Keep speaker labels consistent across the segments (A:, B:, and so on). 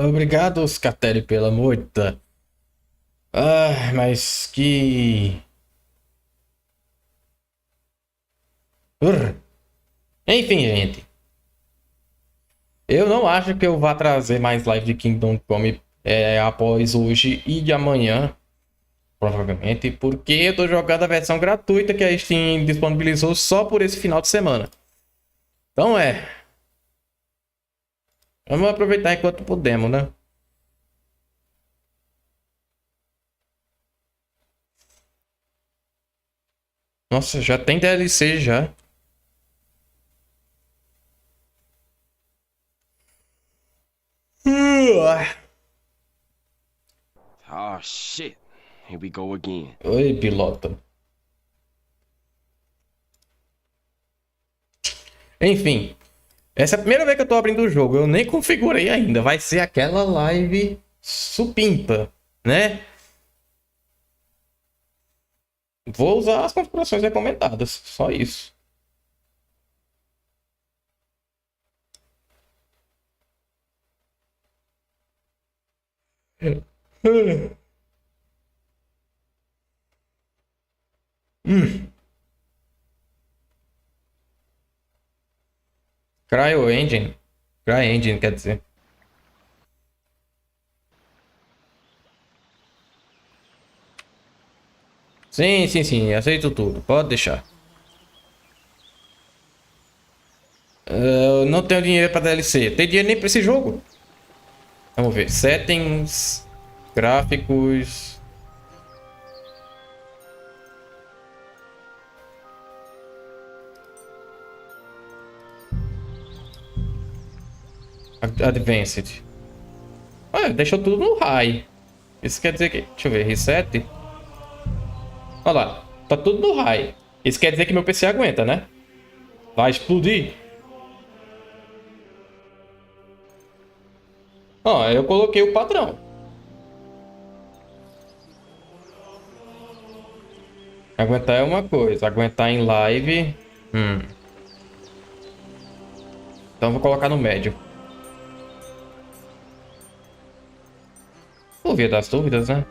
A: Obrigado, Scatelli, pela moita. Mas que... Urr. Enfim, gente. Eu não acho que eu vá trazer mais live de Kingdom Come após hoje e de amanhã. Provavelmente. Porque eu tô jogando a versão gratuita que a Steam disponibilizou só por esse final de semana. Então vamos aproveitar enquanto podemos, né? Nossa, já tem DLC já.
B: Oh shit. Here we go again.
A: Oi, pilota. Enfim, essa é a primeira vez que eu tô abrindo o jogo. Eu nem configurei ainda. Vai ser aquela live supimpa, né? Vou usar as configurações recomendadas. Só isso. Hum. CryoEngine. CryEngine, quer dizer. Sim, sim, sim. Aceito tudo. Pode deixar. Eu não tenho dinheiro para DLC. Tem dinheiro nem para esse jogo. Vamos ver. Settings. Gráficos. Advanced. Deixou tudo no high. Isso quer dizer que... Deixa eu ver. Reset. Olha lá. Tá tudo no high. Isso quer dizer que meu PC aguenta, né? Vai explodir. Ó, eu coloquei o padrão. Aguentar é uma coisa. Aguentar em live... Então vou colocar no médio. Por via das dúvidas, né?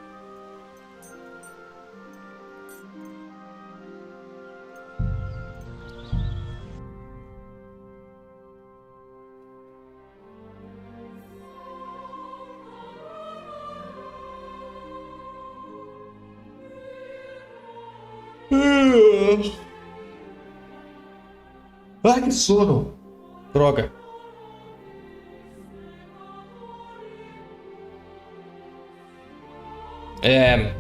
A: Ai, que sono. Droga. É...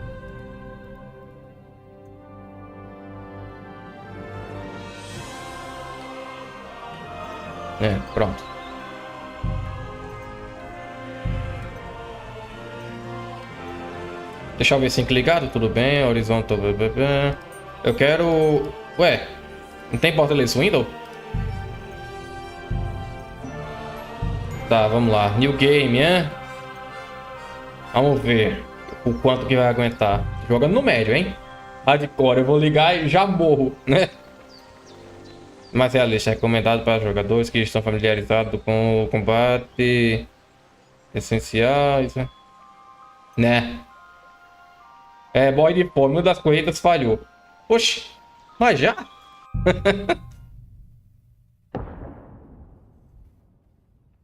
A: pronto. Deixar o V5 ligado, tudo bem. Horizontal... Eu quero... Ué, não tem porta-less window? Tá, vamos lá. New game, hein? Vamos ver o quanto que vai aguentar. Jogando no médio, hein? Hardcore, eu vou ligar e já morro, né? Mas é a lista recomendado para jogadores que estão familiarizados com o combate essenciais, né? Boy de fome, uma das corridas falhou. Oxi, mas já?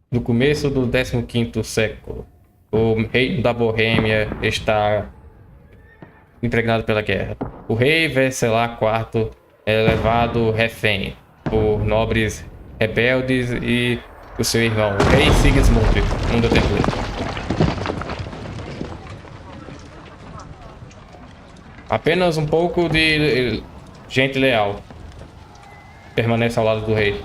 A: No começo do 15º século, o rei da Boêmia está impregnado pela guerra. O rei Venceslau IV é levado refém por nobres rebeldes e o seu irmão, o rei Sigismund, um do templo. Apenas um pouco de gente leal permanece ao lado do rei.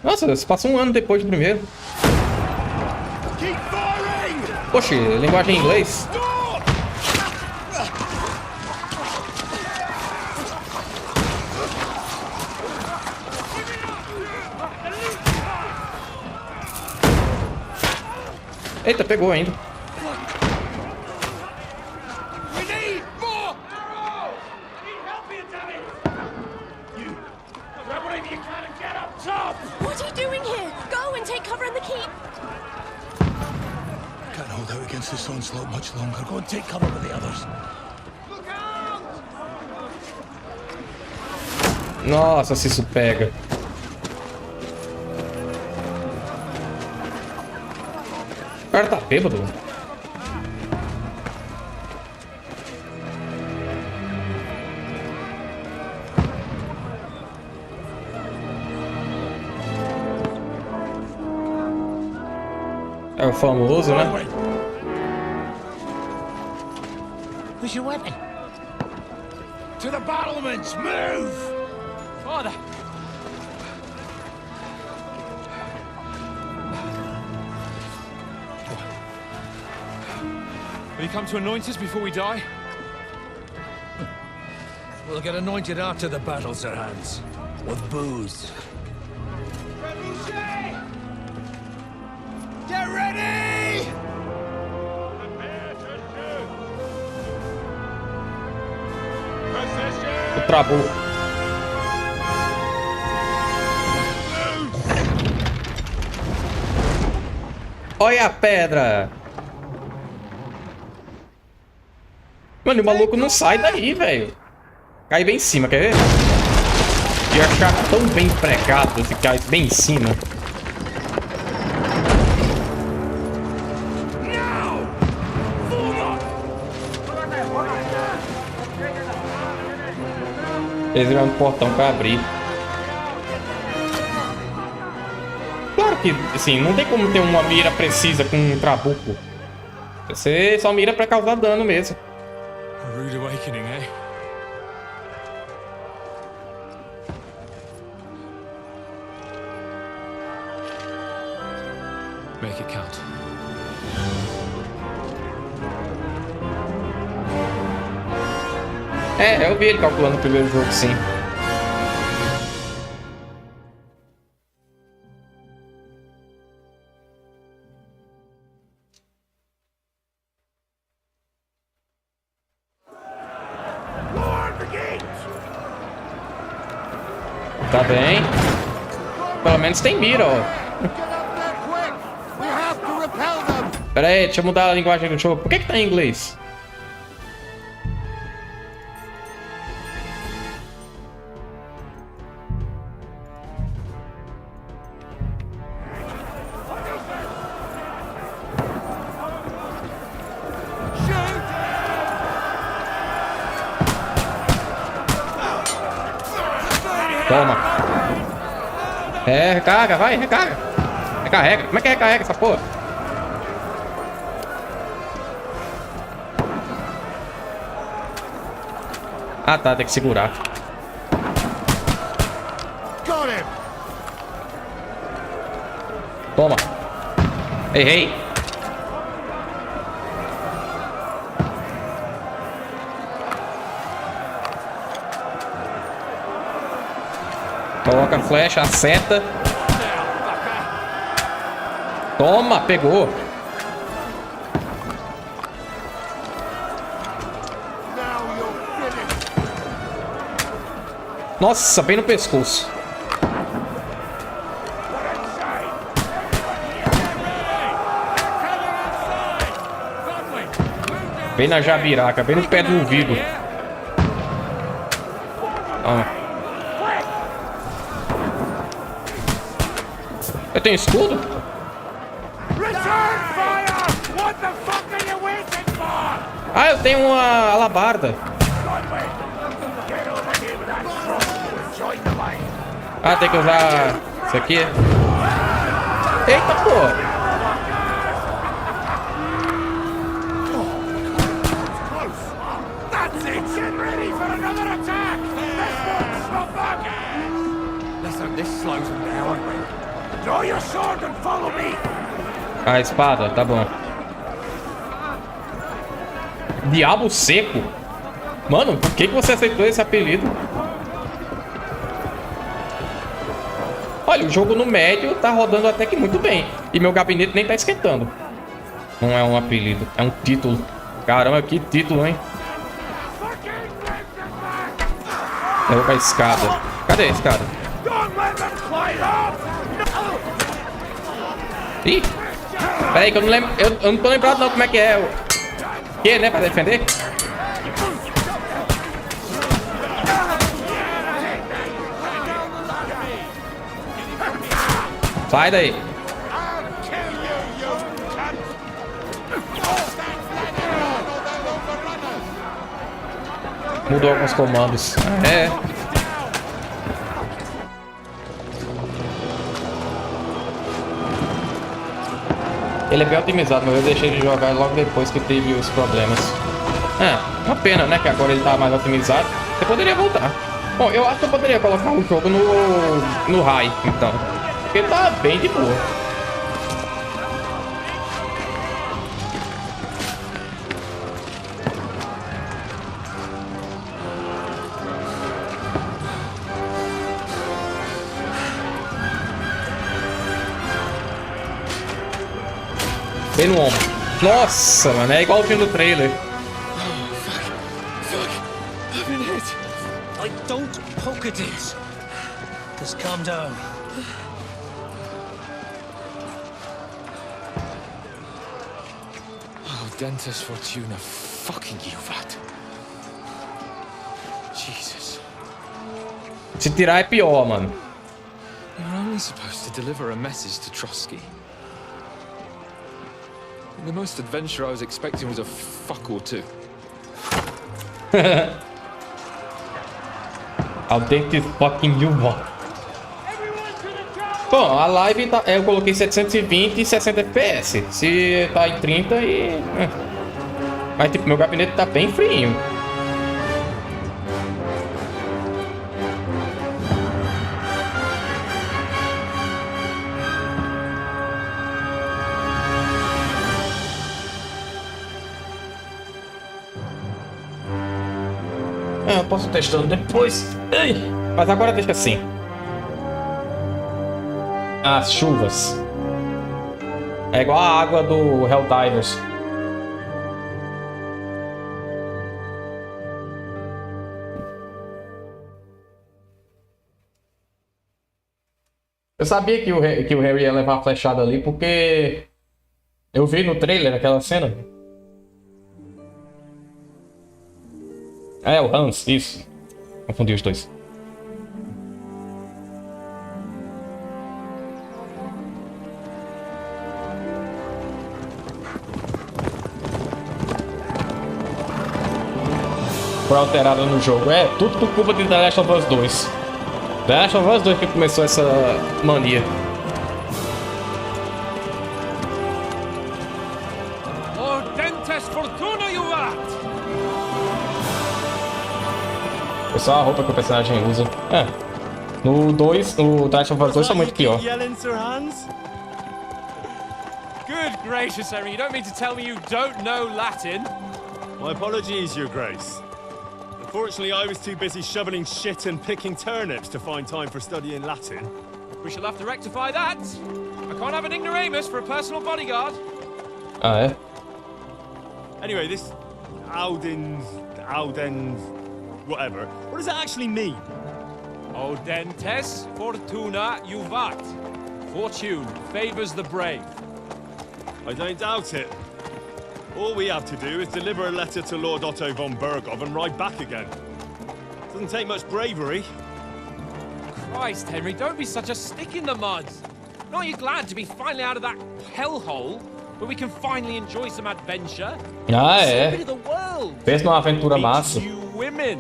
A: Nossa, se passa um ano depois do primeiro. Oxe, linguagem em inglês. Eita, pegou ainda.
C: What are you doing here? Go and take cover in the keep.
D: Can't hold out against this onslaught much longer. Go and take cover with the others.
A: Nossa, se isso pega. O cara tá bêbado. É o famoso, né?
D: Where's your weapon? To the battlements! Move!
E: Father! Will you come to anoint us before we die?
D: We'll get anointed after the battle, Sir Hans. With booze. Get ready!
A: O trabuco. Olha a pedra. Mano, o maluco não sai daí, velho. Cai bem em cima, quer ver? E achar tão bem pregado se cai bem em cima. Eles viram no portão pra abrir. Claro que, assim, não tem como ter uma mira precisa com um trabuco. Você só mira pra causar dano mesmo.
E: A rude awakening, eh? Make it count.
A: É, eu vi ele calculando o primeiro jogo, sim. Tá bem. Pelo menos tem mira, ó. Pera aí, deixa eu mudar a linguagem do jogo. Por que tá em inglês? Toma. É, recarga, vai, recarga. Recarrega. Como é que recarrega essa porra? Ah, tá, tem que segurar. Toma. Errei. Coloca a flecha, a seta. Toma, pegou. Nossa, bem no pescoço. Bem na jabiraca, bem no pé do ouvido. Toma. Eu tenho escudo? Ah, eu tenho uma alabarda. Ah, tem que usar isso aqui. Eita, pô. A espada, tá bom. Diabo seco? Mano, por que você aceitou esse apelido? Olha, o jogo no médio tá rodando até que muito bem. E meu gabinete nem tá esquentando. Não é um apelido, é um título. Caramba, que título, hein? Eu vou pra escada. Cadê a escada? Ih! Pera aí que eu não lembro. Eu não tô lembrado não como é que é o... Que, né? Pra defender? Sai daí. Mudou alguns comandos. É. Ele é bem otimizado, mas eu deixei de jogar logo depois que teve os problemas. É, uma pena, né? Que agora ele tá mais otimizado. Você poderia voltar. Bom, eu acho que eu poderia colocar o jogo no high, então. Porque tá bem de boa. Bem no ombro. Nossa, mano, é igual o filme do trailer.
D: I've been hit. Like, don't poke at it. Just calm down.
E: Oh, Dentist Fortuna, fucking you, Vat. Jesus.
A: Se tirar é pior, mano.
E: You're only supposed to deliver a message to Trotsky. The most adventure I was expecting was a fuck or two.
A: Authentic fucking you bot. Bom, a live tá, eu coloquei 720 e 60 FPS. Se tá em 30 e... Mas tipo, meu gabinete tá bem frio. Eu posso testando depois. Ai, mas agora deixa assim. As chuvas. É igual a água do Helldivers. Eu sabia que o Harry ia levar a flechada ali porque eu vi no trailer aquela cena. É, o Hans, isso. Confundi os dois. Foi alterado no jogo. É, tudo por culpa de The Last of Us 2. The Last of Us 2 que começou essa mania.
D: Lord Dentist Fortuna, you rat!
A: É só a roupa que o personagem usa. É. No 2, no The Last of Us 2 é muito pior.
E: Good gracious, Henry, you don't mean to tell me you don't know Latin?
C: My apologies, Your Grace. Unfortunately, I was too busy shoveling shit and picking turnips to find time for studying Latin.
E: We shall have to rectify that. I can't have an ignoramus for a personal bodyguard.
A: Ah, é?
C: Anyway, this Audens, whatever. What does that actually mean?
E: Audentes fortuna juvat. Fortune favors the brave.
C: I don't doubt it. All we have to do is deliver a letter to Lord Otto von Bergov and ride back again. Doesn't take much bravery.
E: Christ, Henry, don't be such a stick in the mud. Aren't you glad to be finally out of that hellhole where we can finally enjoy some adventure?
A: Ah,
E: See a
A: é.
E: bit of the world.
A: Fez uma aventura
E: Meet
A: massa.
E: new women.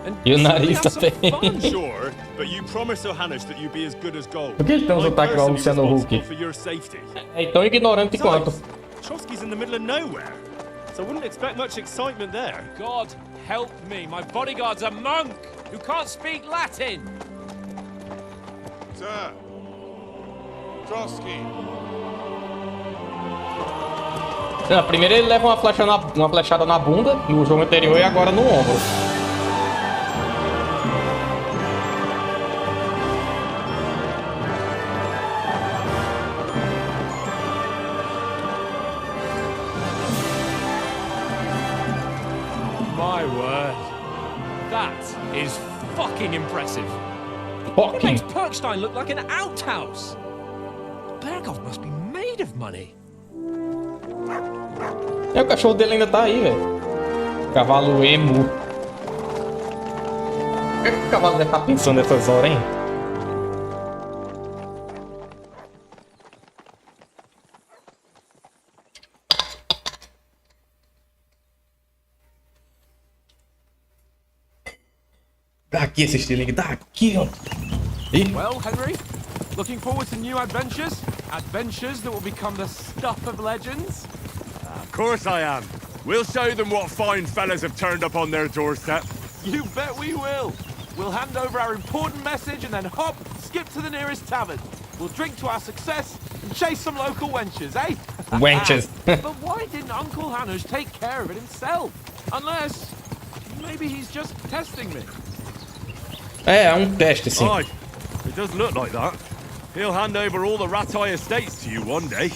E: And
A: E o
E: simply
A: nariz
E: have some
A: também.
E: fun.
C: Sure, but you promised Johannes that you'd be as good as gold.
A: Por que ele tem um
C: I'm
A: sotaque igual o
C: personally
A: Luciano
C: responsible
A: Huck?
C: for your safety.
A: É tão ignorante quanto.
C: Besides, Trotsky's in the middle of nowhere, so I wouldn't expect much excitement there.
E: God help me, my bodyguard's a monk who can't speak Latin.
F: Sir. Trotsky.
A: Primeiro ele leva uma flechada na bunda no jogo anterior e agora no ombro.
E: My word. That is fucking impressive. It
A: Fucking.
E: makes Perkstein look like an outhouse. Bergov must be made of money.
A: É, o cachorro dele ainda tá aí, velho. Cavalo emo. O que o cavalo deve estar pensando nessas horas, hein? Dá aqui esse estilingue, dá aqui, ó. Ih,
E: Well, Henry, looking forward to new adventures? Adventures that will become the stuff of legends?
C: Of course I am. We'll show them what fine fellas have turned up on their doorstep.
E: You bet we will. We'll hand over our important message and then hop, skip to the nearest tavern. We'll drink to our success and chase some local wenches, eh?
A: wenches.
E: But why didn't Uncle Hanush take care of it himself? Unless, maybe he's just testing me.
A: É um teste, sim.
C: Aye, it does look like that. He'll hand over all the Ratai estates to you one day.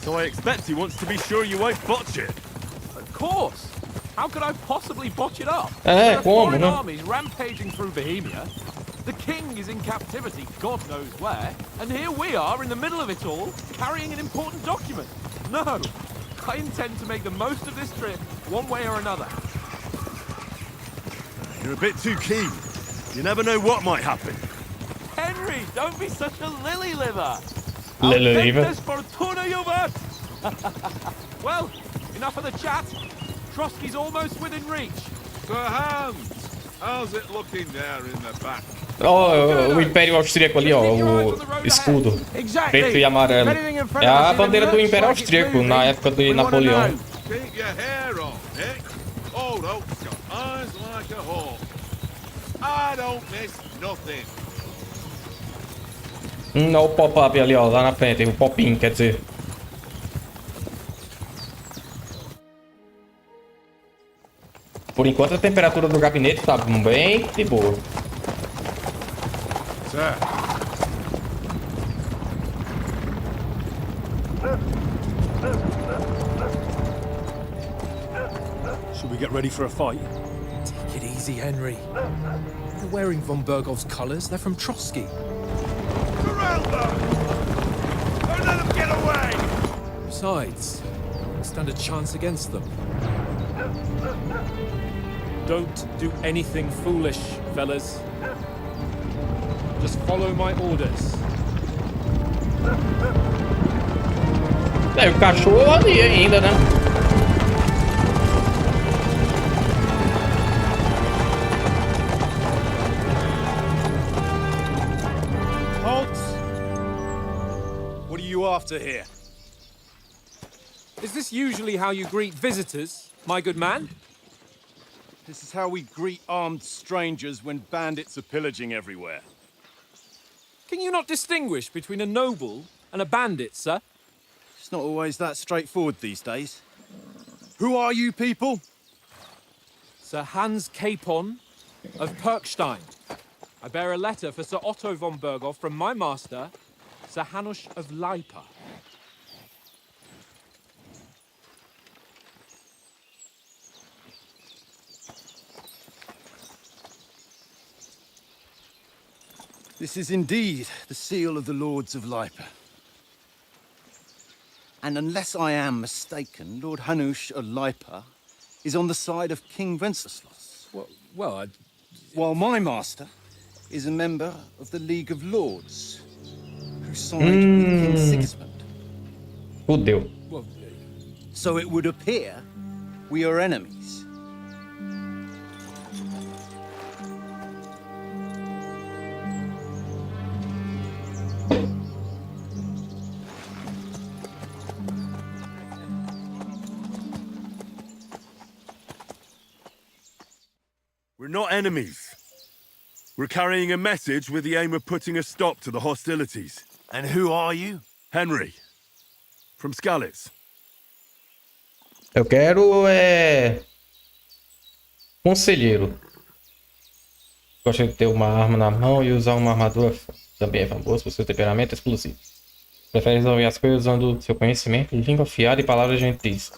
C: So I expect he wants to be sure you won't botch it.
E: Of course. How could I possibly botch it up?
A: É,
E: There are
A: como,
E: foreign
A: né?
E: armies rampaging through Bohemia. The king is in captivity, God knows where, and here we are in the middle of it all, carrying an important document. No, I intend to make the most of this trip, one way or another.
C: You're a bit too keen. You never know what might happen.
E: Henry, don't be such a lily liver.
A: Lily liver?
E: Authentis fortuna juvat. Well, enough of the chat. Trotsky's almost within reach.
F: Sir Hans, how's it looking there in the back?
A: Ó, o Império Austríaco ali, ó, o escudo preto e amarelo. É a bandeira do Império Austríaco na época de Napoleão.
F: Keep your hair on, Nick. Old Oak's got eyes like a hawk. I don't miss nothing.
A: Olha o pop-up ali, ó, lá na frente, o popinho, quer dizer. Por enquanto a temperatura do gabinete tá bem de boa.
F: Sir.
C: Should we get ready for a fight?
E: Take it easy, Henry. They're wearing von Bergov's colours. They're from Trotsky.
F: Corral them! Don't let them get away!
E: Besides, we stand a chance against them. Don't do anything foolish, fellas. Just follow my orders.
A: É, o cachorro ali ainda, né?
C: Halt! What are you after here?
E: Is this usually how you greet visitors, my good man?
C: This is how we greet armed strangers when bandits are pillaging everywhere.
E: Can you not distinguish between a noble and a bandit, sir?
C: It's not always that straightforward these days. Who are you people?
E: Sir Hans Capon of Perkstein. I bear a letter for Sir Otto von Bergov from my master, Sir Hanush of Lipa.
C: This is indeed the seal of the Lords of Lipa. And unless I am mistaken, Lord Hanush of Lipa is on the side of King Wenceslas,
E: Well,
C: while my master is a member of the League of Lords, who signed with King Sigismund.
A: Fudeu.
C: So it would appear we are enemies.
F: We're not enemies. We're carrying a message with the aim of putting a stop to the hostilities.
C: And who are you?
F: Henry, from Skalitz.
A: Eu quero, conselheiro. Gosta de ter uma arma na mão e usar uma armadura. Também é famoso por seu temperamento explosivo. Prefere resolver as coisas usando seu conhecimento, língua afiada e palavras gentis.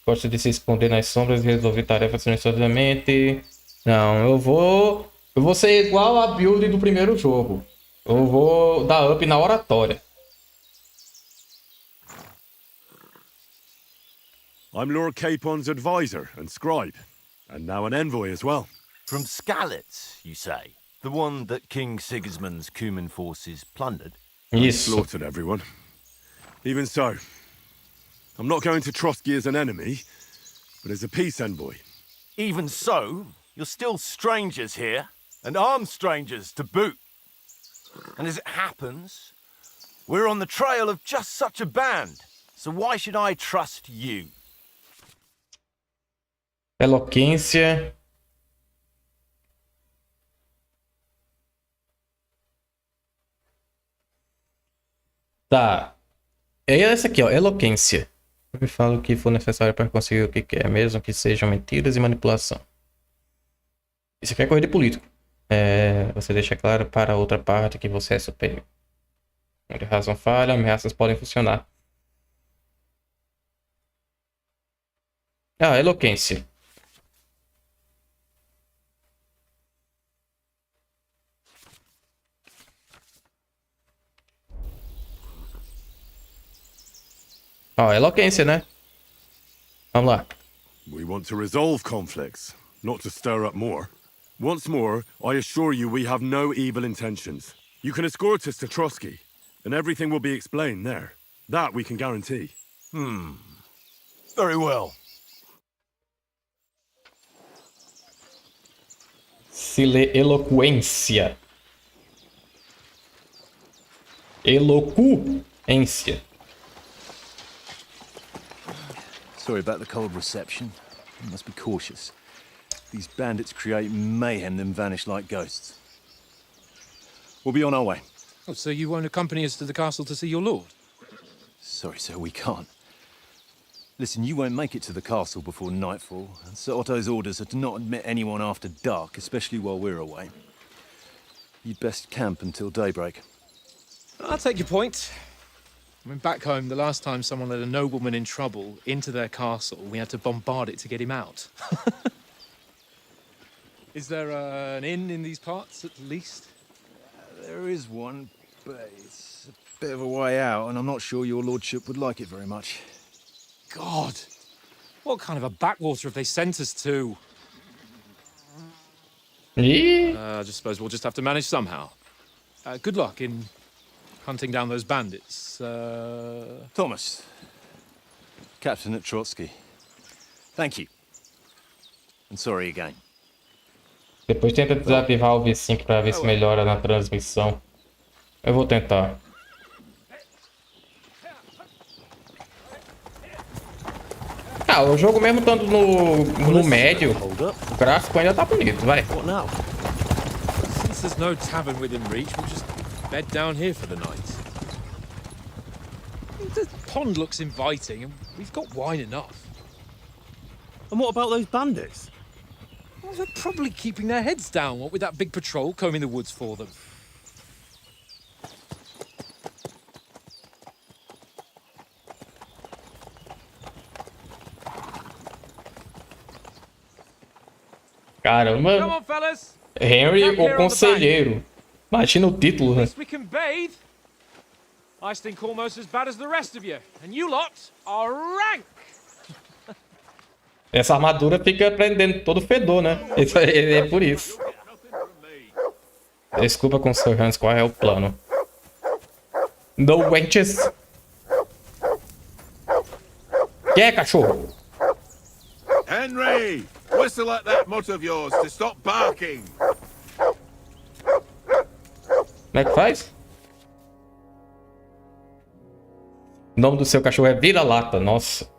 A: Gosta de se esconder nas sombras e resolver tarefas silenciosamente. Não, eu vou ser igual a build do primeiro jogo. Eu vou dar up na oratória.
C: I'm Lord Capon's advisor and scribe, and now an envoy as well.
G: From Skalitz, you say? The one that King Sigismund's Cuman forces plundered?
A: Isso.
C: Slaughtered everyone. Even so, I'm not going to Trotsky as an enemy, but as a peace envoy.
G: Even so, you're still strangers here, and armed strangers to boot. And as it happens, we're on the trail of just such a band, so why should I trust you?
A: Eloquência. Tá. É essa aqui, ó. Eloquência. Eu falo o que for necessário para conseguir o que quer, mesmo que sejam mentiras e manipulação. Isso aqui é corrida de político. Você deixa claro para a outra parte que você é superior. Onde a razão falha, ameaças podem funcionar. Ah, eloquência. Ó, eloquência, né? Vamos lá.
C: We want to resolve conflicts, not to stir up more. Once more, I assure you we have no evil intentions. You can escort us to Trotsky, and everything will be explained there. That we can guarantee.
G: Very well.
A: Se lê eloquência. Eloquência.
H: Sorry about the cold reception. You must be cautious. These bandits create mayhem, then vanish like ghosts. We'll be on our way.
I: Oh, so you won't accompany us to the castle to see your lord?
H: Sorry, sir, we can't. Listen, you won't make it to the castle before nightfall, and Sir Otto's orders are to not admit anyone after dark, especially while we're away. You'd best camp until daybreak.
I: I'll take your point. I mean, back home, the last time someone let a nobleman in trouble into their castle, we had to bombard it to get him out. Is there an inn in these parts, at least?
H: There is one, but it's a bit of a way out, and I'm not sure your lordship would like it very much.
I: God! What kind of a backwater have they sent us to?
A: Ih,
I: I just suppose we'll just have to manage somehow. Good luck in hunting down those bandits.
H: Thomas, captain at Trotsky. Thank you. And sorry again.
A: depois tenta desativar o V5 pra ver se melhora na transmissão. Eu vou tentar. Ah, o jogo mesmo estando no médio, o gráfico ainda tá bonito, vai.
H: What now?
I: Since there's no tavern within reach, we'll just bed down here for the night. The pond looks inviting, and we've got wine enough.
H: And what about those bandits?
I: Well, they're probably keeping their heads down, what with that big patrol combing the woods for them.
A: Caramba,
E: Come on, fellas.
A: Henry o Conselheiro. Imagina o título, né?
E: We can bathe. I stink almost as bad as the rest of you, and you lot are rank.
A: Essa armadura fica prendendo todo fedor, né? Isso é por isso. Desculpa com o Sir Hans, qual é o plano? No wenches. Que é, cachorro?
F: Henry! Whistle at that mutt of yours to stop barking.
A: Como é que faz? O nome do seu cachorro é Vira-Lata, nossa.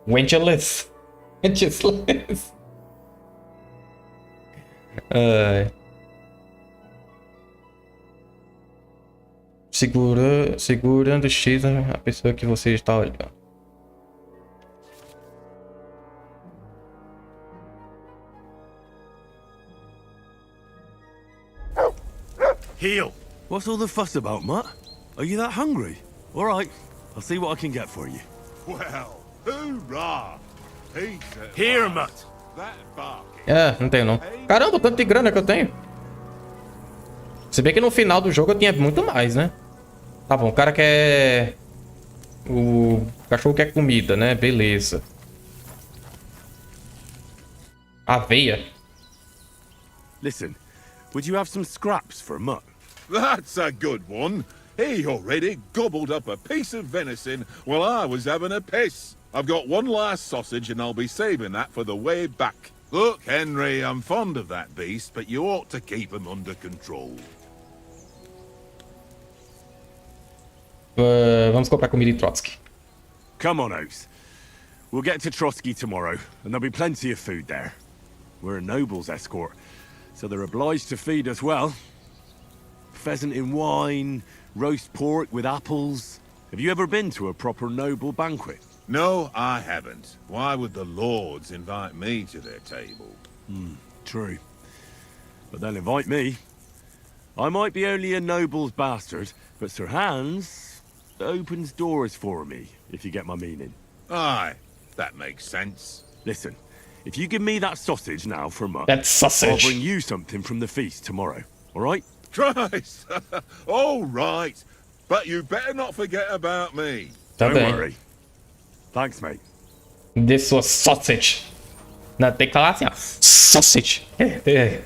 A: Wenches. Wenches. Segurando X a pessoa que você está olhando.
J: Heel! What's all the fuss about, Mutt? Are you that hungry? All right, I'll see what I can get for you.
F: Well, hoorah! Peter.
J: Here, Mutt!
F: That barking.
A: Não tenho não. Caramba, tanto de grana que eu tenho. Se bem que no final do jogo eu tinha muito mais, né? Tá bom, o cara quer... O cachorro quer comida, né? Beleza. Aveia.
C: Listen, would you have some scraps for Mutt?
F: That's a good one. He already gobbled up a piece of venison while I was having a piss. I've got one last sausage and I'll be saving that for the way back. Look, Henry, I'm fond of that beast, but you ought to keep him under control.
A: Vamos comprar comida em Trotsky.
C: Come on, Oaks. We'll get to Trotsky tomorrow, and there'll be plenty of food there. We're a noble's escort, so they're obliged to feed us well. Pheasant in wine, roast pork with apples. Have you ever been to a proper noble banquet?
F: No, I haven't. Why would the lords invite me to their table?
C: True. But they'll invite me. I might be only a noble's bastard, but Sir Hans opens doors for me, if you get my meaning.
F: Aye, that makes sense.
C: Listen, if you give me that sausage now for Mutt,
A: That sausage.
C: I'll bring you something from the feast tomorrow, all right?
F: Christ! All right. But you better not forget about me.
A: Tá
C: Don't
A: bem.
C: worry. Thanks, mate.
A: Dê sua sausage. Não, tem que falar assim, ó. Sausage. Esse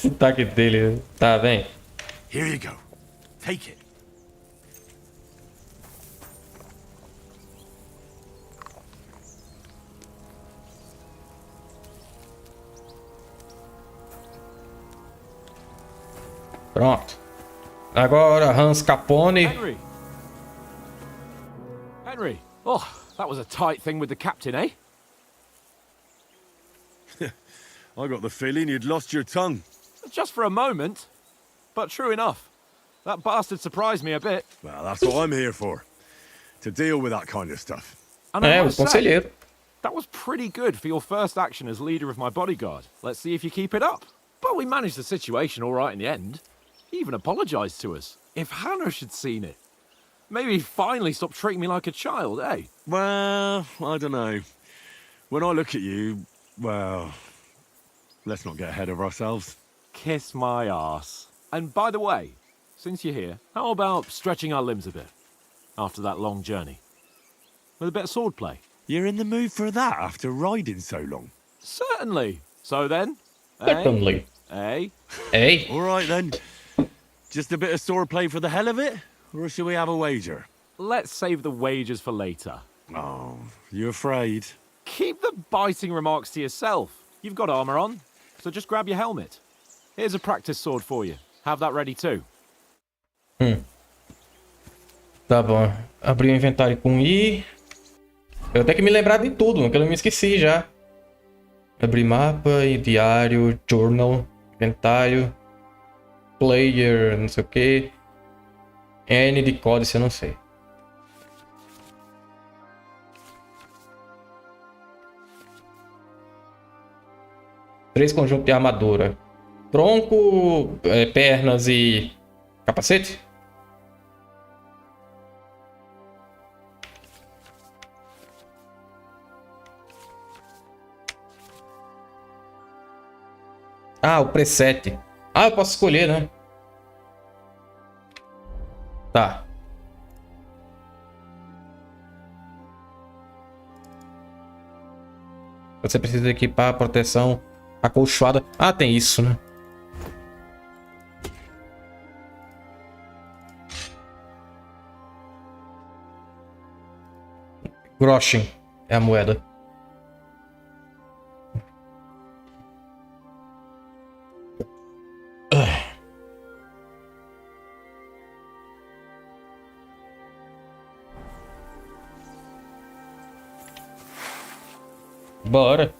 A: sotaque dele. Tá bem.
C: Here you go. Take it.
A: Pronto. Agora Hans Capone.
E: Henry! Henry! Oh, that was a tight thing with the captain, eh?
C: I got the feeling you'd lost your tongue.
E: Just for a moment. But true enough. That bastard surprised me a bit.
C: Well, that's what I'm here for. To deal with that kind of stuff.
E: And I
A: É, o
E: must say,
A: conselheiro.
E: that was pretty good for your first action as leader of my bodyguard. Let's see if you keep it up. But we managed the situation all right in the end. He even apologized to us. If Hannah had seen it. Maybe he'd finally stop treating me like a child, eh?
C: Well, I don't know. When I look at you, well, let's not get ahead of ourselves.
E: Kiss my arse. And by the way, since you're here, how about stretching our limbs a bit? After that long journey. With a bit of swordplay.
C: You're in the mood for that after riding so long?
E: Certainly. So then?
A: Certainly.
E: Eh?
A: Ei.
C: All right, then. Just a bit of swordplay for the hell of it? Or should we have a wager?
E: Let's save the wagers for later.
C: Oh, you afraid?
E: Keep the biting remarks to yourself. You've got armor on, so just grab your helmet. Here's a practice sword for you. Have that ready too.
A: Tá bom. Abrir o inventário com I. Eu tenho que me lembrar de tudo, que eu não me esqueci já. Abrir mapa e diário, journal, inventário, player, não sei o que. N de códice, eu não sei. Três conjuntos de armadura. Tronco, pernas e capacete? Ah, o preset. Ah, eu posso escolher, né? Tá. Você precisa equipar a proteção acolchoada. Ah, tem isso, né? Groschen é a moeda. Bora.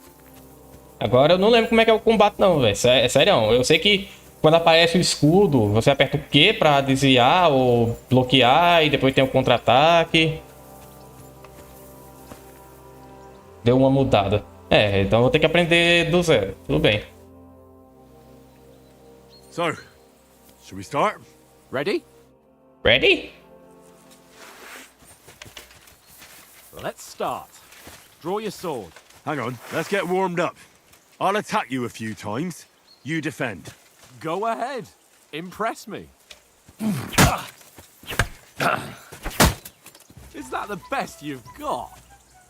A: Agora eu não lembro como é que é o combate não, velho. É sério. Eu sei que quando aparece o escudo, você aperta o Q pra desviar ou bloquear e depois tem o contra-ataque. Deu uma mudada. Então eu vou ter que aprender do zero. Tudo bem.
C: So, should we start?
E: Ready?
A: Ready?
E: Let's start. Draw your sword.
C: Hang on, let's get warmed up. I'll attack you a few times. You defend.
E: Go ahead. Impress me. Is that the best you've got?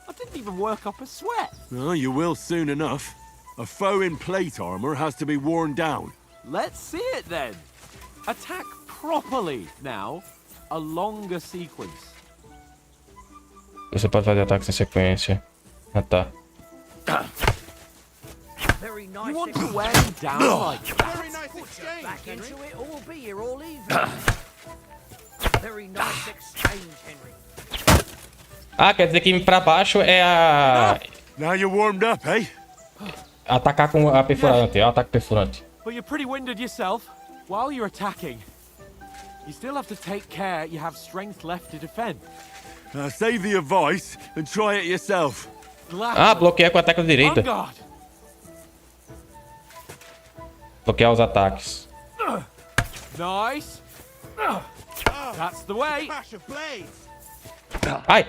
E: I didn't even work up a sweat.
C: Oh, you will soon enough. A foe in plate armor has to be worn down.
E: Let's see it then. Attack properly now. A longer sequence.
A: Você pode fazer ataques em sequência. Ah, tá.
D: Very
E: You
D: nice.
E: want to wear me down like that?
D: Very nice exchange. Back into it, or we'll be here all evening. Very nice exchange, Henry.
A: Ah, quer dizer que pra baixo é a...
C: Now you're warmed up, eh?
A: Atacar com a perfurante, é o ataque perfurante.
E: But you're pretty winded yourself. While you're attacking, you still have to take care you have strength left to defend.
C: Save the advice and try it yourself.
A: Ah, bloqueia com a tecla direita.
E: On guard.
A: Bloquear os ataques.
E: Nice. That's the way.
A: Ai!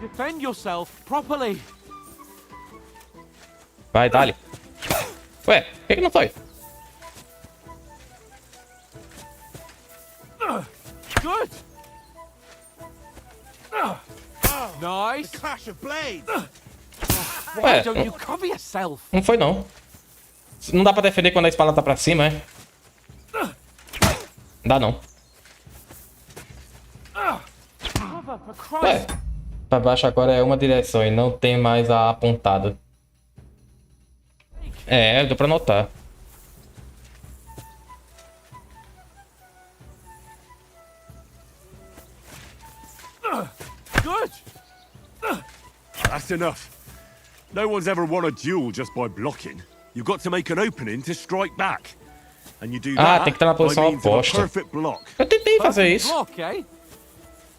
E: Defend yourself properly.
A: Vai, dale. Ué, por que não foi?
E: Good. Nice. Why
A: Ué,
E: don't you cover yourself?
A: não foi não. Não dá pra defender quando a espada tá pra cima, é? Não dá não.
E: Cover for Christ.
A: Ué, pra baixo agora é uma direção e não tem mais a apontada. É, deu pra notar.
E: Good.
C: That's enough. No one's ever won a duel just by blocking. You've got to make an opening to strike back. And you do
A: Ah,
C: that
A: tem que estar na
C: by
A: posição
C: means of a
A: oposta.
C: perfect block.
A: Eu tentei fazer isso.
E: Block, eh?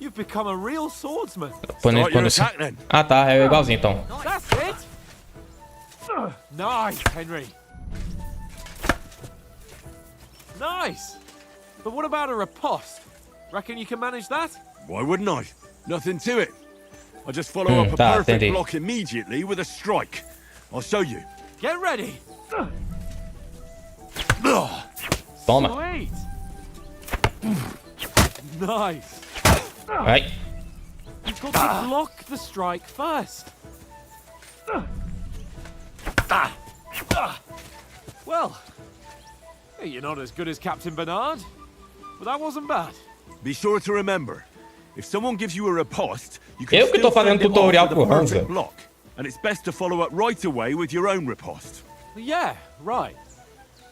E: You've become a real swordsman.
A: Quando,
C: your attack then.
A: Ah tá, é igualzinho então.
E: That's it. Nice, Henry. Nice. But what about a riposte? Reckon you can manage that?
C: Why wouldn't I? Nothing to it. I just follow up a
A: tá,
C: perfect
A: entendi.
C: block immediately with a strike. I'll show you.
E: Get ready.
A: Toma.
E: Sweet. Nice.
A: Vai.
E: You've got to block the strike first. Well, you're not as good as Captain Bernard, but that wasn't bad.
C: Be sure to remember, if someone gives you a riposte, you can
A: Eu que
C: still
A: tô fazendo
C: fend him off
A: tutorial
C: with a
A: pro
C: perfect
A: Hansa.
C: block. And it's best to follow up right away with your own riposte.
E: Yeah, right.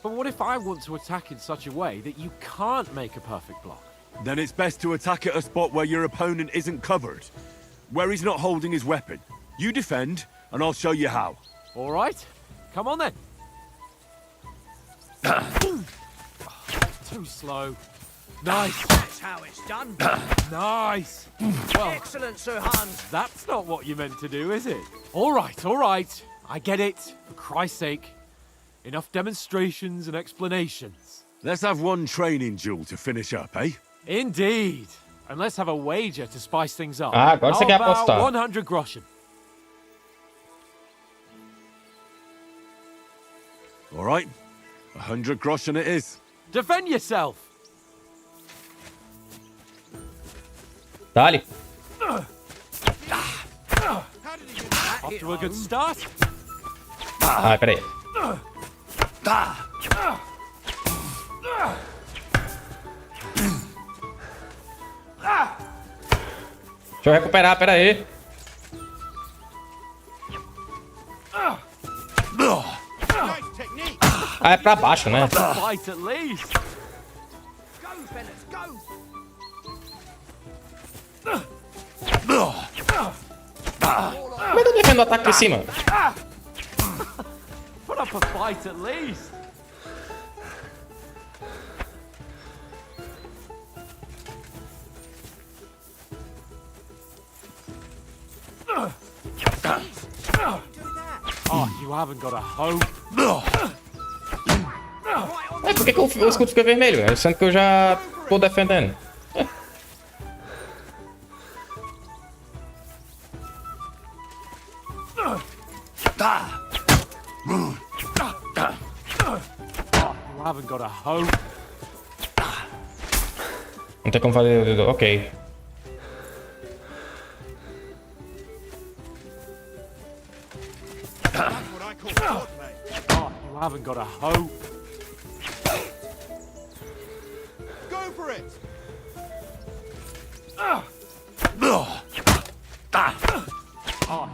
E: But what if I want to attack in such a way that you can't make a perfect block?
C: Then it's best to attack at a spot where your opponent isn't covered, where he's not holding his weapon. You defend, and I'll show you how.
E: All right, come on then. Too slow. Nice,
D: That's how it's done.
E: nice. Well,
D: Excellent, Sir Hans.
E: that's not what you meant to do, is it? All right, all right. I get it. For Christ's sake. Enough demonstrations and explanations.
C: Let's have one training duel to finish up, eh?
E: Indeed. And let's have a wager to spice things up.
A: Ah, agora você
E: How
A: quer
E: about
A: apostar.
E: 100 groschen.
C: All right, 100 groschen it is.
E: Defend yourself.
A: Dale.
E: Off to a good start.
A: Ah, peraí. Deixa eu recuperar, peraí. Ah, é pra baixo, né?
E: Fight at least.
D: Go, fellas, go.
A: Como é que eu defendo o ataque de cima?
E: Put up a fight at least. Oh, you haven't got a hope.
A: É, por que o escudo fica vermelho? Sendo que eu já tô defendendo.
E: You haven't got a hope.
A: Não tem como fazer... Ok.
E: Oh, you haven't got a hope.
F: Go for it!
E: Oh,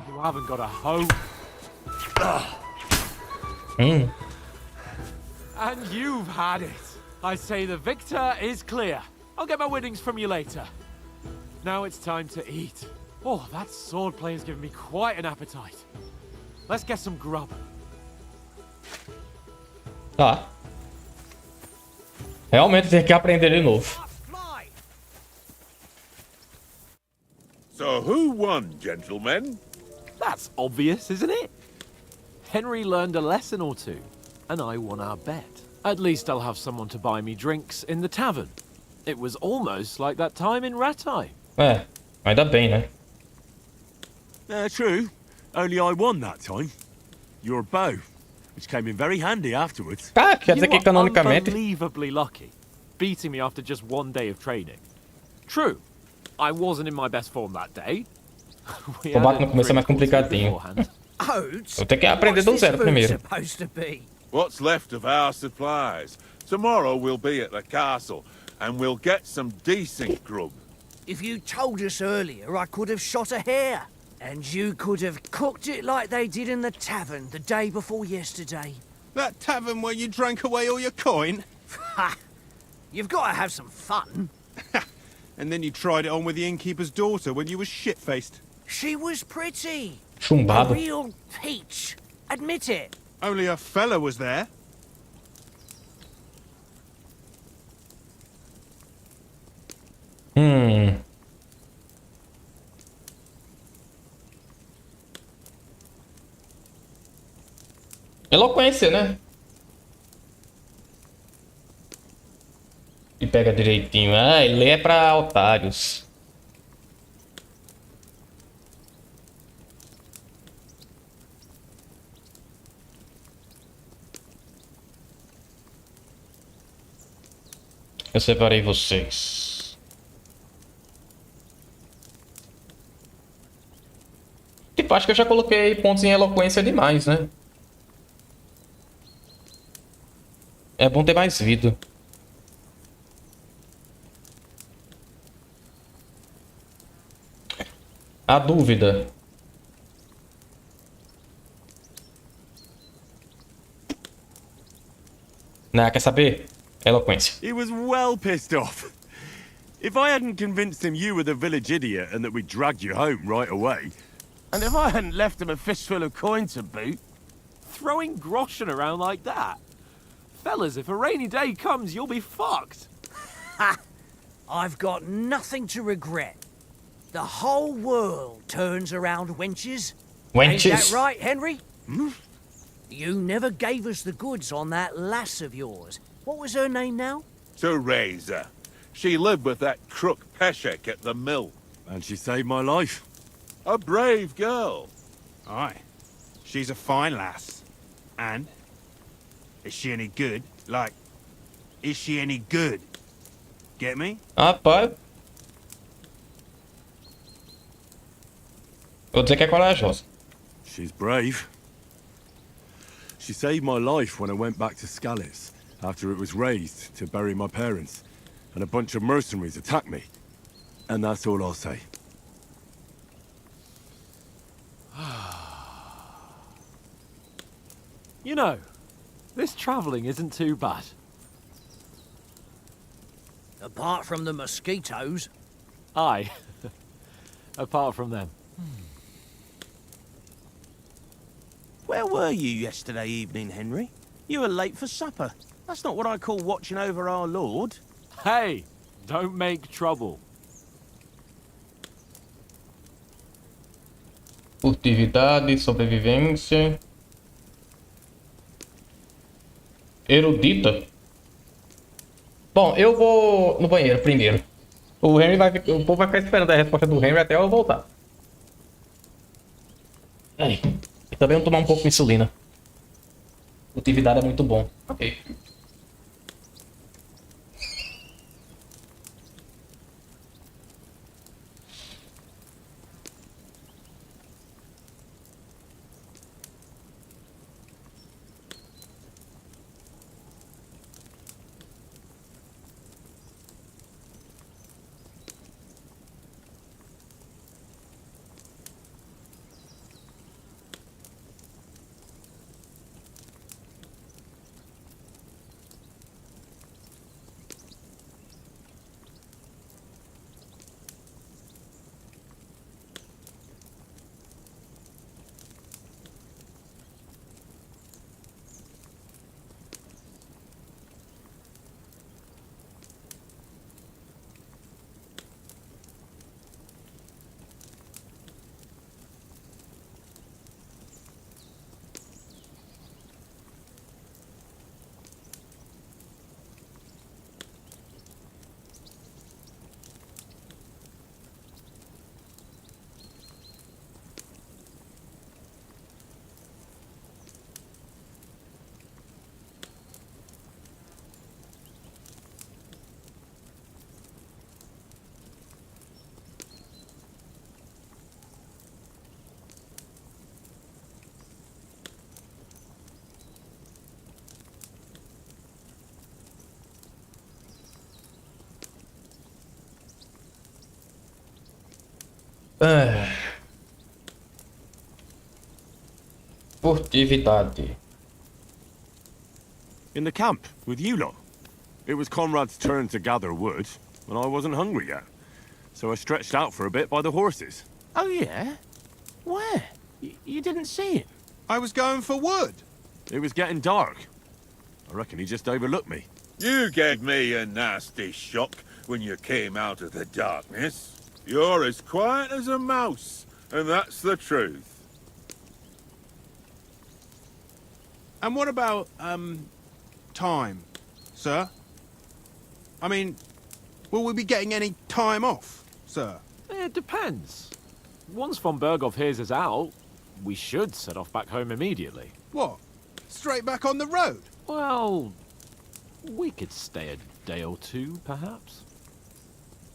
E: you haven't got a hope. And you've had it. I say the victor is clear. I'll get my winnings from you later. Now it's time to eat. Oh, that swordplay has given me quite an appetite. Let's get some grub.
A: Tá. Realmente tem que aprender de novo.
D: Fly!
F: So who won, gentlemen?
E: That's obvious, isn't it? Henry learned a lesson or two, and I won our bet. At least I'll have someone to buy me drinks in the tavern. It was almost like that time in Ratai.
A: É, ainda bem, né?
J: True. Only I won that time. Your bow, which came in very handy afterwards.
A: Ah, quer dizer
E: You
A: que
E: were
A: canonicamente...
E: unbelievably lucky, beating me after just one day of training. True, I wasn't in my best form that day. We
A: O combate
E: had
A: no começo é mais
E: a drink or two
A: complicadinho.
E: beforehand.
D: Oats?
A: Eu tenho que aprender do
D: What's
A: zero
D: this food
A: primeiro.
D: supposed to be?
F: What's left of our supplies. Tomorrow we'll be at the castle, and we'll get some decent grub.
D: If you told us earlier, I could have shot a hare. And you could have cooked it like they did in the tavern the day before yesterday.
K: That tavern where you drank away all your coin?
D: Ha! You've got to have some fun.
K: And then you tried it on with the innkeeper's daughter when you were shit-faced.
D: She was pretty. A
A: Chumbado.
D: real peach. Admit it.
K: Only a fella was there.
A: Eloquência, né? E pega direitinho. Ah, ele é pra otários. Eu separei vocês. Tipo, acho que eu já coloquei pontos em eloquência demais, né? É bom ter mais vida. A dúvida. Não, quer saber? Eloquência.
J: He was well pissed off. If I hadn't convinced him you were the village idiot and that we dragged you home right away...
G: And if I hadn't left him a fistful of coin to boot...
E: Throwing groschen around like that? Fellas, if a rainy day comes, you'll be fucked.
D: Ha! I've got nothing to regret. The whole world turns around wenches. Ain't that right, Henry?
F: Hmm?
D: You never gave us the goods on that lass of yours. What was her name now?
F: Teresa. She lived with that crook Peshek at the mill.
J: And she saved my life.
F: A brave girl.
K: Aye. She's a fine lass. And? Is she any good? Like, is she any good? Get me?
A: Rapaz. Vou dizer que é corajosa.
J: She's brave. She saved my life when I went back to Skalitz after it was razed to bury my parents, and a bunch of mercenaries attacked me. And that's all I'll say.
E: You know, this travelling isn't too bad.
D: Apart from the mosquitoes.
E: Aye. Apart from them.
L: Where were you yesterday evening, Henry? You were late for supper. That's not what I call watching over our lord.
E: Hey, don't make trouble.
A: Furtividade, sobrevivência. Erudita. Bom, eu vou no banheiro primeiro. O Henry vai, o povo vai ficar esperando a resposta do Henry até eu voltar. Aí. E também vou tomar um pouco de insulina. Furtividade é muito bom. Ok. Ah. Furtividade.
C: In the camp, with you lot. It was Conrad's turn to gather wood, and I wasn't hungry yet. So I stretched out for a bit by the horses.
L: Oh, yeah? Where? You didn't see him?
K: I was going for wood.
C: It was getting dark. I reckon he just overlooked me.
F: You gave me a nasty shock when you came out of the darkness. You're as quiet as a mouse, and that's the truth.
K: And what about, time, sir? I mean, will we be getting any time off, sir?
E: It depends. Once von Berghoff hears us out, we should set off back home immediately.
K: What? Straight back on the road?
E: Well, we could stay a day or two, perhaps.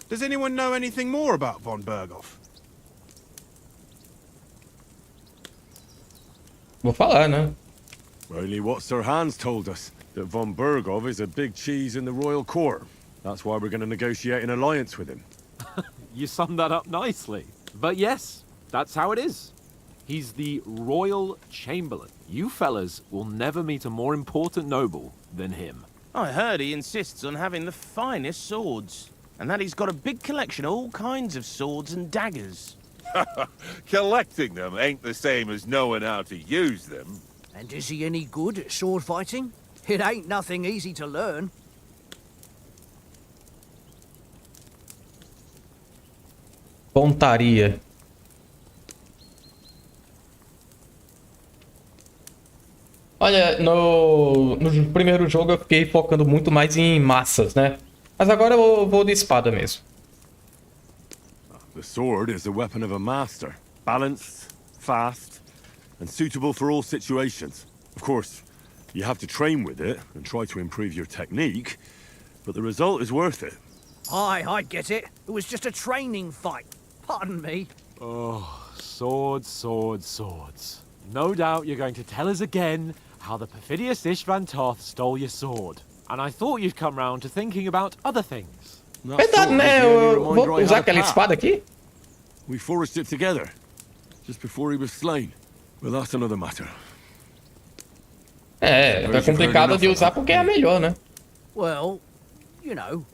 K: Does anyone know anything more about von Berghoff?
A: Vou falar, né?
C: Only what Sir Hans told us, that von Berghoff is a big cheese in the royal court. That's why we're going to negotiate an alliance with him.
E: You summed that up nicely. But yes, that's how it is. He's the Royal Chamberlain. You fellas will never meet a more important noble than him.
L: I heard he insists on having the finest swords, and that he's got a big collection of all kinds of swords and daggers.
F: Collecting them ain't the same as knowing how to use them.
D: And is he any good at sword fighting? It ain't nothing easy to learn.
A: Pontaria. Olha, no primeiro jogo eu fiquei focando muito mais em massas, né? Mas agora eu vou de espada mesmo.
C: The sword is the weapon of a master. Balanced, fast, and suitable for all situations. Of course, you have to train with it and try to improve your technique, but the result is worth it.
D: Aye, I get it. It was just a training fight. Pardon me.
E: Oh, swords, swords, swords. No doubt you're going to tell us again how the perfidious Istvan Toth stole your sword. And I thought you'd come round to thinking about other things.
A: Verdade, né? Eu vou usar aquela espada aqui.
C: We forged it together, just before he was slain. But that's another matter.
A: É complicado de usar porque é a melhor, né?
D: Well, you know.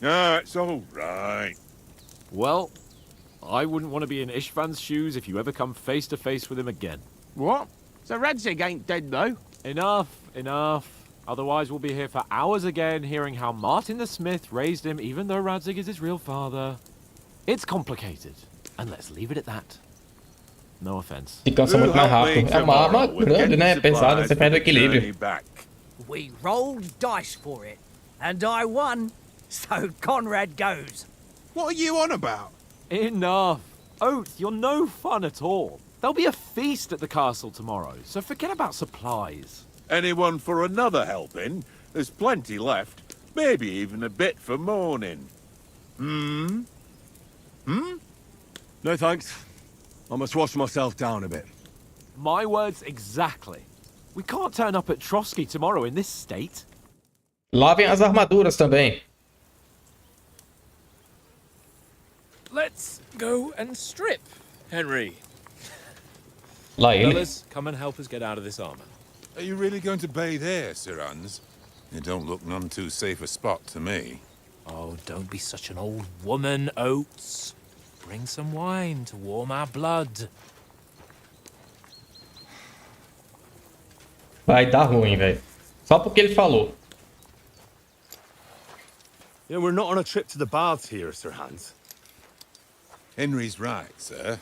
F: Ah, it's all right.
E: Well, I wouldn't want to be in Istvan's shoes if you ever come face to face with him again.
L: What? So Radzig ain't dead, though?
E: Enough, enough. Otherwise we'll be here for hours again hearing how Martin the Smith raised him even though Radzig is his real father. It's complicated, and let's leave it at that. No offense.
A: E cansa muito mais rápido. É uma arma grande, né? Pesada, você perde o equilíbrio.
D: We rolled dice for it, and I won. So Conrad goes.
K: What are you on about?
E: Enough. Oath, you're no fun at all. There'll be a feast at the castle tomorrow, so forget about supplies.
F: Anyone for another helping? There's plenty left. Maybe even a bit for morning. Hmm?
C: No thanks. I must wash myself down a bit.
E: My words exactly. We can't turn up at Trotsky tomorrow in this state.
A: Lavem as armaduras também.
I: Let's go and strip, Henry.
A: Lá ele.
I: Fellas, come and help us get out of this armor.
M: Are you really going to bathe here, Sir Hans? It don't look none too safe a spot to me.
I: Oh, don't be such an old woman, Oates. Bring some wine to warm our blood.
A: Vai dar ruim, velho. Só porque ele falou.
J: You know, we're not on a trip to the baths here, Sir Hans.
M: Henry's right, sir.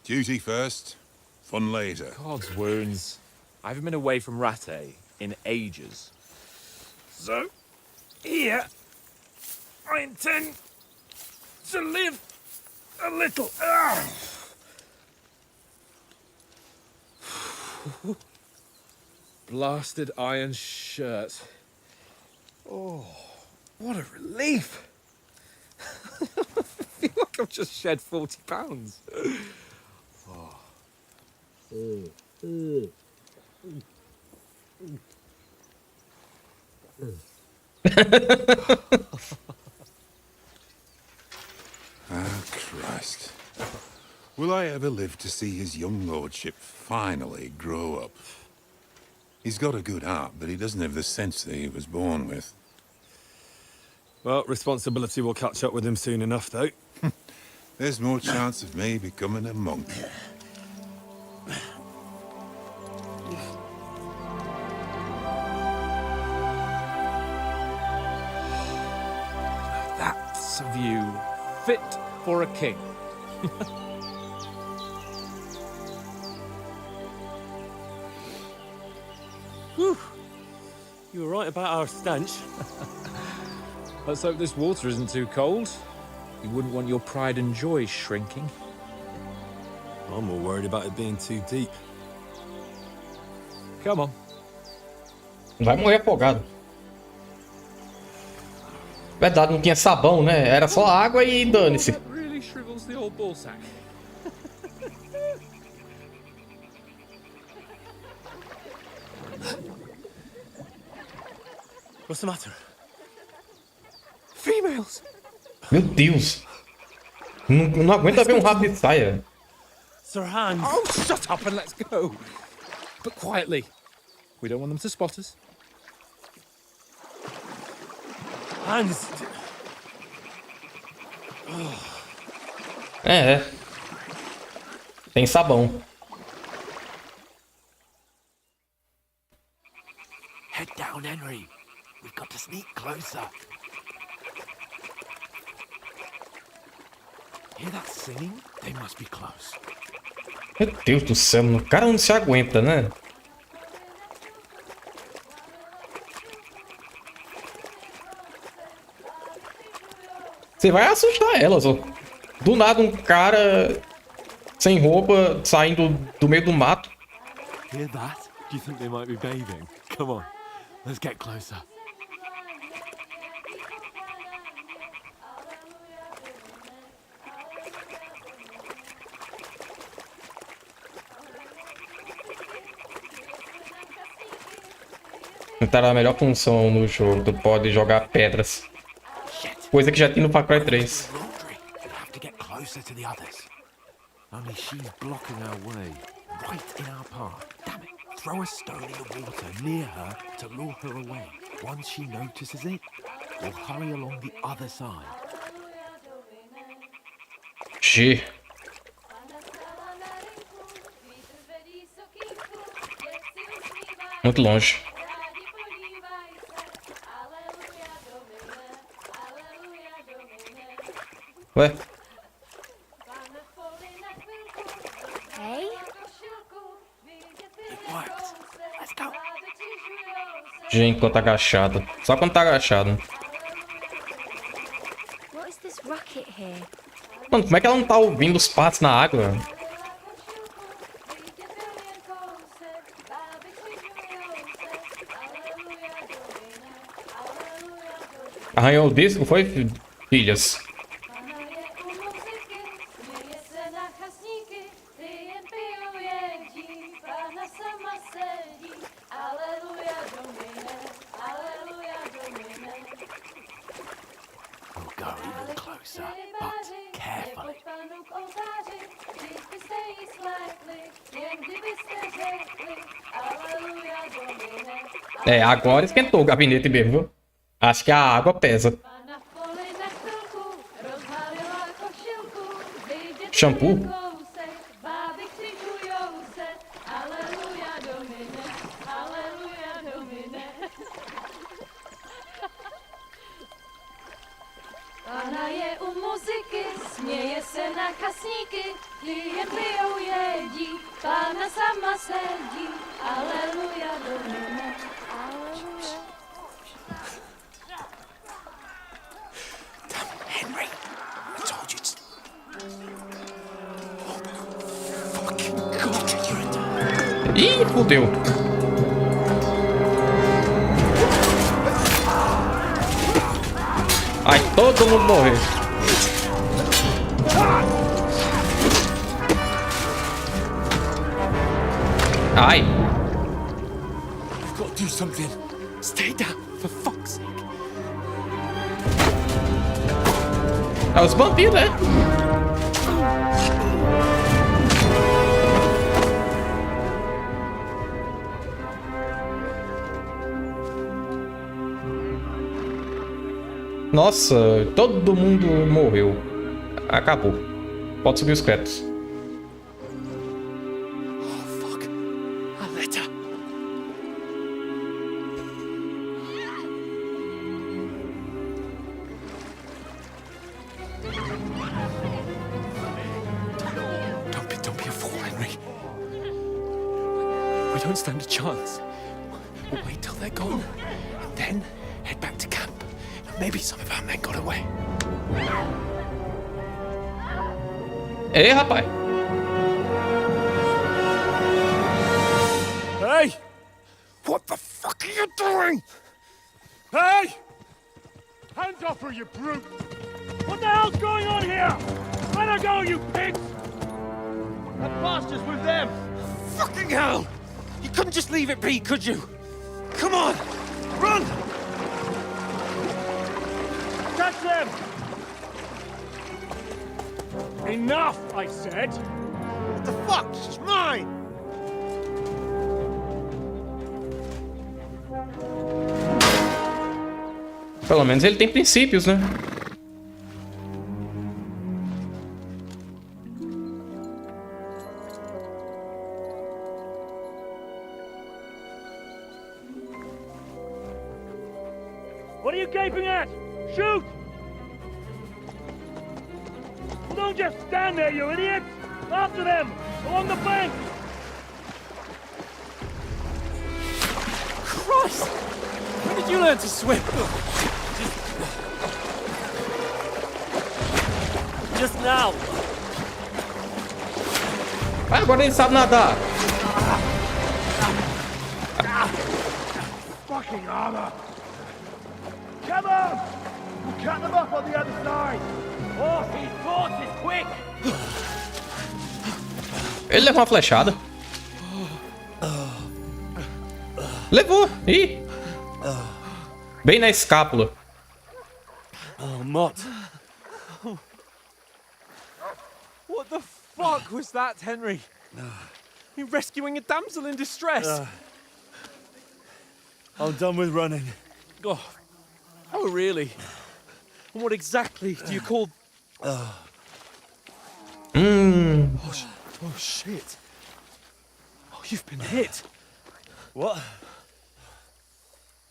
M: Duty first, fun later.
I: God's wounds. I haven't been away from Rattay in ages. So, here, I intend to live a little. Blasted iron shirt. Oh, what a relief. I feel like I've just shed 40 pounds.
M: Oh, Christ. Will I ever live to see his young lordship finally grow up? He's got a good heart, but he doesn't have the sense that he was born with.
J: Well, responsibility will catch up with him soon enough, though.
M: There's more chance of me becoming a monk.
I: That's a view fit for a king.
N: Whew. You were right about our stench.
I: Let's hope this water isn't too cold. You wouldn't want your pride and joy shrinking.
J: I'm more worried about it being too deep.
I: Come on.
A: Vai morrer afogado. Verdade, não tinha sabão, né? Era só água e dane-se.
I: That really shrivels the old ball sack.
N: What's the matter?
I: Females!
A: Meu Deus. Não aguenta ver um rabo de saia.
N: Sir Hans.
I: Oh, shut up and let's go. But quietly. We don't want them to spot us.
N: Hans.
A: É. Tem sabão.
B: Head down, Henry. We've got to sneak closer. Hear that singing? They must be close.
A: Meu Deus do céu, o cara não se aguenta, né? Você vai assustar elas, ó. Do nada um cara sem roupa saindo do meio do mato.
B: Hear that? Do you think they might be bathing? Come on, let's get closer.
A: Tentar a melhor função no jogo. Tu pode jogar pedras. Coisa que já tem no Far Cry 3.
B: Only she's blocking our way, right in our path. Damn it! Throw a stone in the water near her to lure her away. Once she notices it, we'll hurry along the other side.
A: G. Muito longe. Ué? Gente, quando tá agachado. Só quando tá agachado. Mano, como é que ela não tá ouvindo os passos na água? Arranhou o disco, foi, filhas? É, agora esquentou o gabinete mesmo, viu? Acho que a água pesa. Shampoo?
O: Pana je u muzyky, směje se na kasníky, jen pijou jedí, Pána sama sedí, aleluja Domine, aleluja.
B: Damn, Henry, I told you to... Oh, fucking God, you're in...
A: Ih, fudeu. Ai, todo mundo morreu. Ai.
B: I've got to do something. Stay down, for fuck's sake.
A: É os vampiros, né? Nossa, todo mundo morreu. Acabou. Pode subir os créditos.
I: Don't be a fool, Henry. We don't stand a chance. We'll wait till they're gone, and then head back to camp. Maybe some of our men got away.
A: Ei, rapaz.
K: Hey! What the fuck are you doing? Hey! Hands off her, you brute! What the hell's going on here? Let her go, you pigs!
L: That bastard's with them! Fucking hell! You couldn't just leave it be, could you? Come on! Run!
K: Catch them! Enough, I said!
L: What the fuck? She's mine!
A: Pelo menos ele tem princípios, né?
K: What are you gaping at? Shoot! Well, don't just stand there, you idiots! After them! Along the bank!
I: Christ! When did you learn to swim?
K: Just now!
A: Agora ele sabe nadar.
K: Fucking armor! Come on! We'll cut them off on the other side! Oh, his force is quick!
A: Ele levou uma flechada. Levou. Ih. Bem na escápula.
I: Oh, Mott. What the fuck was that, Henry? You're rescuing a damsel in distress.
K: I'm done with running.
I: Oh, really? And what exactly do you call... Oh, shit. Oh, you've been hit.
K: What?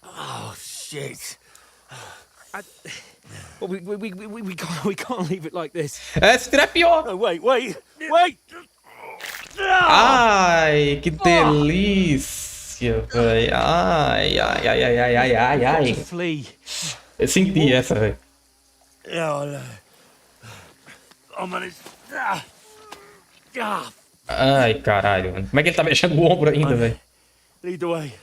K: Oh, shit.
I: Well, we can't leave it like this.
A: Esse tira é pior.
K: Oh, wait!
A: Ai, que delícia, velho. Ai. Eu senti essa, velho. Ai, caralho, mano. Como é que ele tá mexendo o ombro ainda, velho?
K: Lead the way.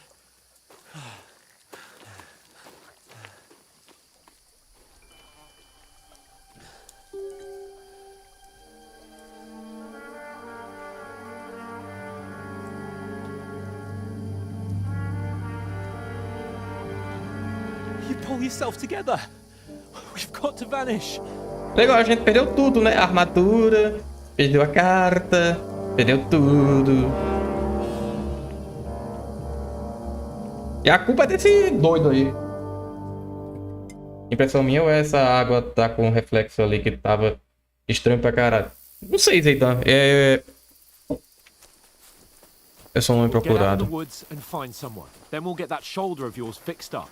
I: You pull yourself together. We've got to vanish.
A: Legal, a gente perdeu tudo, né? A armadura, perdeu a carta, perdeu tudo. E a culpa é desse doido aí. Impressão minha ou essa água tá com um reflexo ali que tava estranho pra caralho? Não sei, Zeidan. É só um nome procurado.
E: Get out of the woods and find someone. Then we'll get that shoulder of yours fixed up.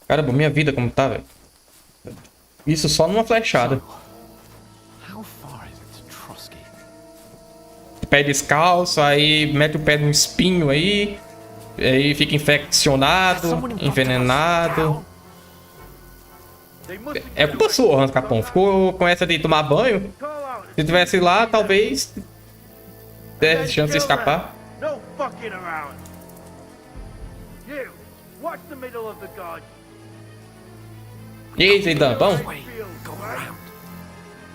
A: Caramba, minha vida como tá, velho. Isso só numa flechada.
E: How far is it to Trusky?
A: Pé descalço, aí mete o pé num espinho aí fica infeccionado, envenenado. É culpa sua, Hans Capão. Ficou com essa de tomar banho. Se tivesse lá, talvez desse chance de escapar.
K: No fucking around. You, watch the middle of the guard.
A: E aí, Zeidan, bom?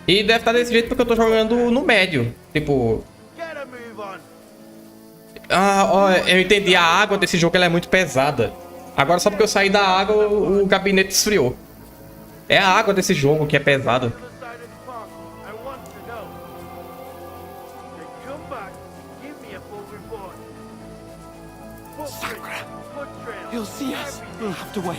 A: E deve estar desse jeito porque eu tô jogando no médio. Tipo... ó, eu entendi. A água desse jogo ela é muito pesada. Agora só porque eu saí da água, o gabinete esfriou. É a água desse jogo que é pesada.
E: Sakra! He'll see us. We'll have to wait.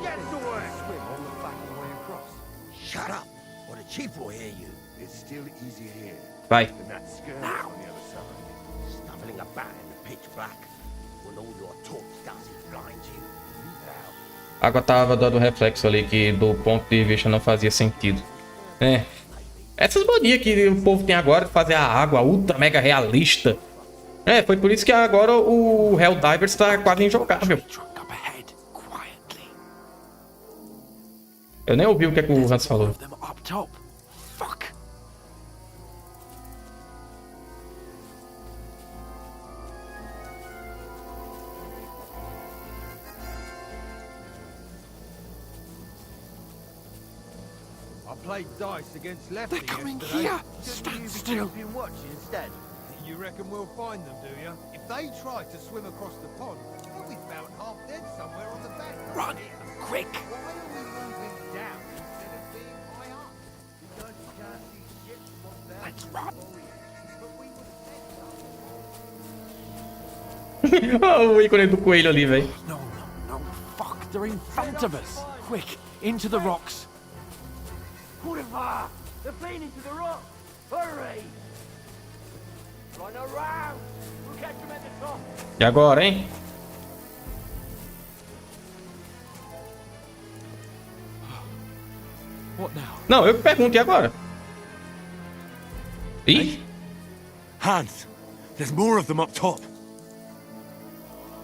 K: Get to work!
B: Swim all the fucking way across.
L: Shut up, or the chief will hear you.
B: It's still easier here
A: Vai.
B: than that skirmish on the other side.
L: Snuffling about in the pitch black, when all your talk does is blind you. Leave out.
A: A água tava dando reflexo ali que do ponto de vista não fazia sentido. É. Essas manias que o povo tem agora de fazer a água ultra mega realista. É, foi por isso que agora o Helldivers está quase injogável. Eu nem ouvi o que o Hans falou.
K: Played dice against Lefty.
E: They're coming
K: yesterday.
E: here. Stand still.
K: Been watching instead. You reckon we'll find them, do you? If they try to swim across the pond, they'll be found half dead somewhere on the bank.
E: Run, quick!
K: Why are we moving down instead of being high up? Because you can't see shit from down.
E: Let's run.
A: Oh, o ícone do coelho ali, velho.
E: No, fuck! They're in front of us. Quick, into the rocks.
D: Put they're playing into the rock. Hurry! Run around. We'll catch them at the top.
A: E agora, hein?
E: What now?
A: Não, eu que pergunto, e agora? Ih!
J: Hans, there's more of them up top.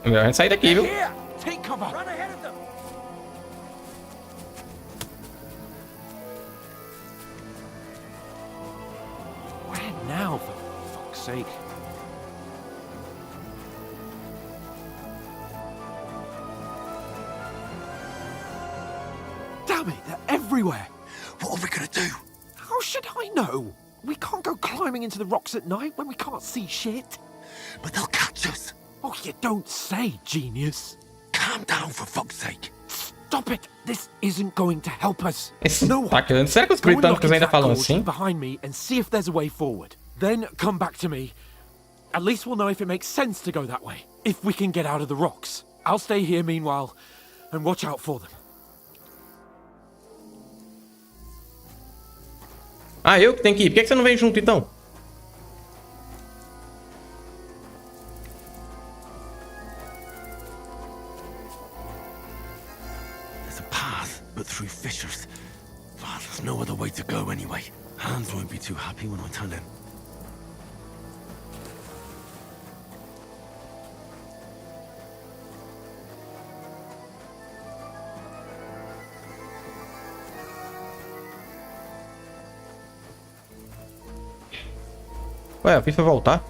A: É melhor a gente sair daqui, viu?
D: Here!
E: Take cover!
D: Run ahead of them!
E: Where now, for fuck's sake? Damn it, they're everywhere!
L: What are we gonna do?
E: How should I know? We can't go climbing into the rocks at night when we can't see shit.
L: But they'll catch us.
E: Oh, you don't say, genius.
L: Calm down, for fuck's sake.
E: Stop it! This isn't going to help us.
A: Esse tá querendo. Será que os britânicos ainda falam assim?
E: Behind me and see if there's a way forward. Then come back to me. At least we'll know if it makes sense to go that way. If we can get out of the rocks. I'll stay here meanwhile and watch out for them.
A: Ah, eu que tenho que ir. Por que você não vem junto, então?
L: There's a path, but through fissures. Ah, there's no other way to go anyway. Hans won't be too happy when I tell him.
A: Ué, eu fiz pra voltar.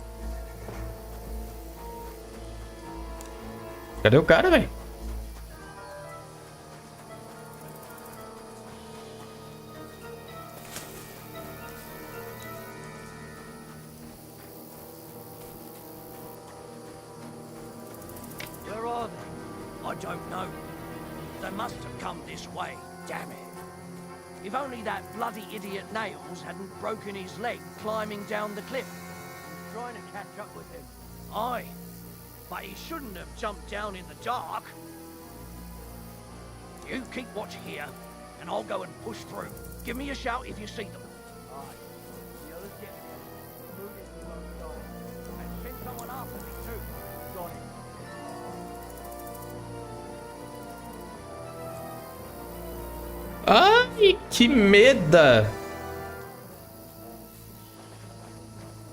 A: Cadê o cara, velho?
D: Where are they? I don't know. They must have come this way. Damn it. If only that bloody idiot Nails hadn't broken his leg climbing down the cliff. I'm trying to catch up with him. Aye, but he shouldn't have jumped down in the dark. You keep watch here, and I'll go and push through. Give me a shout if you see them. Aye. The others get moving to one side. And send someone after me too. Got it.
A: Ai, que meda!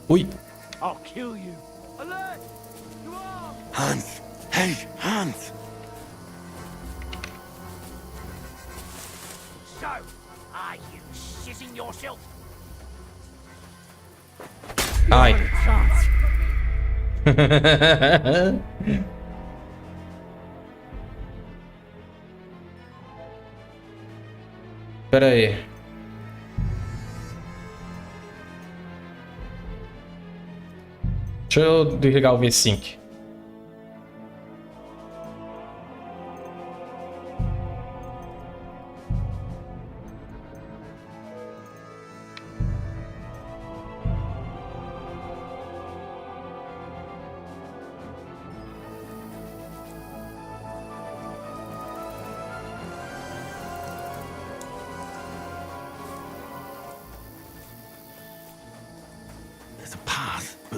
A: Ui.
D: I'll kill you. Alert! You are!
L: Hans! Hey, Hans!
D: So, are you shitting yourself?
A: Ai. Pera aí. Deixa eu desligar o V5.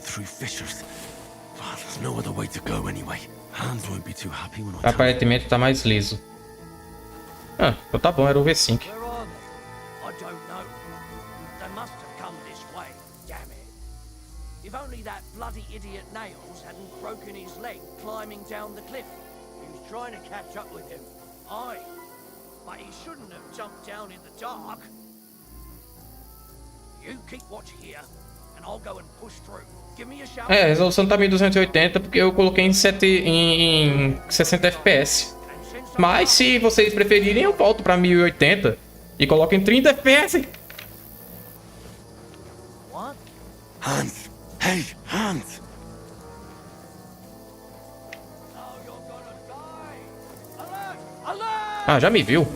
B: but through fissures. Well, there's no other way to go anyway. Hans won't be too happy when I
A: Aparentemente tá mais liso. Ah, então tá bom, era o V5.
D: Where are they? I don't know. They must have come this way. Damn it. If only that bloody idiot Nails hadn't broken his leg climbing down the cliff. He was trying to catch up with him. Aye. But he shouldn't have jumped down in the dark. You keep watch here, and I'll go and push through. Give me a shout.
A: É, a resolução tá 1280 porque eu coloquei em 60 FPS. Mas se vocês preferirem, eu volto pra 1080 e coloco em 30 FPS.
D: What?
B: Hans! Hey, Hans!
A: Ah, já me viu.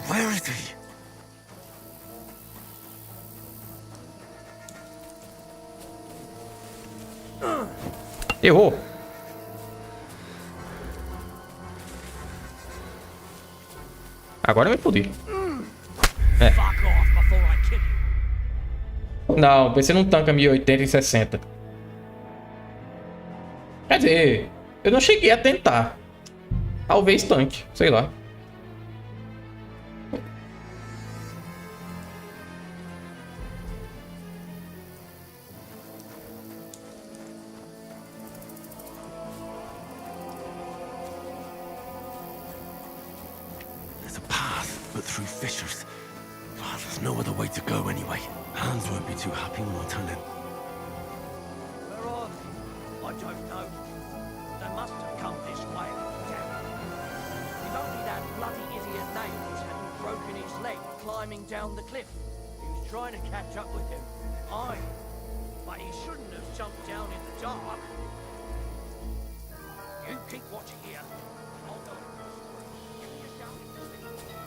B: Where is he?
A: Errou. Agora eu me fodi. É.
D: Fuck off before I kill you.
A: Não, o PC não tanca 1080 e 60. Quer dizer, eu não cheguei a tentar. Talvez tanque, sei lá.
B: There's a path, but through fissures. Well, there's no other way to go anyway. Hans won't be too happy when I tell him.
D: Where are they? I don't know. They must have come this way. Damn it. If only that bloody idiot Nails hadn't broken his leg climbing down the cliff. He was trying to catch up with him. Aye. But he shouldn't have jumped down in the dark. You keep watch here. I'll go. Give me a shout if you see.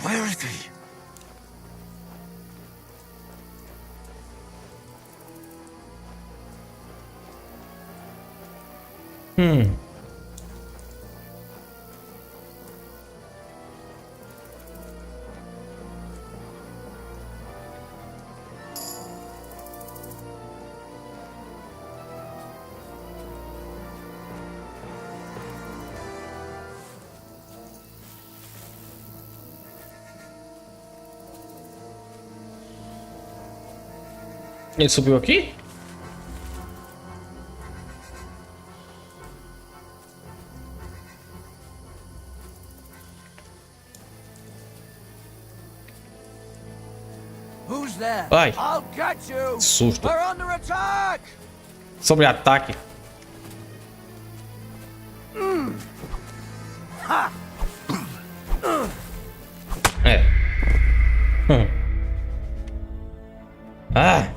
B: Where is he?
A: Ele subiu aqui?
D: Who's there?
A: Vai.
D: I'll get you.
A: Susto.
D: We're under attack.
A: Sobre ataque.
D: Ha!
A: É. Ah.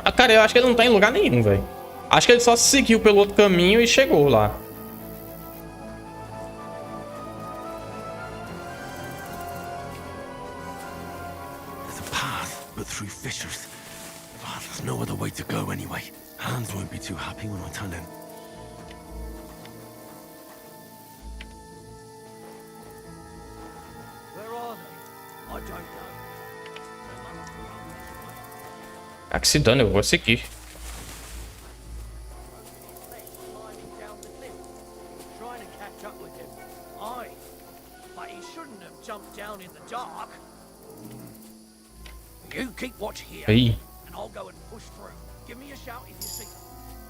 A: Ah, cara, eu acho que ele não tá em lugar nenhum, velho. Acho que ele só seguiu pelo outro caminho e chegou lá.
B: There's a path, but through fissures. Well, there's no other way to go anyway. Hans won't be too happy when I tell him.
D: Where are they? I don't know. They must have come this way.
A: Ah, que se dane, eu vou seguir.
D: Climbing down the cliff. Trying to catch up with him. Aye. But he shouldn't have jumped down in the dark. You keep watch here.
A: Aí.
D: And I'll go and push through. Give me a shout if you see them.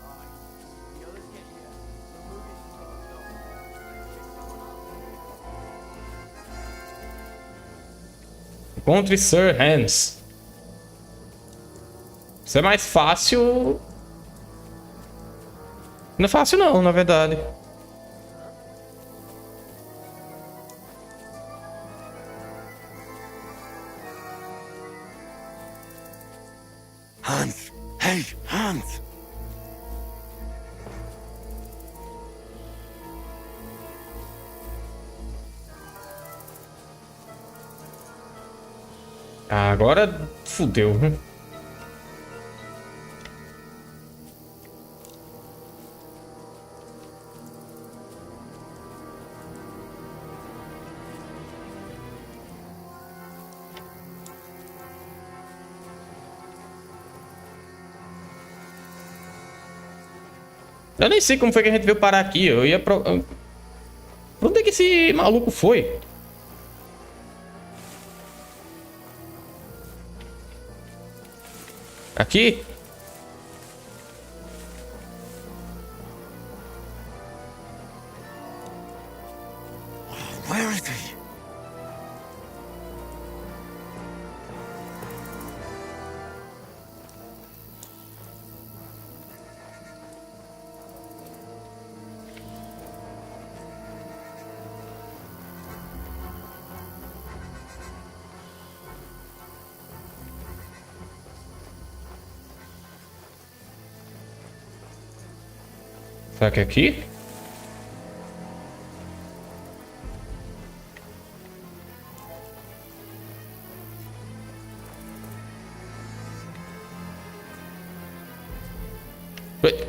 D: Aye. The others get here. We're moving to
A: Encontre Sir Hans. Isso é mais fácil. Não é fácil não, na verdade.
B: Hans! Hey, Hans!
A: Ah, agora fudeu. Eu nem sei como foi que a gente veio parar aqui. Eu ia pro... Pra onde é que esse maluco foi? Aqui?
K: Where is he?
A: Será que é aqui? Oi.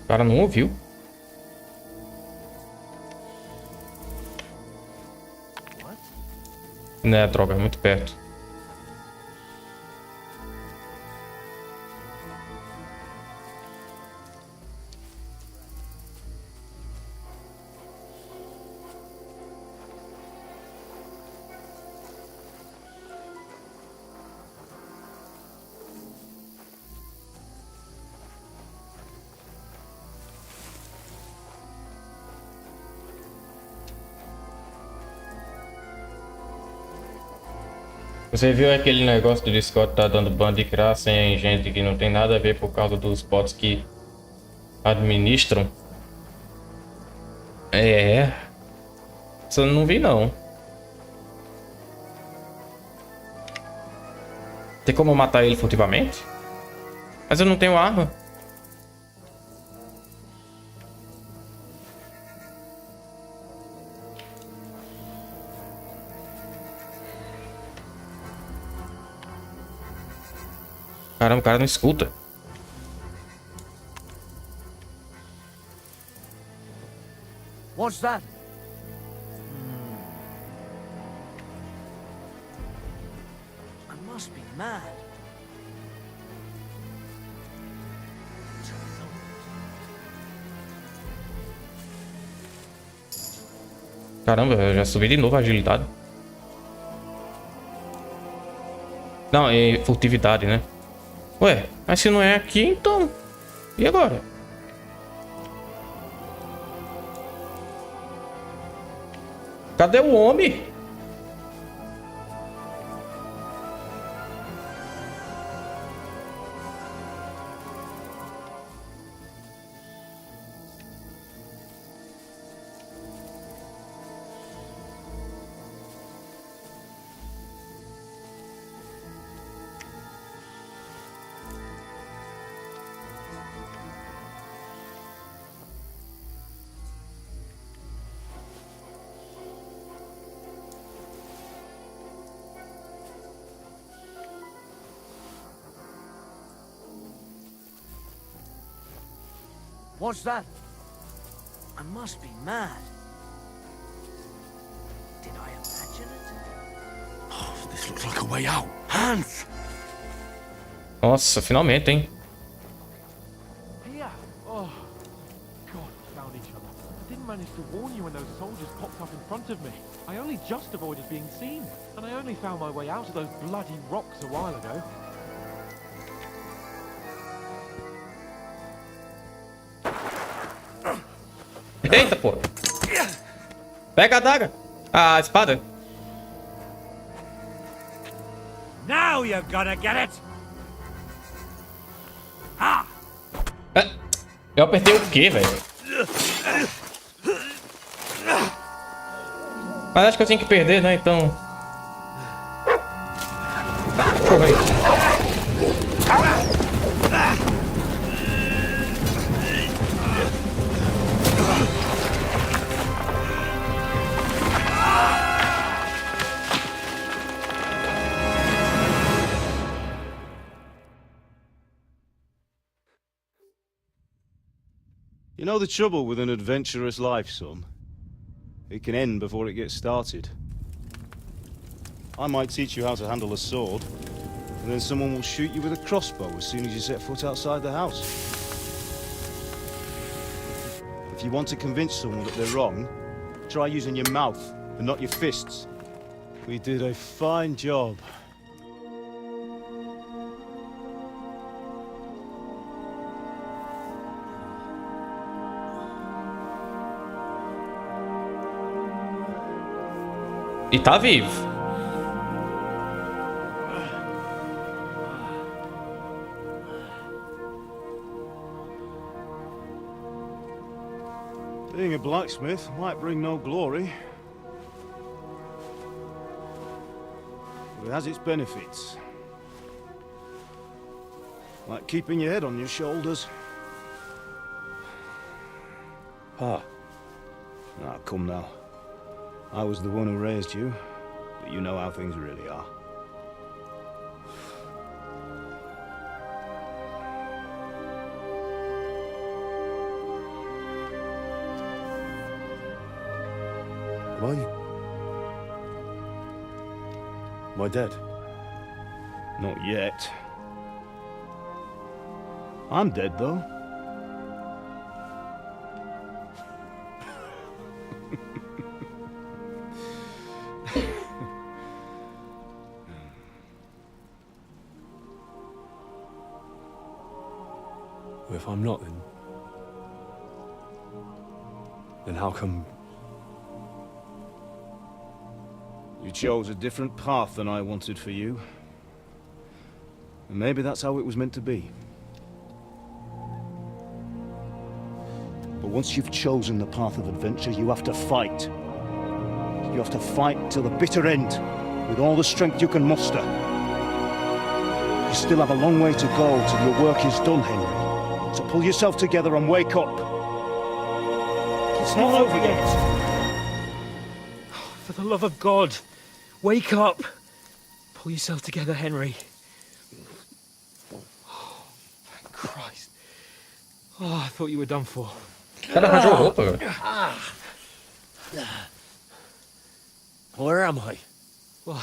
A: O cara não ouviu. Né, droga, é muito perto. Você viu aquele negócio do Discord tá dando ban de graça em gente que não tem nada a ver por causa dos bots que administram? É. Isso eu não vi não. Tem como matar ele furtivamente? Mas eu não tenho arma. Caramba, o cara não escuta.
D: What's that? I must be mad.
A: Caramba, eu já subi de novo a agilidade. Não, é furtividade, né? Ué, mas se não é aqui, então... E agora? Cadê o homem?
D: What's that? I must be mad. Did I imagine it?
K: Oh, this looks like a way out. Hans!
A: Nossa, finalmente, hein?
E: Here! Oh, God, we found each other. I didn't manage to warn you when those soldiers popped up in front of me. I only just avoided being seen, and I only found my way out of those bloody rocks a while ago.
A: Eita, pô. Pega a adaga. A espada.
K: Now you're gonna get it!
A: Eu apertei o quê, velho? Mas acho que eu tenho que perder, né? Então... Porra aí.
P: You know the trouble with an adventurous life, son? It can end before it gets started. I might teach you how to handle a sword, and then someone will shoot you with a crossbow as soon as you set foot outside the house. If you want to convince someone that they're wrong, try using your mouth and not your fists. We did a fine job.
A: E tá vivo.
P: Being a blacksmith might bring no glory, but it has its benefits. Like keeping your head on your shoulders. Ah. Ah, come now. I was the one who raised you, but you know how things really are. Am I dead? Not yet. I'm dead, though.
J: If I'm not, then how come...
P: You chose a different path than I wanted for you. And maybe that's how it was meant to be. But once you've chosen the path of adventure, you have to fight. You have to fight till the bitter end, with all the strength you can muster. You still have a long way to go till your work is done, Henry. So pull yourself together and wake up. It's not over yet.
N: For the love of God, wake up. Pull yourself together, Henry. Oh, thank Christ. Oh, I thought you were done for.
A: Cara, arranjou roupa, velho.
L: Where am I?
N: Well,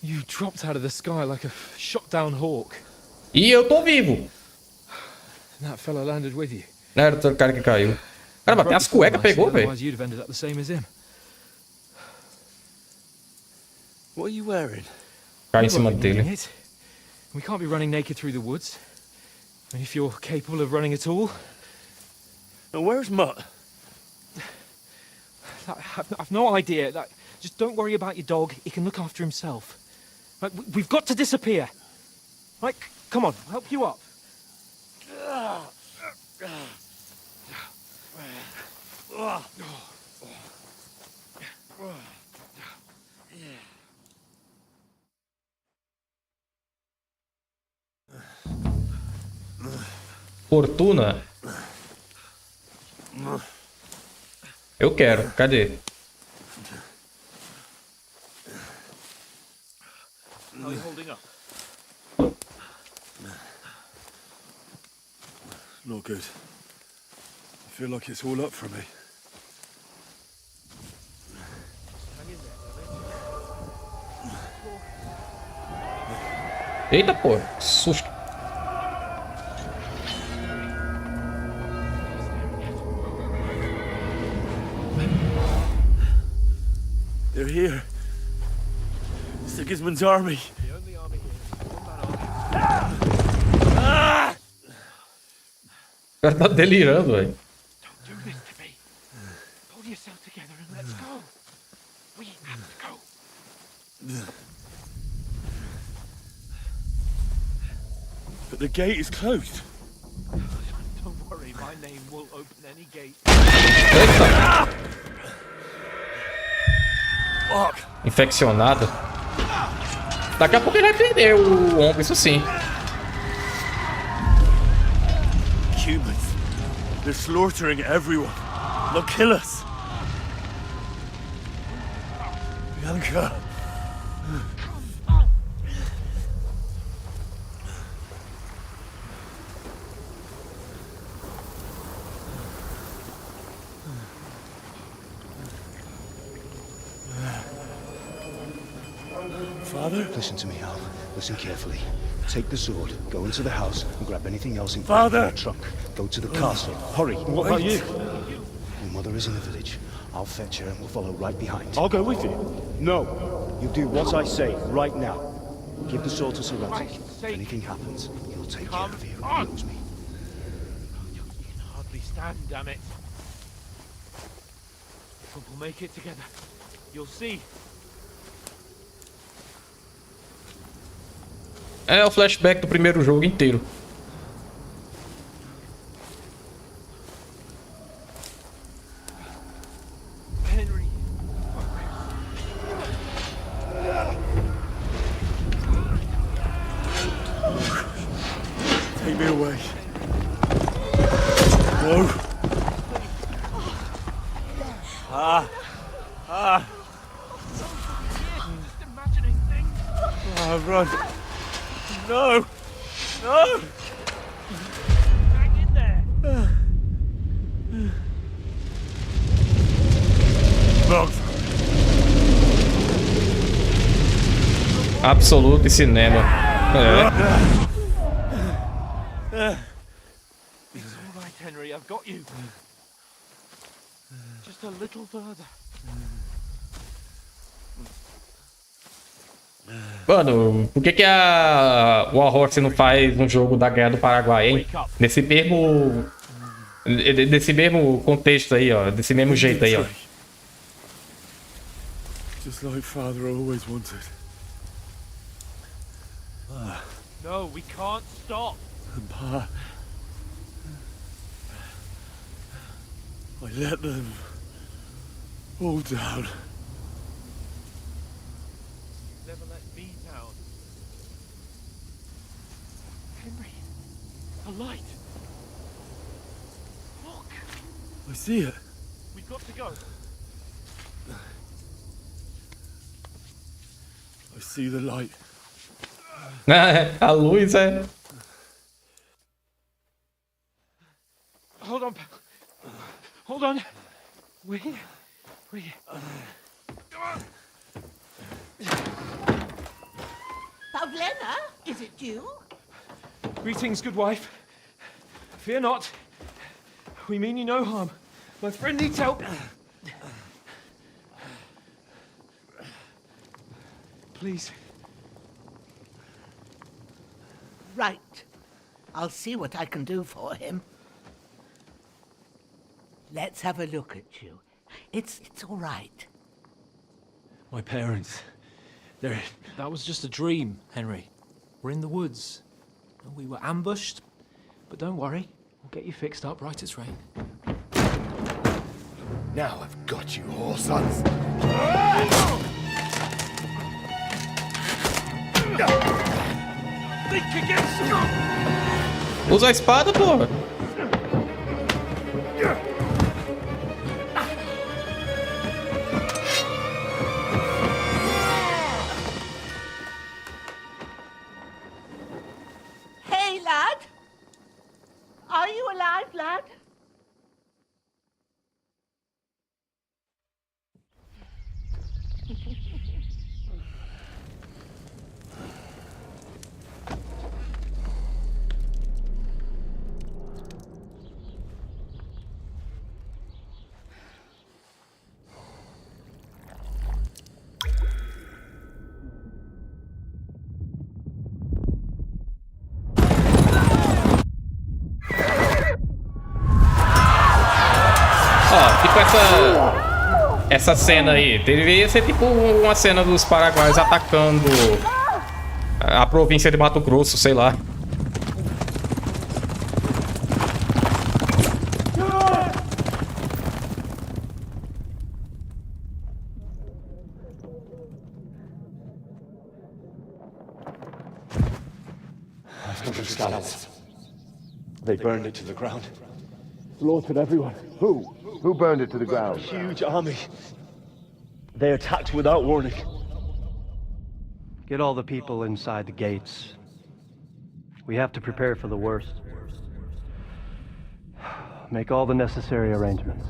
N: you dropped out of the sky like a shot down hawk.
A: E eu tô vivo.
N: And that fella landed with you.
A: Era o cara que caiu. Caramba, até as cuecas pegou, velho.
N: Otherwise you'd have ended up the same as him.
L: What are you wearing?
A: Cai em cima dele.
N: We can't be running naked through the woods. And if you're capable of running at all.
L: And where's Mutt?
N: I've no idea. Just don't worry about your dog. He can look after himself. Like, we've got to disappear. Right, come on, I'll help you up.
A: Fortuna. Eu quero. Cadê?
E: How are you holding up?
J: Not good. I feel like it's all up for me.
A: Eita, pô. Susto.
L: They're here. Sigismund's army.
E: The only army here.
A: O cara tá delirando, velho.
N: Don't do this to me. Pull yourself together and let's go. We have to go.
K: But the gate is closed.
E: Don't worry, my name will open any gate.
A: Eita! Infeccionado. Daqui a pouco ele vai perder o ombro, isso sim.
K: Humans. They're slaughtering everyone. They'll kill us. Bianca. Father?
P: Listen to me, Al. Listen carefully. Take the sword, go into the house, and grab anything else in
K: Father!
P: your trunk. Go to the castle. Hurry.
K: What about you?
P: Your mother is in the village. I'll fetch her and we'll follow right behind.
K: I'll go with you.
P: No. You do what I say right now. Give the sword to Serati. If anything happens, he'll take care of you. He knows me.
E: You can hardly stand, damn it. But we'll make it together. You'll see.
A: É o flashback do primeiro jogo inteiro.
E: Henry.
K: Take me away. No.
E: Just imagining things.
K: Run. No. No.
E: Hang in there.
A: Absoluto e cinema.
E: It's all right, Henry. I've got you. Just a little further.
A: Mano, por que a Warhorse não faz um jogo da Guerra do Paraguai, hein? Nesse mesmo contexto aí, ó. Desse mesmo jeito aí, ó.
K: Just like Father always wanted.
E: No, we can't stop.
K: Pa, I let them all down.
E: Never let me down. Henry, a light. Look,
K: I see it.
E: we've got to go.
K: I see the light.
A: A luz é...
E: Hold on, pal. Hold on. We're here. We're here.
Q: Pavlena, is it you?
N: Greetings, good wife. Fear not. We mean you no harm. My friend needs help. Please.
Q: Right. I'll see what I can do for him. Let's have a look at you. It's all right.
N: My parents. They're... That was just a dream, Henry. We're in the woods. We were ambushed. But don't worry. We'll get you fixed up right as rain.
K: Now I've got you, whore sons.
A: Usa a espada, pô.
Q: Hey, lad. Are you alive, lad?
A: Ó, tipo essa cena aí. Deveria ser tipo uma cena dos paraguaios atacando a província de Mato Grosso, sei lá.
P: from Scalise. They burned it to the ground. Slaughtered everyone. Who?
R: Who burned it to the ground?
P: Huge army. They attacked without warning.
S: Get all the people inside the gates. We have to prepare for the worst. Make all the necessary arrangements.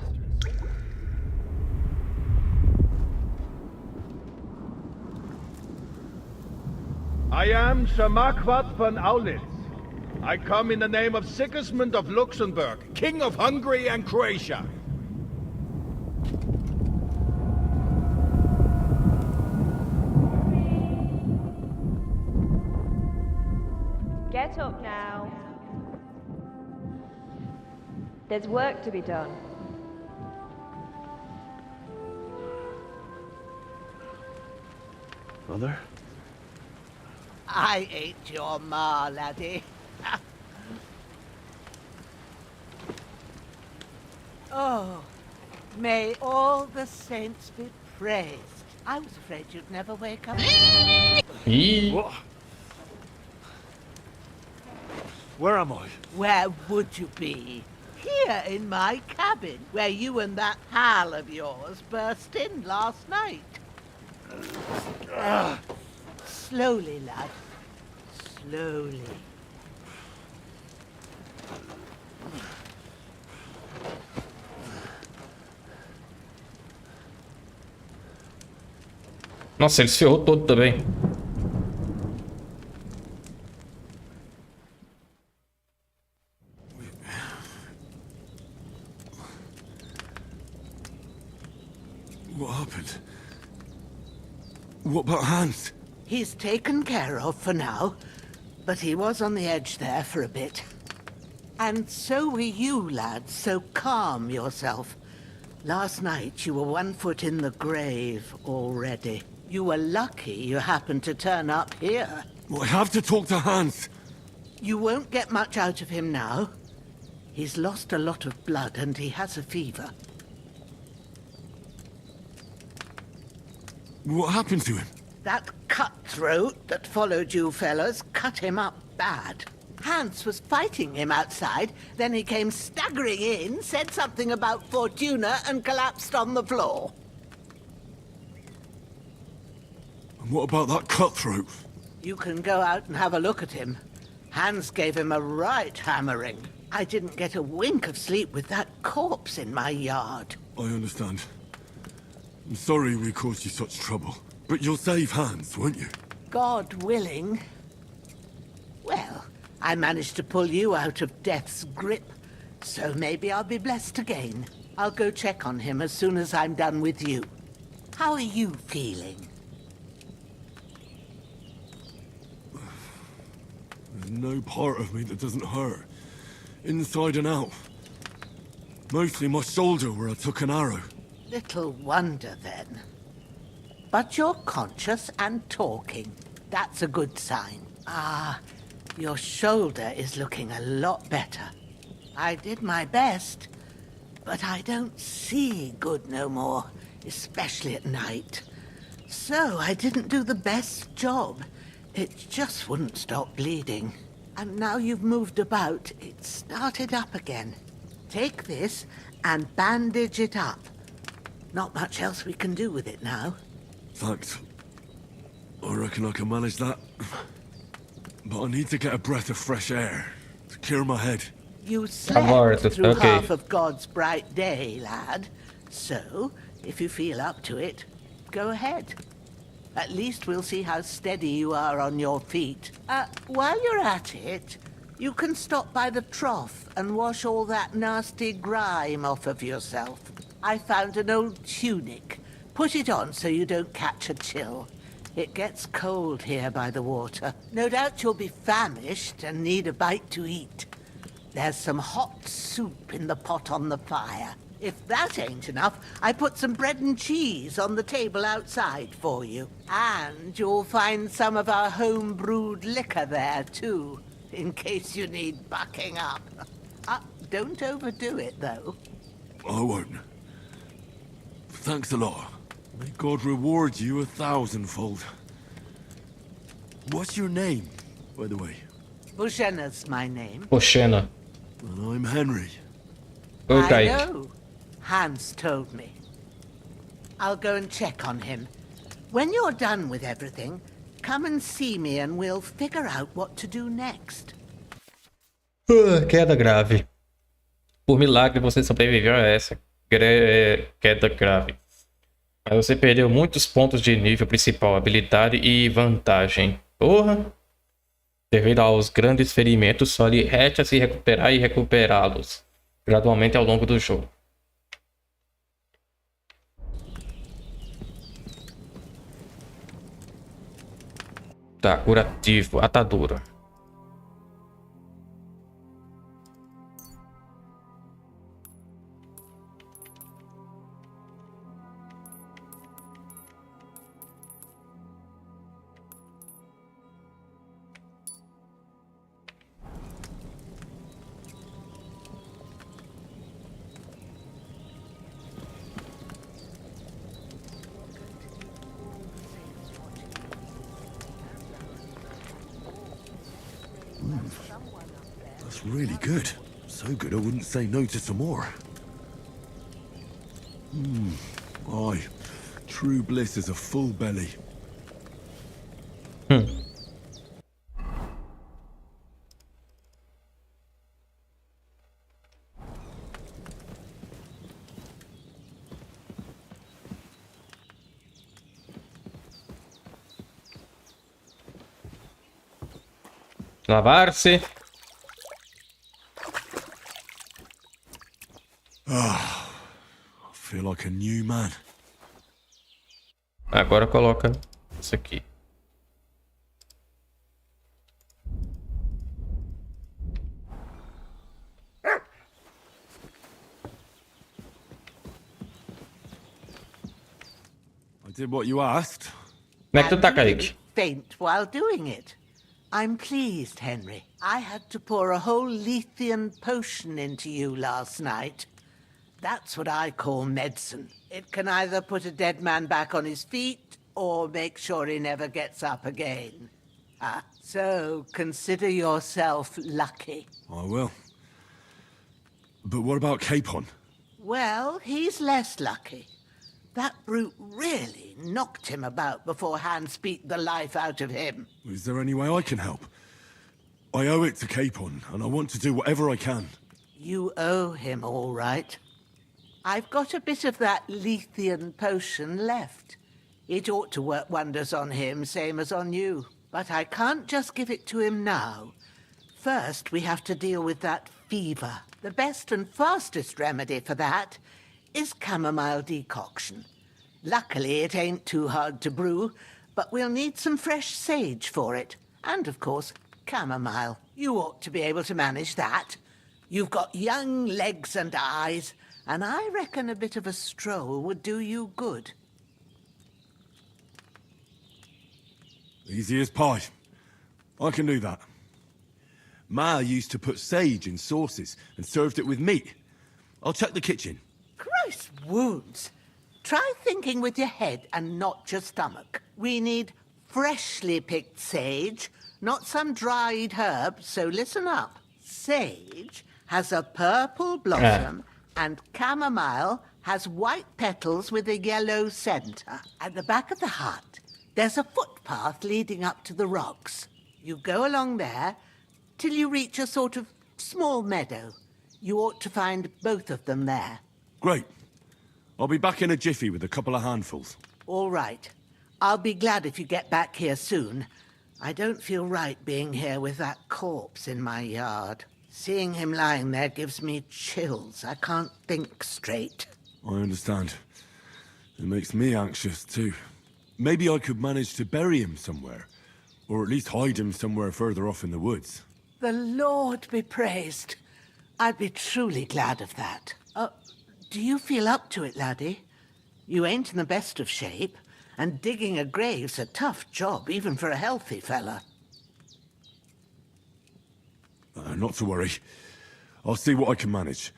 T: I am Sir Marquardt von Aulitz. I come in the name of Sigismund of Luxembourg, King of Hungary and Croatia.
U: Get up now. There's work to be done.
P: Mother?
Q: I ain't your ma, laddie. Oh, may all the saints be praised. I was afraid you'd never wake up.
P: Where am I?
Q: Where would you be? Here in my cabin, where you and that pal of yours burst in last night. Slowly, lad. Slowly.
A: Nossa, ele se ferrou todo também.
J: What happened? What about Hans?
Q: He's taken care of for now, but he was on the edge there for a bit. And so were you, lad, so calm yourself. Last night you were 1 foot in the grave already. You were lucky you happened to turn up here.
J: I have to talk to Hans.
Q: You won't get much out of him now. He's lost a lot of blood and he has a fever.
J: What happened to him?
Q: That cutthroat that followed you fellas cut him up bad. Hans was fighting him outside, then he came staggering in, said something about Fortuna, and collapsed on the floor.
J: And what about that cutthroat?
Q: You can go out and have a look at him. Hans gave him a right hammering. I didn't get a wink of sleep with that corpse in my yard.
J: I understand. I'm sorry we caused you such trouble. But you'll save Hans, won't you?
Q: God willing. Well, I managed to pull you out of death's grip, so maybe I'll be blessed again. I'll go check on him as soon as I'm done with you. How are you feeling?
J: There's no part of me that doesn't hurt. Inside and out. Mostly my shoulder where I took an arrow.
Q: Little wonder then. But you're conscious and talking. That's a good sign. Ah, your shoulder is looking a lot better. I did my best, but I don't see good no more, especially at night. So I didn't do the best job. It just wouldn't stop bleeding. And now you've moved about, it started up again. Take this and bandage it up. Not much else we can do with it now.
J: Thanks. I reckon I can manage that. But I need to get a breath of fresh air to clear my head.
Q: You slept through half of God's bright day, lad. So, if you feel up to it, go ahead. At least we'll see how steady you are on your feet. While you're at it, you can stop by the trough and wash all that nasty grime off of yourself. I found an old tunic. Put it on so you don't catch a chill. It gets cold here by the water. No doubt you'll be famished and need a bite to eat. There's some hot soup in the pot on the fire. If that ain't enough, I put some bread and cheese on the table outside for you. And you'll find some of our home-brewed liquor there, too, in case you need bucking up. Don't overdo it, though.
J: I won't. Thanks a lot. May God reward you 1,000-fold. What's your name, by the way?
Q: Boshena's my name.
A: Poxena.
J: And I'm Henry.
A: Oi,
Q: I
A: Kaique.
Q: know. Hans told me. I'll go and check on him. When you're done with everything, come and see me and we'll figure out what to do next.
A: Queda grave. Por milagre você sobreviveu a essa queda grave. Mas você perdeu muitos pontos de nível principal, habilidade e vantagem. Porra! Devido aos grandes ferimentos, só lhe resta se recuperar e recuperá-los gradualmente ao longo do jogo. Tá, curativo, atadura.
J: That's really good. So good I wouldn't say no to some more. Aye. True bliss is a full belly.
A: Lavar-se.
J: I feel like a new man.
A: Agora coloca isso aqui.
J: I did what you asked.
A: Como é que tu tá,
Q: And you
A: Kaique?
Q: didn't faint while doing it. I'm pleased, Henry. I had to pour a whole Lethean potion into you last night. That's what I call medicine. It can either put a dead man back on his feet or make sure he never gets up again. So consider yourself lucky.
J: I will. But what about Capon?
Q: Well, he's less lucky. That brute really knocked him about before Hans beat the life out of him.
J: Is there any way I can help? I owe it to Capon, and I want to do whatever I can.
Q: You owe him, all right. I've got a bit of that Lethean potion left. It ought to work wonders on him, same as on you. But I can't just give it to him now. First, we have to deal with that fever. The best and fastest remedy for that is chamomile decoction. Luckily, it ain't too hard to brew, but we'll need some fresh sage for it. And, of course, chamomile. You ought to be able to manage that. You've got young legs and eyes, and I reckon a bit of a stroll would do you good.
J: Easy as pie. I can do that. Ma used to put sage in sauces and served it with meat. I'll check the kitchen.
Q: Christ wounds! Try thinking with your head and not your stomach. We need freshly picked sage, not some dried herb, so listen up. Sage has a purple blossom and chamomile has white petals with a yellow center. At the back of the hut, there's a footpath leading up to the rocks. You go along there till you reach a sort of small meadow. You ought to find both of them there.
J: Great. I'll be back in a jiffy with a couple of handfuls.
Q: All right. I'll be glad if you get back here soon. I don't feel right being here with that corpse in my yard. Seeing him lying there gives me chills. I can't think straight.
J: I understand. It makes me anxious too. Maybe I could manage to bury him somewhere. Or at least hide him somewhere further off in the woods.
Q: The Lord be praised. I'd be truly glad of that. Do you feel up to it, laddie? You ain't in the best of shape, and digging a grave's a tough job, even for a healthy fella.
J: Not to worry. I'll see what I can manage.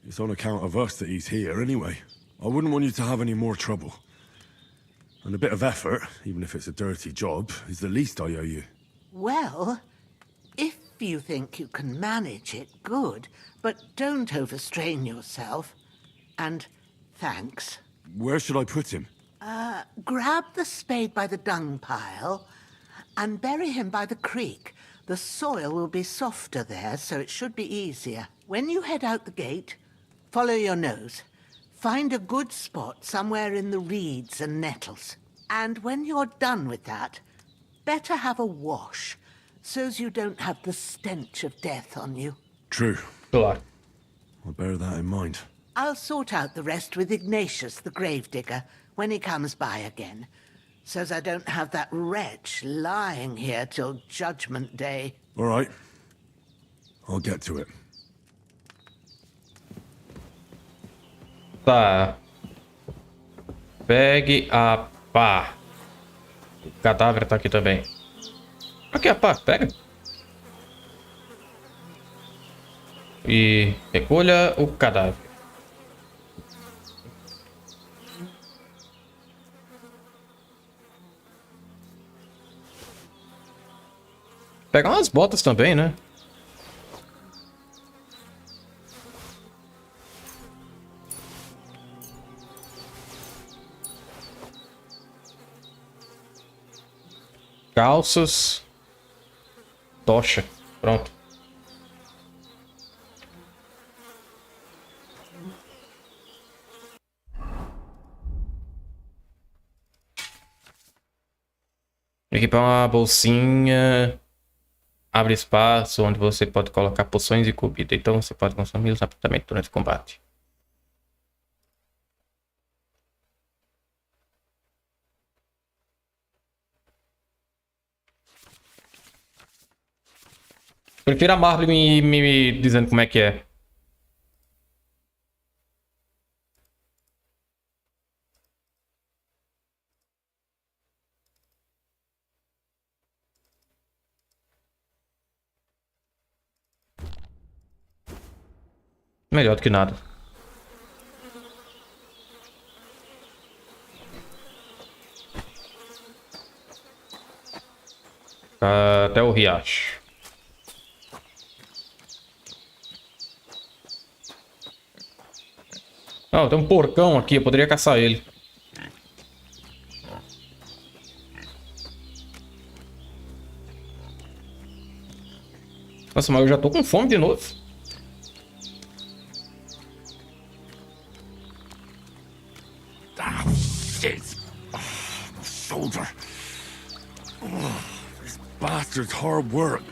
J: It's on account of us that he's here anyway. I wouldn't want you to have any more trouble. And a bit of effort, even if it's a dirty job, is the least I owe you.
Q: Well, if you think you can manage it, good. But don't overstrain yourself. And thanks.
J: Where should I put him?
Q: Grab the spade by the dung pile and bury him by the creek. The soil will be softer there, so it should be easier. When you head out the gate, follow your nose. Find a good spot somewhere in the reeds and nettles. And when you're done with that, better have a wash, so's you don't have the stench of death on you.
J: True.
A: Claro.
J: I'll bear that in mind.
Q: I'll sort out the rest with Ignatius, the gravedigger, when he comes by again, so's I don't have that wretch lying here till Judgment Day.
J: All right. I'll get to it.
A: Tá. Pegue a pá. O cadáver tá aqui também. Aqui a pá, pega. E recolha o cadáver. Pegar umas botas também, né? Calças. Tocha. Pronto. Equipar uma bolsinha. Abre espaço onde você pode colocar poções e comida. Então você pode consumi-los rapidamente durante o combate. Prefiro a Marley me dizendo como é que é. Melhor do que nada. Até o riacho. Oh, tem um porcão aqui, eu poderia caçar ele. Nossa, mas eu já tô com fome de novo.
J: Ah, shit! My shoulder. This bastard's hard work.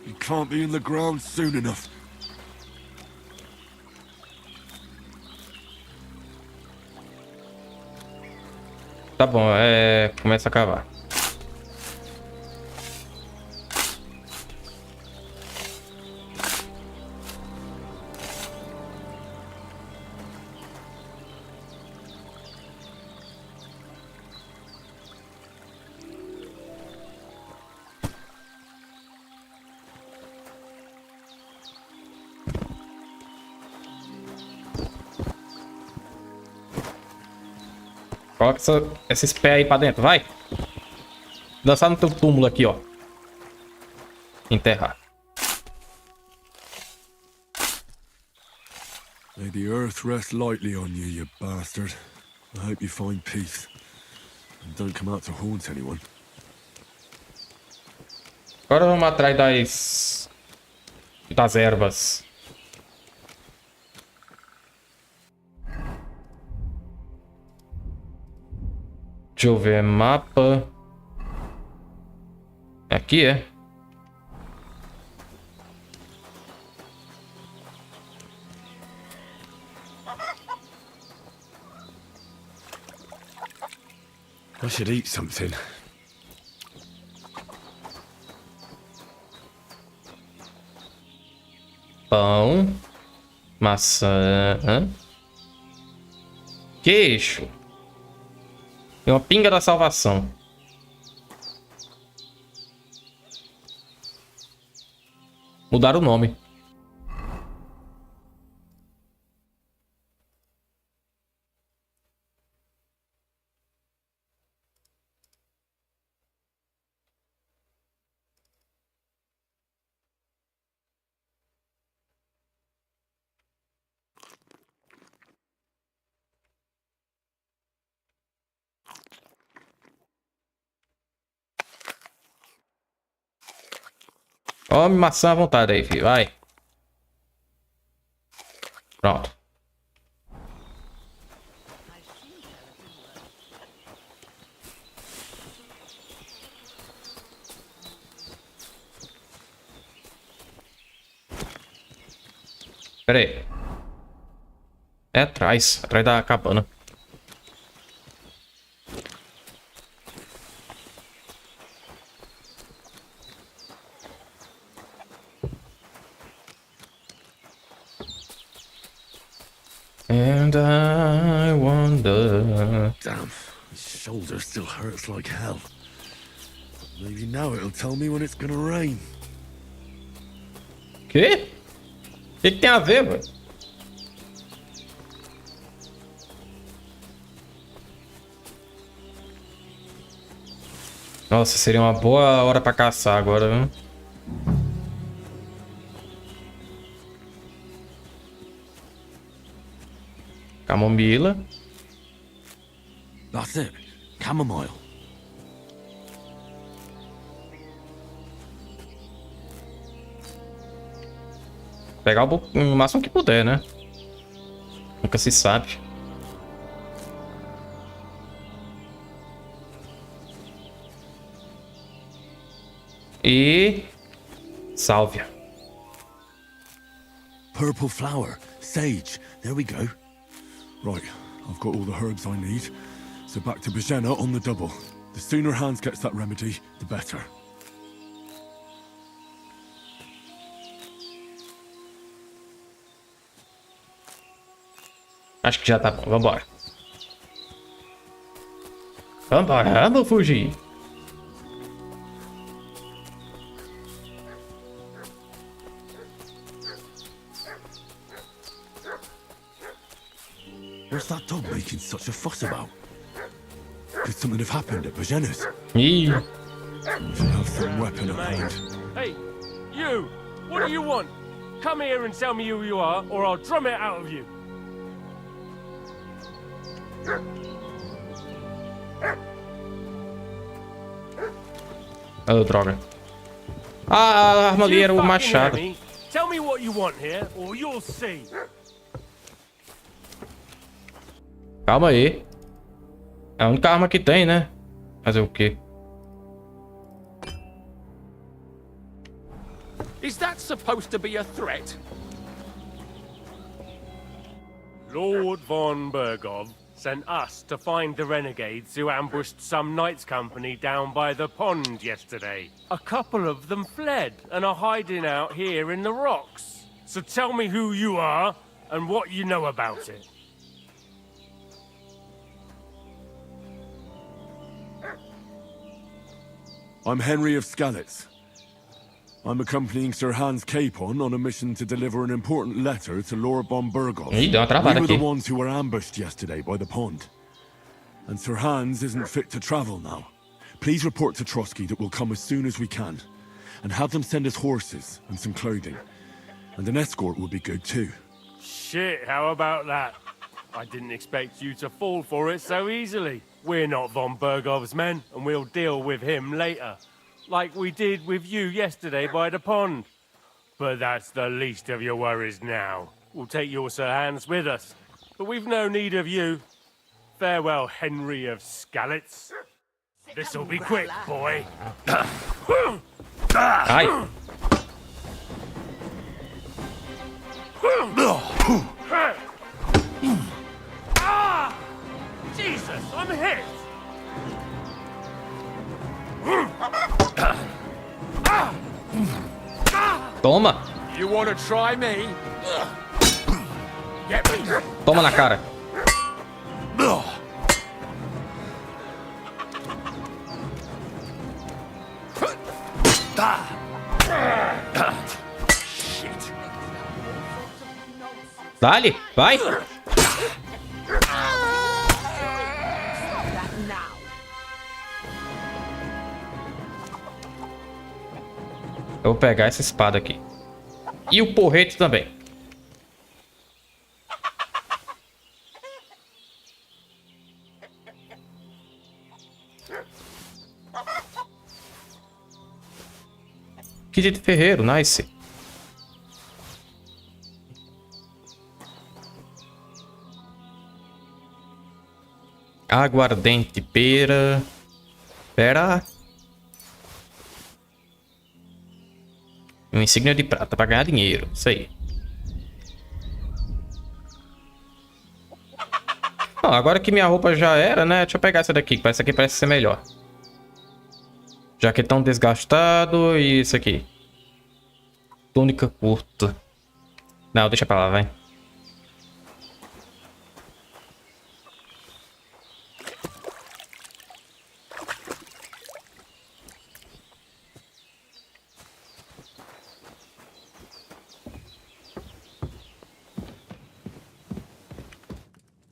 J: He can't be in the ground soon enough.
A: Tá bom, começa a cavar. Coloca esses pés aí pra dentro, vai. Dançar no teu túmulo aqui, ó. Enterrar.
J: May the earth rest lightly on you, you bastard. I hope you find peace. And don't come out to haunt anyone.
A: Agora vamos atrás das ervas. Deixa eu ver, mapa. Aqui é.
J: I should eat something.
A: Pão. Maçã. Queijo. E uma pinga da salvação. Mudaram o nome. Come maçã à vontade aí, filho. Vai. Pronto. Pera aí. É atrás. Atrás da cabana. And I wonder...
J: Damn, his shoulder still hurts like hell. Maybe now it'll tell me when it's gonna rain.
A: Quê? O que tem a ver, velho? Nossa, seria uma boa hora pra caçar agora, viu? Camomila.
J: That's it. Chamomile.
A: Pegar o máximo que puder, né? Nunca se sabe. E... sálvia.
J: Purple flower. Sage. There we go. Right, I've got all the herbs I need. So back to Bajena on the double. The sooner Hans gets that remedy, the better.
A: Acho que já tá bom. Vambora. Vambora, vamos fugir.
J: What's that dog making such a fuss about? Could something have happened at Bajena's?
A: Eee.
J: Should have some weapon at hand.
E: Hey, you! What do you want? Come here and tell me who you are, or I'll drum it out of you.
A: Oh, droga. Ah, a arma ali era o machado.
E: Tell me what you want here, or you'll see.
A: Calma aí. É a única arma que tem, né? Fazer o quê?
E: Is that supposed to be a threat? Lord von Bergov sent us to find the renegades who ambushed some knights' company down by the pond yesterday. A couple of them fled and are hiding out here in the rocks. So tell me who you are and what you know about it.
J: I'm Henry of Skalitz. I'm accompanying Sir Hans Capon on a mission to deliver an important letter to Lord von Bergov.
A: Ih, deu uma travada
J: We were the
A: aqui.
J: ones who were ambushed yesterday by the pond. And Sir Hans isn't fit to travel now. Please report to Trotsky that we'll come as soon as we can. And have them send us horses and some clothing. And an escort would be good too.
E: Shit, how about that? I didn't expect you to fall for it so easily. We're not von Bergov's men, and we'll deal with him later. Like we did with you yesterday by the pond. But that's the least of your worries now. We'll take your Sir Hans with us. But we've no need of you. Farewell, Henry of Skalitz. This'll be quick, boy.
A: Ai.
E: Ah! Jesus, I'm hit!
A: Toma.
E: You want to try me? Get me.
A: Toma na cara. Dale, vai. Eu vou pegar essa espada aqui. E o porrete também. kit de ferreiro, nice. Aguardente, pera. Pera. Uma insígnia de prata pra ganhar dinheiro. Isso aí. Bom, agora que minha roupa já era, né? Deixa eu pegar essa daqui, que essa aqui parece ser melhor. Jaquetão desgastado e isso aqui. Túnica curta. Não, deixa pra lá, vai.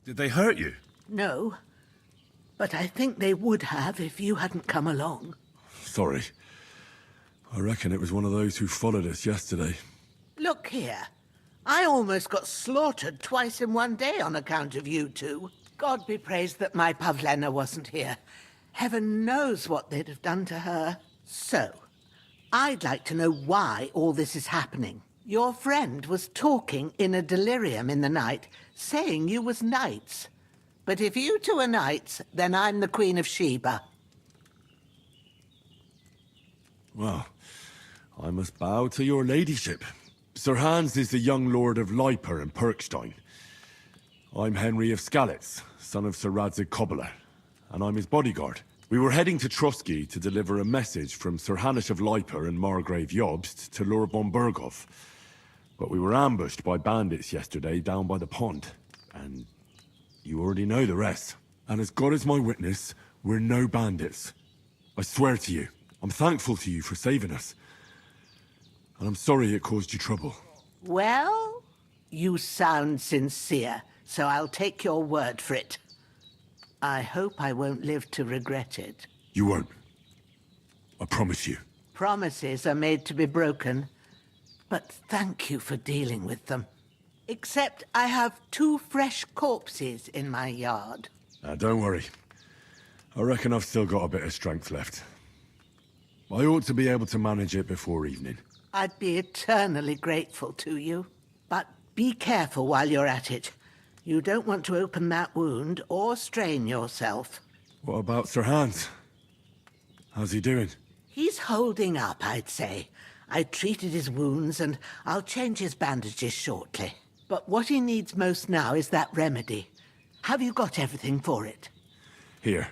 J: Did they hurt you?
Q: No, but I think they would have if you hadn't come along.
J: Sorry. I reckon it was one of those who followed us yesterday.
Q: Look here. I almost got slaughtered twice in one day on account of you two. God be praised that my Pavlena wasn't here. Heaven knows what they'd have done to her. So, I'd like to know why all this is happening. Your friend was talking in a delirium in the night, saying you was knights. But if you two are knights, then I'm the Queen of Sheba.
J: Well, I must bow to your ladyship. Sir Hans is the young lord of Leiper and Perkstein. I'm Henry of Skalitz, son of Sir Radzig Cobbler, and I'm his bodyguard. We were heading to Trusky to deliver a message from Sir Hanish of Leiper and Margrave Jobst to Lord von Berghoff. But we were ambushed by bandits yesterday down by the pond, and you already know the rest. And as God is my witness, we're no bandits. I swear to you, I'm thankful to you for saving us. And I'm sorry it caused you trouble.
Q: Well, you sound sincere, so I'll take your word for it. I hope I won't live to regret it.
J: You won't. I promise you.
Q: Promises are made to be broken, but thank you for dealing with them. Except I have 2 fresh corpses in my yard.
J: Now, don't worry. I reckon I've still got a bit of strength left. I ought to be able to manage it before evening.
Q: I'd be eternally grateful to you. But be careful while you're at it. You don't want to open that wound or strain yourself.
J: What about Sir Hans? How's he doing?
Q: He's holding up, I'd say. I treated his wounds and I'll change his bandages shortly. But what he needs most now is that remedy. Have you got everything for it?
J: Here.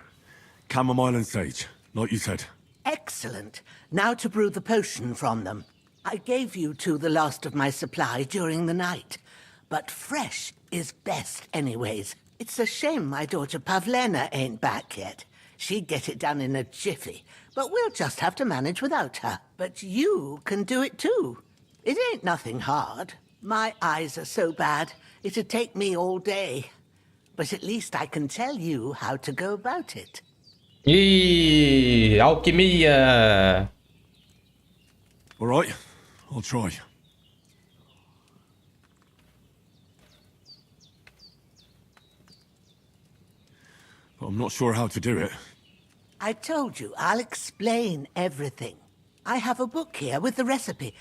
J: Chamomile and sage, like you said.
Q: Excellent. Now to brew the potion from them. I gave you two the last of my supply during the night. But fresh is best anyways. It's a shame my daughter Pavlena ain't back yet. She'd get it done in a jiffy. But we'll just have to manage without her. But you can do it too. It ain't nothing hard. My eyes are so bad, it'd take me all day. But at least I can tell you how to go about it.
A: Alquimia!
J: All right, I'll try. But I'm not sure how to do it.
Q: I told you, I'll explain everything. I have a book here with the recipe,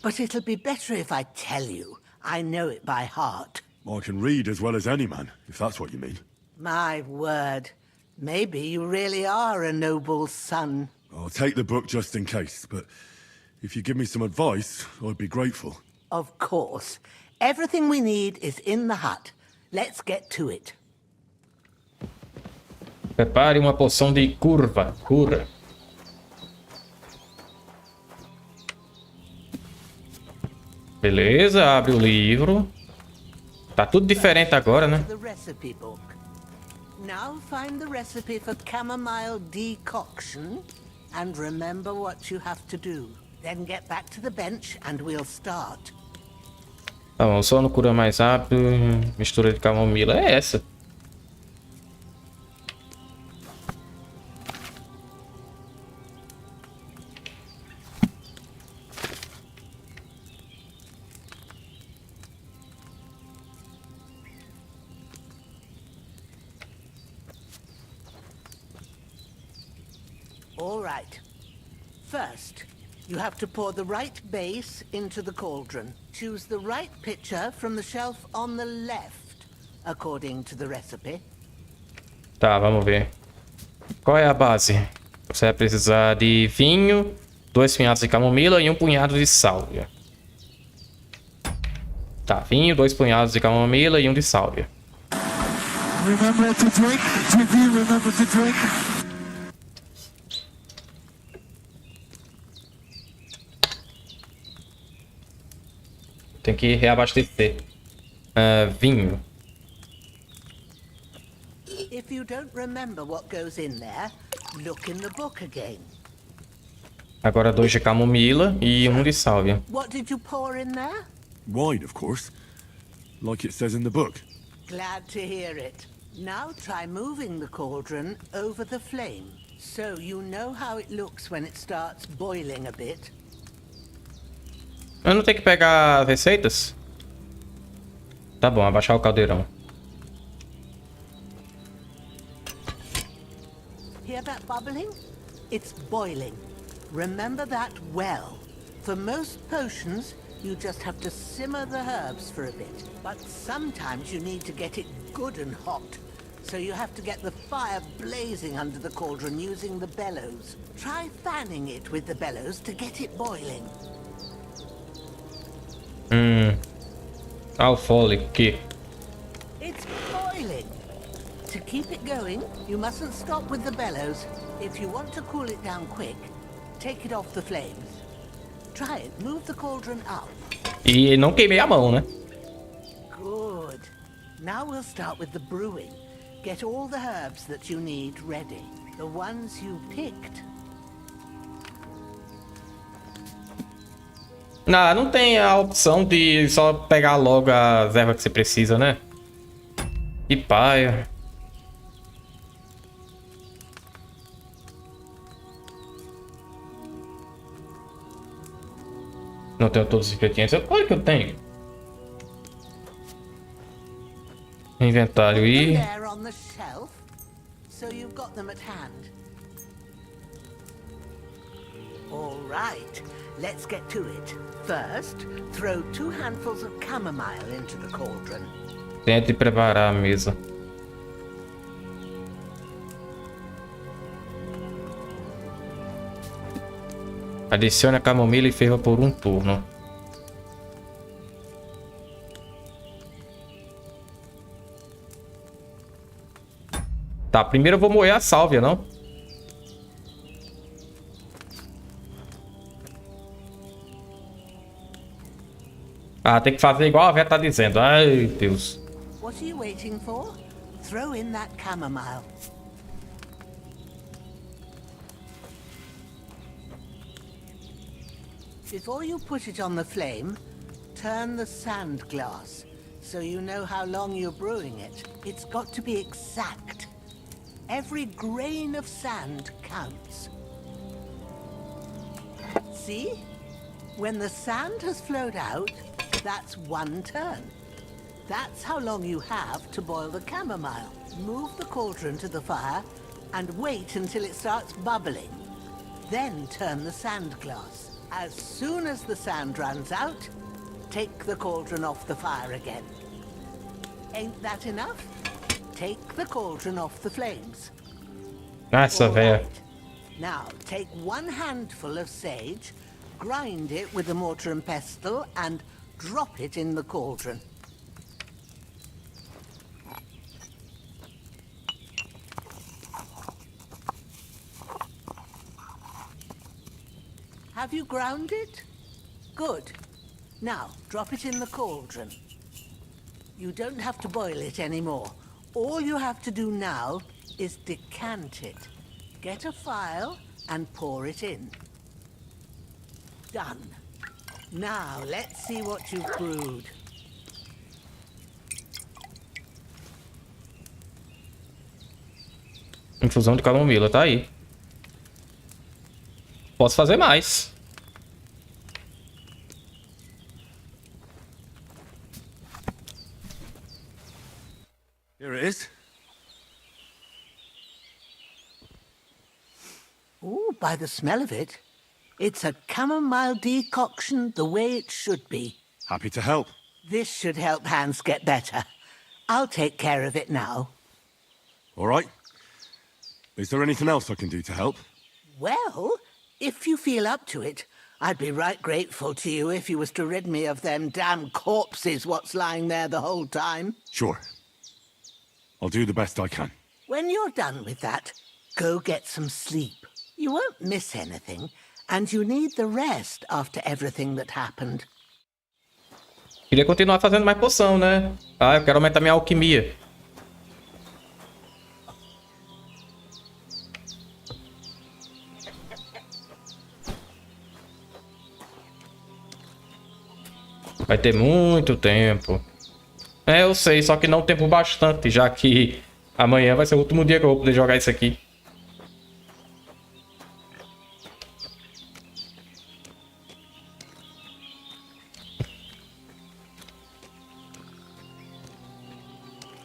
Q: but it'll be better if I tell you. I know it by heart.
J: I can read as well as any man, if that's what you mean.
Q: My word. Maybe you really are a noble son.
J: I'll take the book just in case, but if you give me some advice, I'd be grateful.
Q: Of course. Everything we need is in the hut. Let's get to it.
A: Prepare uma poção de cura. Beleza, abre o livro. Tá tudo diferente agora, né?
Q: The recipe book. Now find the recipe for chamomile decoction and remember what you have to do. Then get back to the bench and we'll start.
A: Tá bom, só no cura mais rápido. Mistura de camomila é essa.
Q: All right. First, You have to pour the right base into the cauldron. Choose the right pitcher from the shelf on the left, according to the recipe.
A: Tá, vamos ver. Qual é a base? Você vai precisar de vinho, 2 punhados de camomila e 1 punhado de sálvia. Tá, vinho, 2 punhados de camomila e 1 de sálvia.
K: Remember to drink. Remember to drink.
A: Tem que reabastecer. Vinho.
Q: If you don't remember what goes in there, look in the book again.
A: Agora 2 de camomila e 1 de sálvia.
Q: What did you pour in there?
J: Wine, of course. Like it says in the book.
Q: Glad to hear it. Now try moving the cauldron over the flame, so you know how it looks when it starts boiling a bit.
A: Eu não tenho que pegar receitas? Tá bom, abaixar o caldeirão.
Q: Hear that bubbling? It's boiling. Remember that well. For most potions, you just have to simmer the herbs for a bit. But sometimes you need to get it good and hot. So you have to get the fire blazing under the cauldron using the bellows. Try fanning it with the bellows to get it boiling.
A: Alfolic.
Q: It's boiling. To keep it going, you mustn't stop with the bellows. If you want to cool it down quick, take it off the flames. Try it. Move the cauldron up.
A: E não queimei a mão, né?
Q: Good. Now we'll start with the brewing. Get all the herbs that you need ready. The ones you picked.
A: Não tem a opção de só pegar logo as ervas que você precisa, né? Que paia. Não tenho todos os ingredientes. Claro que eu tenho. Inventário e...
Q: There on the shelf, so you've got them at hand. All right, let's get to it. First, throw 2 handfuls of chamomile into the cauldron.
A: Tente preparar a mesa. Adicione a camomila e ferva por 1 turno. Tá, primeiro eu vou moer a sálvia, não? Ah, tem que fazer igual a Vé tá dizendo. Ai, Deus.
Q: What are you waiting for? Throw in that chamomile. Before you put it on the flame, turn the sand glass, so you know how long you're brewing it. It's got to be exact. Every grain of sand counts. See? When the sand has flowed out, that's 1 turn. That's how long you have to boil the chamomile. Move the cauldron to the fire and wait until it starts bubbling. Then turn the sand glass. As soon as the sand runs out, take the cauldron off the fire again. Ain't that enough? Take the cauldron off the flames.
A: Nossa, velho.
Q: Now, take 1 handful of sage, grind it with a mortar and pestle, and drop it in the cauldron. Have you ground it? Good. Now, drop it in the cauldron. You don't have to boil it anymore. All you have to do now is decant it. Get a phial and pour it in. Done. Now, let's see what you've brewed.
A: Infusão de camomila, tá aí. Posso fazer mais.
J: Here it is.
Q: Ooh, by the smell of it, It's a chamomile decoction the way it should be.
J: Happy to help.
Q: This should help Hans get better. I'll take care of it now.
J: All right. Is there anything else I can do to help?
Q: Well, if you feel up to it, I'd be right grateful to you if you was to rid me of them damn corpses what's lying there the whole time.
J: Sure. I'll do the best I can.
Q: When you're done with that, go get some sleep. You won't miss anything, and you need the rest after everything that happened.
A: Queria continuar fazendo mais poção, né? Ah, eu quero aumentar minha alquimia. Vai ter muito tempo. É, eu sei, só que não tempo bastante, já que amanhã vai ser o último dia que eu vou poder jogar isso aqui.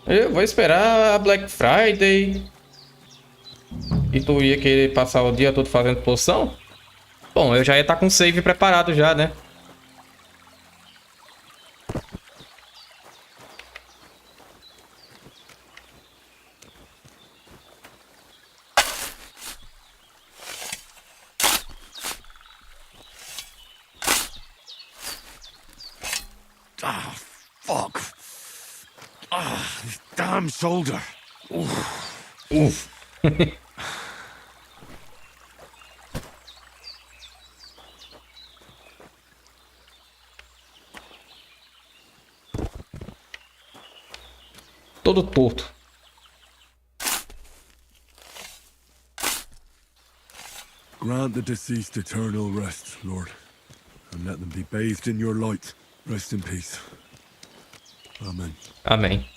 A: Eu vou esperar a Black Friday. E tu ia querer passar o dia todo fazendo poção? Bom, eu já ia estar com o save preparado já, né?
J: Ah, fuck. Ah, this damn shoulder.
A: Oof. Todo torto.
J: Grant the deceased eternal rest, Lord, and let them be bathed in your light. Rest in peace. Amen.
A: Amém.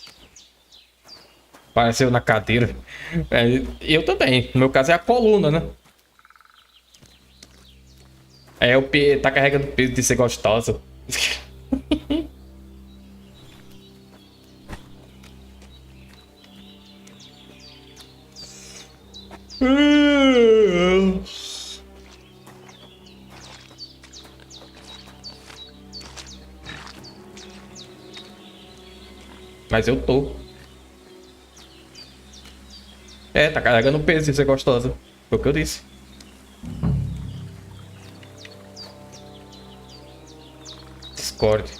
A: Apareceu na cadeira. É, eu também. No meu caso é a coluna, né? É, o tá carregando peso de ser gostosa. Mas eu tô. É, tá carregando peso de ser gostosa. Foi o que eu disse. Discord.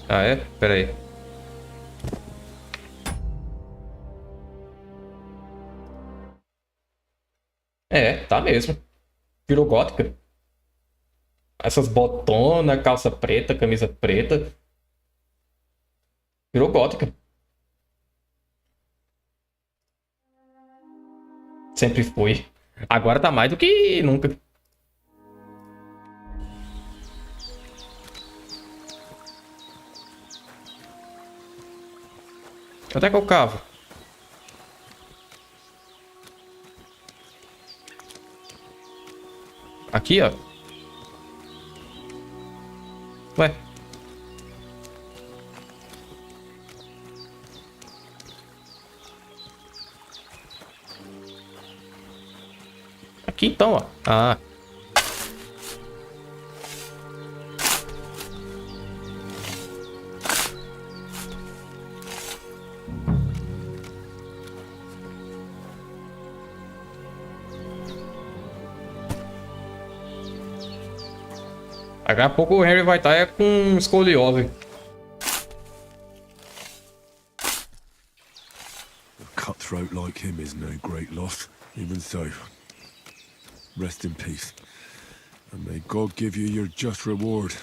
A: Ah, é? Pera aí. É, tá mesmo. Virou gótica. Essas botonas, calça preta, camisa preta. Virou gótica. Sempre foi. Agora tá mais do que nunca. Onde é que eu cavo? Aqui, ó. Ué. Aqui então, ó. Ah. Daqui a pouco o Henry vai estar com escoliose.
J: A cutthroat like him is no great loss. Even so, rest in peace. And may God give you your just reward.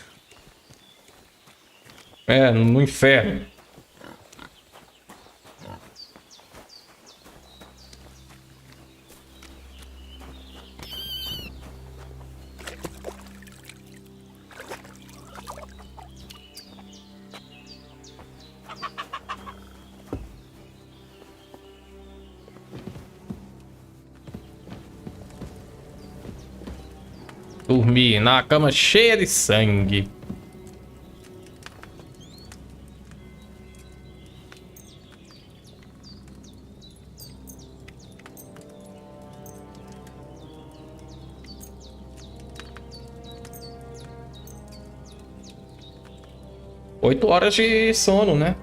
A: É, no inferno. Dormir na cama cheia de sangue. 8 horas de sono, né?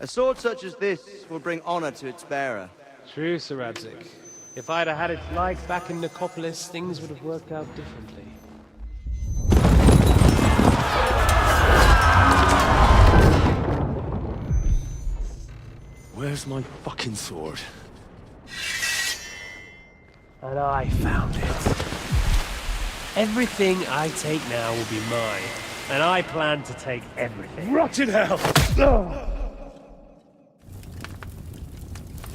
R: A sword such as this will bring honor to its bearer.
N: True, Sir Abzik. If I'd have had its like back in Nicopolis, things would have worked out differently.
K: Where's my fucking sword?
N: And I found it. Everything I take now will be mine, and I plan to take everything.
K: Rotten hell!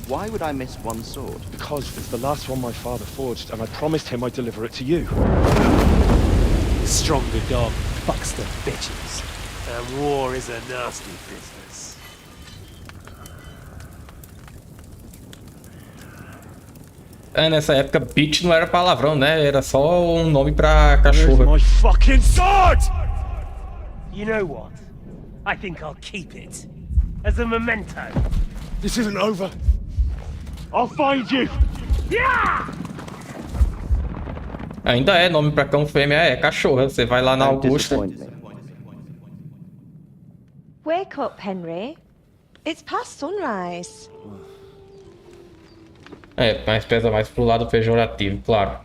R: Why would I miss one sword?
K: Because it's the last one my father forged, and I promised him I'd deliver it to you.
N: Stronger dog fucks the bitches. And war is a nasty business.
A: É, nessa época, bitch não era palavrão, né? Era só um nome pra cachorro.
K: Where's my fucking sword?
N: You know what? I think I'll keep it. As a memento.
K: This isn't over. I'll find you!
N: Yeah!
A: Ainda é nome pra cão fêmea, é cachorro. Você vai lá na Augusta.
U: Wake up, Henry. It's past sunrise.
A: É, mas pesa mais pro lado pejorativo, claro.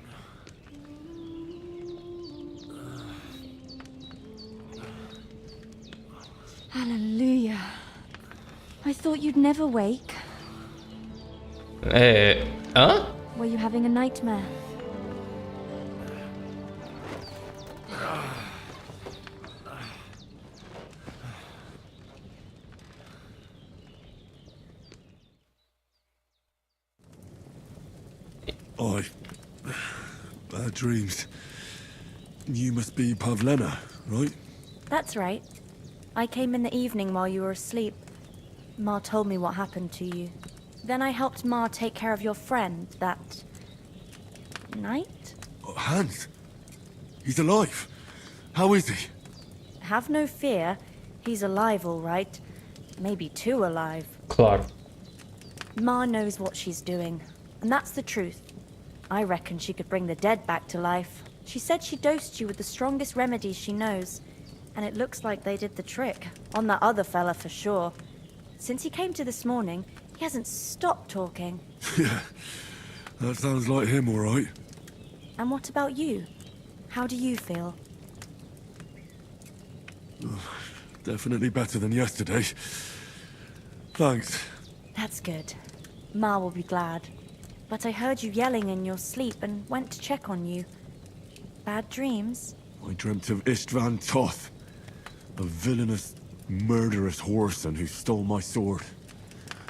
O: Hallelujah. I thought you'd never wake.
A: É... Hã?
O: Were you having a nightmare?
J: Bad dreams. You must be Pavlena, right?
O: That's right. I came in the evening while you were asleep. Ma told me what happened to you. Then I helped Ma take care of your friend that night?
J: Hans? He's alive. How is he?
O: Have no fear. He's alive, all right. Maybe too alive.
A: Claro.
O: Ma knows what she's doing, and that's the truth. I reckon she could bring the dead back to life. She said she dosed you with the strongest remedies she knows, and it looks like they did the trick. On that other fella for sure. Since he came to this morning, he hasn't stopped talking.
J: Yeah, that sounds like him, all right.
O: And what about you? How do you feel?
J: Definitely better than yesterday. Thanks.
O: That's good. Ma will be glad. But I heard you yelling in your sleep and went to check on you. Bad dreams?
J: I dreamt of Istvan Toth, a villainous, murderous whoreson who stole my sword.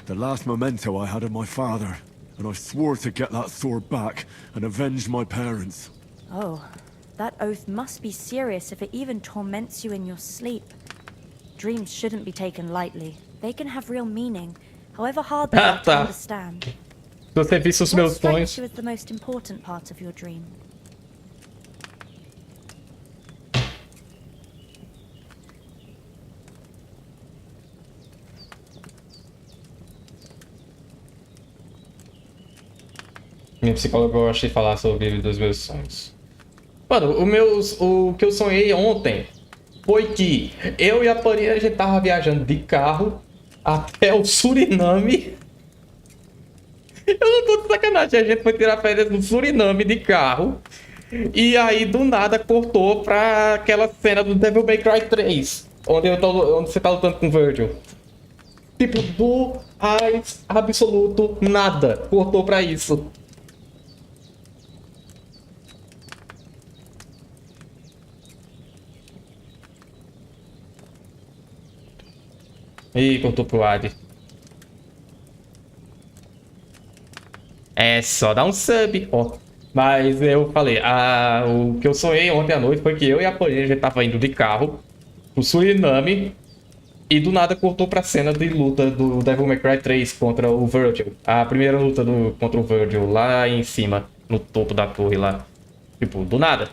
J: The last memento I had of my father, and I swore to get that sword back and avenge my parents.
O: Oh, that oath must be serious if it even torments you in your sleep. Dreams shouldn't be taken lightly. They can have real meaning, however hard they are to understand.
A: Se você visse os meus
O: What
A: sonhos.
O: strikes you as the most important part of your dream?
A: Minha psicóloga gosta de falar sobre dos meus sonhos. Mano, o que eu sonhei ontem foi que eu e a Paulina, a gente tava viajando de carro até o Suriname. Eu não tô de sacanagem, a gente foi tirar férias no Suriname de carro. E aí, do nada, cortou pra aquela cena do Devil May Cry 3, onde você tá lutando com o Virgil. Tipo, do absoluto nada. Cortou pra isso. Ih, cortou pro Adi. É só dar um sub, ó. Mas eu falei, o que eu sonhei ontem à noite foi que eu e a Paulina, a gente tava indo de carro pro Suriname e do nada cortou pra cena de luta do Devil May Cry 3 contra o Virgil. A primeira luta contra o Virgil lá em cima, no topo da torre lá. Tipo, do nada.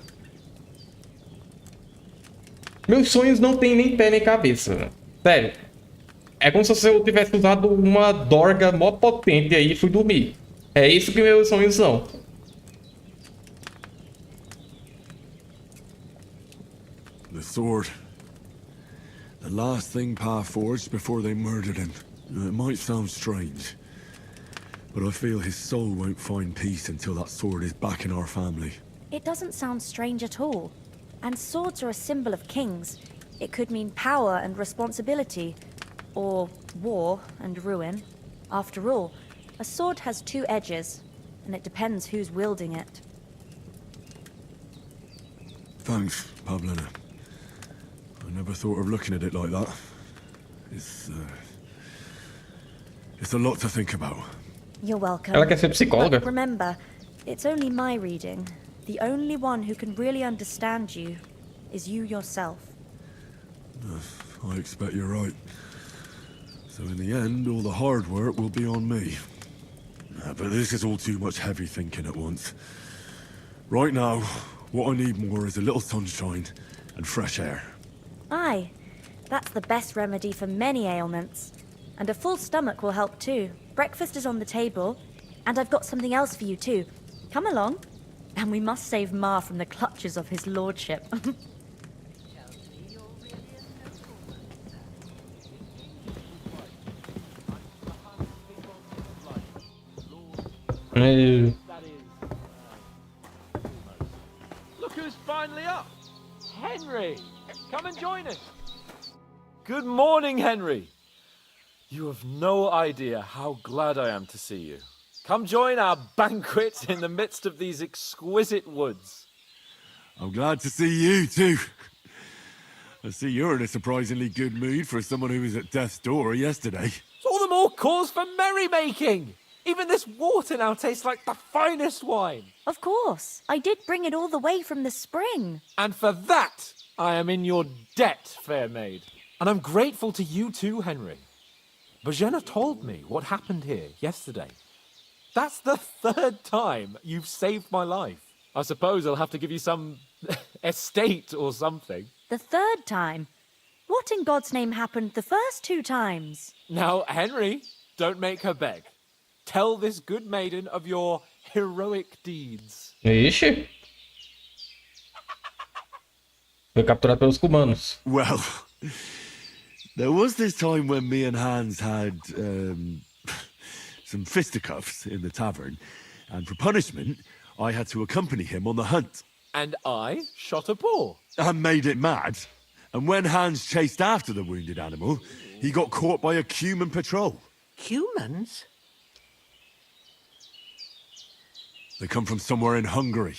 A: Meus sonhos não tem nem pé nem cabeça. Sério. É como se eu tivesse usado uma dorga mó potente aí e fui dormir. É isso que meus sonhos são.
J: The sword. The last thing Pa forged before they murdered him. It might sound strange, but I feel his soul won't find peace until that sword is back in our family.
O: It doesn't sound strange at all. And swords are a symbol of kings. It could mean power and responsibility, or war and ruin. After all, a sword has two edges, and it depends who's wielding it.
J: Thanks, Pavlina. I never thought of looking at it like that. It's a lot to think about.
O: You're welcome.
A: Ela quer ser psicóloga.
O: But remember, it's only my reading. The only one who can really understand you is you yourself.
J: I expect you're right. So in the end, all the hard work will be on me. But this is all too much heavy thinking at once. Right now, what I need more is a little sunshine and fresh air.
O: Aye, that's the best remedy for many ailments. And a full stomach will help too. Breakfast is on the table, and I've got something else for you too. Come along. And we must save Ma from the clutches of his lordship.
E: Look who's finally up! Henry! Come and join us! Good morning, Henry! You have no idea how glad I am to see you. Come join our banquet in the midst of these exquisite woods.
J: I'm glad to see you too. I see you're in a surprisingly good mood for someone who was at death's door yesterday.
E: It's all the more cause for merrymaking! Even this water now tastes like the finest wine.
O: Of course. I did bring it all the way from the spring.
E: And for that, I am in your debt, fair maid. And I'm grateful to you too, Henry. Bojena told me what happened here yesterday. That's the third time you've saved my life. I suppose I'll have to give you some estate or something.
O: The third time? What in God's name happened the first two times?
E: Now, Henry, don't make her beg. Tell this good maiden of your heroic deeds.
A: Ixi. Foi capturado pelos cubanos.
J: Well, there was this time when me and Hans had some fisticuffs in the tavern, and for punishment, I had to accompany him on the hunt.
E: And I shot a boar.
J: And made it mad. And when Hans chased after the wounded animal, he got caught by a Cuman patrol.
Q: Humans?
J: They come from somewhere in Hungary.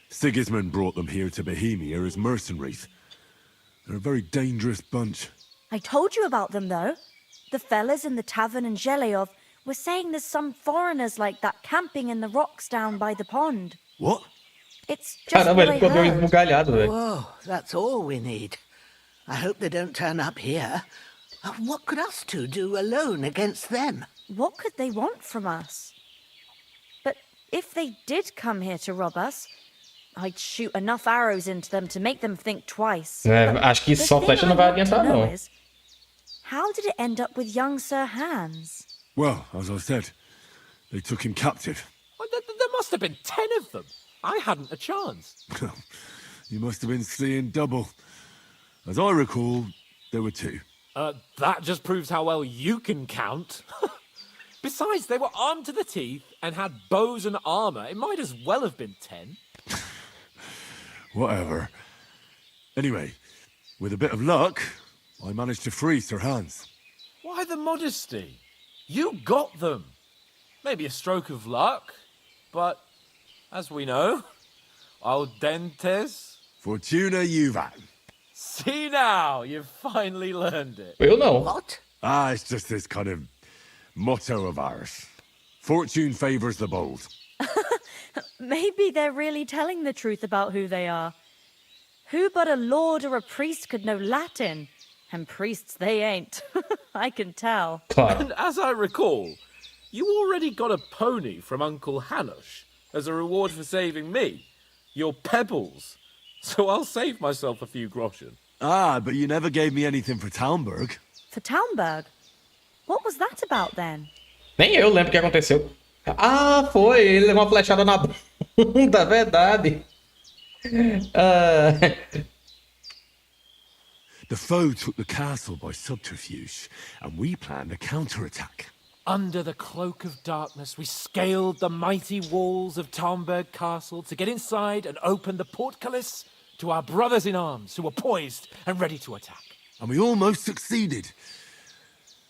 J: Sigismund brought them here to Bohemia as mercenaries. They're a very dangerous bunch.
O: I told you about them, though. The fellas in the tavern in Zheleyov were saying there's some foreigners like that camping in the rocks down by the pond.
J: What?
O: It's just what I heard.
Q: Whoa, that's all we need. I hope they don't turn up here. What could us two do alone against them?
O: What could they want from us? But if they did come here to rob us, I'd shoot enough arrows into them to make them think twice.
A: Acho que só flecha não vai adiantar, não.
O: How did it end up with young Sir Hans?
J: Well, as I said, they took him captive.
E: Well, there must have been 10 of them. I hadn't a chance.
J: You must have been seeing double. As I recall, there were 2.
E: That just proves how well you can count. Besides, they were armed to the teeth and had bows and armor. It might as well have been 10.
J: Whatever. Anyway, with a bit of luck, I managed to free Sir Hans.
E: Why the modesty? You got them. Maybe a stroke of luck, but as we know, al dentes.
J: Fortuna juvat.
E: See now, you've finally learned it.
A: Eu não.
Q: What?
J: It's just this kind of motto of ours. Fortune favors the bold.
O: Maybe they're really telling the truth about who they are. Who but a lord or a priest could know Latin? And priests they ain't. I can tell.
E: And as I recall, you already got a pony from Uncle Hanush as a reward for saving me. Your pebbles. So I'll save myself a few groschen.
J: But you never gave me anything for Talmberg.
O: For Talmberg? What was that about then?
A: Nem eu lembro o que aconteceu. Ah, foi. Ele levou uma flechada na bunda, verdade.
J: The foe took the castle by subterfuge, and we planned a counterattack.
N: Under the cloak of darkness, we scaled the mighty walls of Talmberg Castle to get inside and open the portcullis to our brothers in arms who were poised and ready to attack.
J: And we almost succeeded.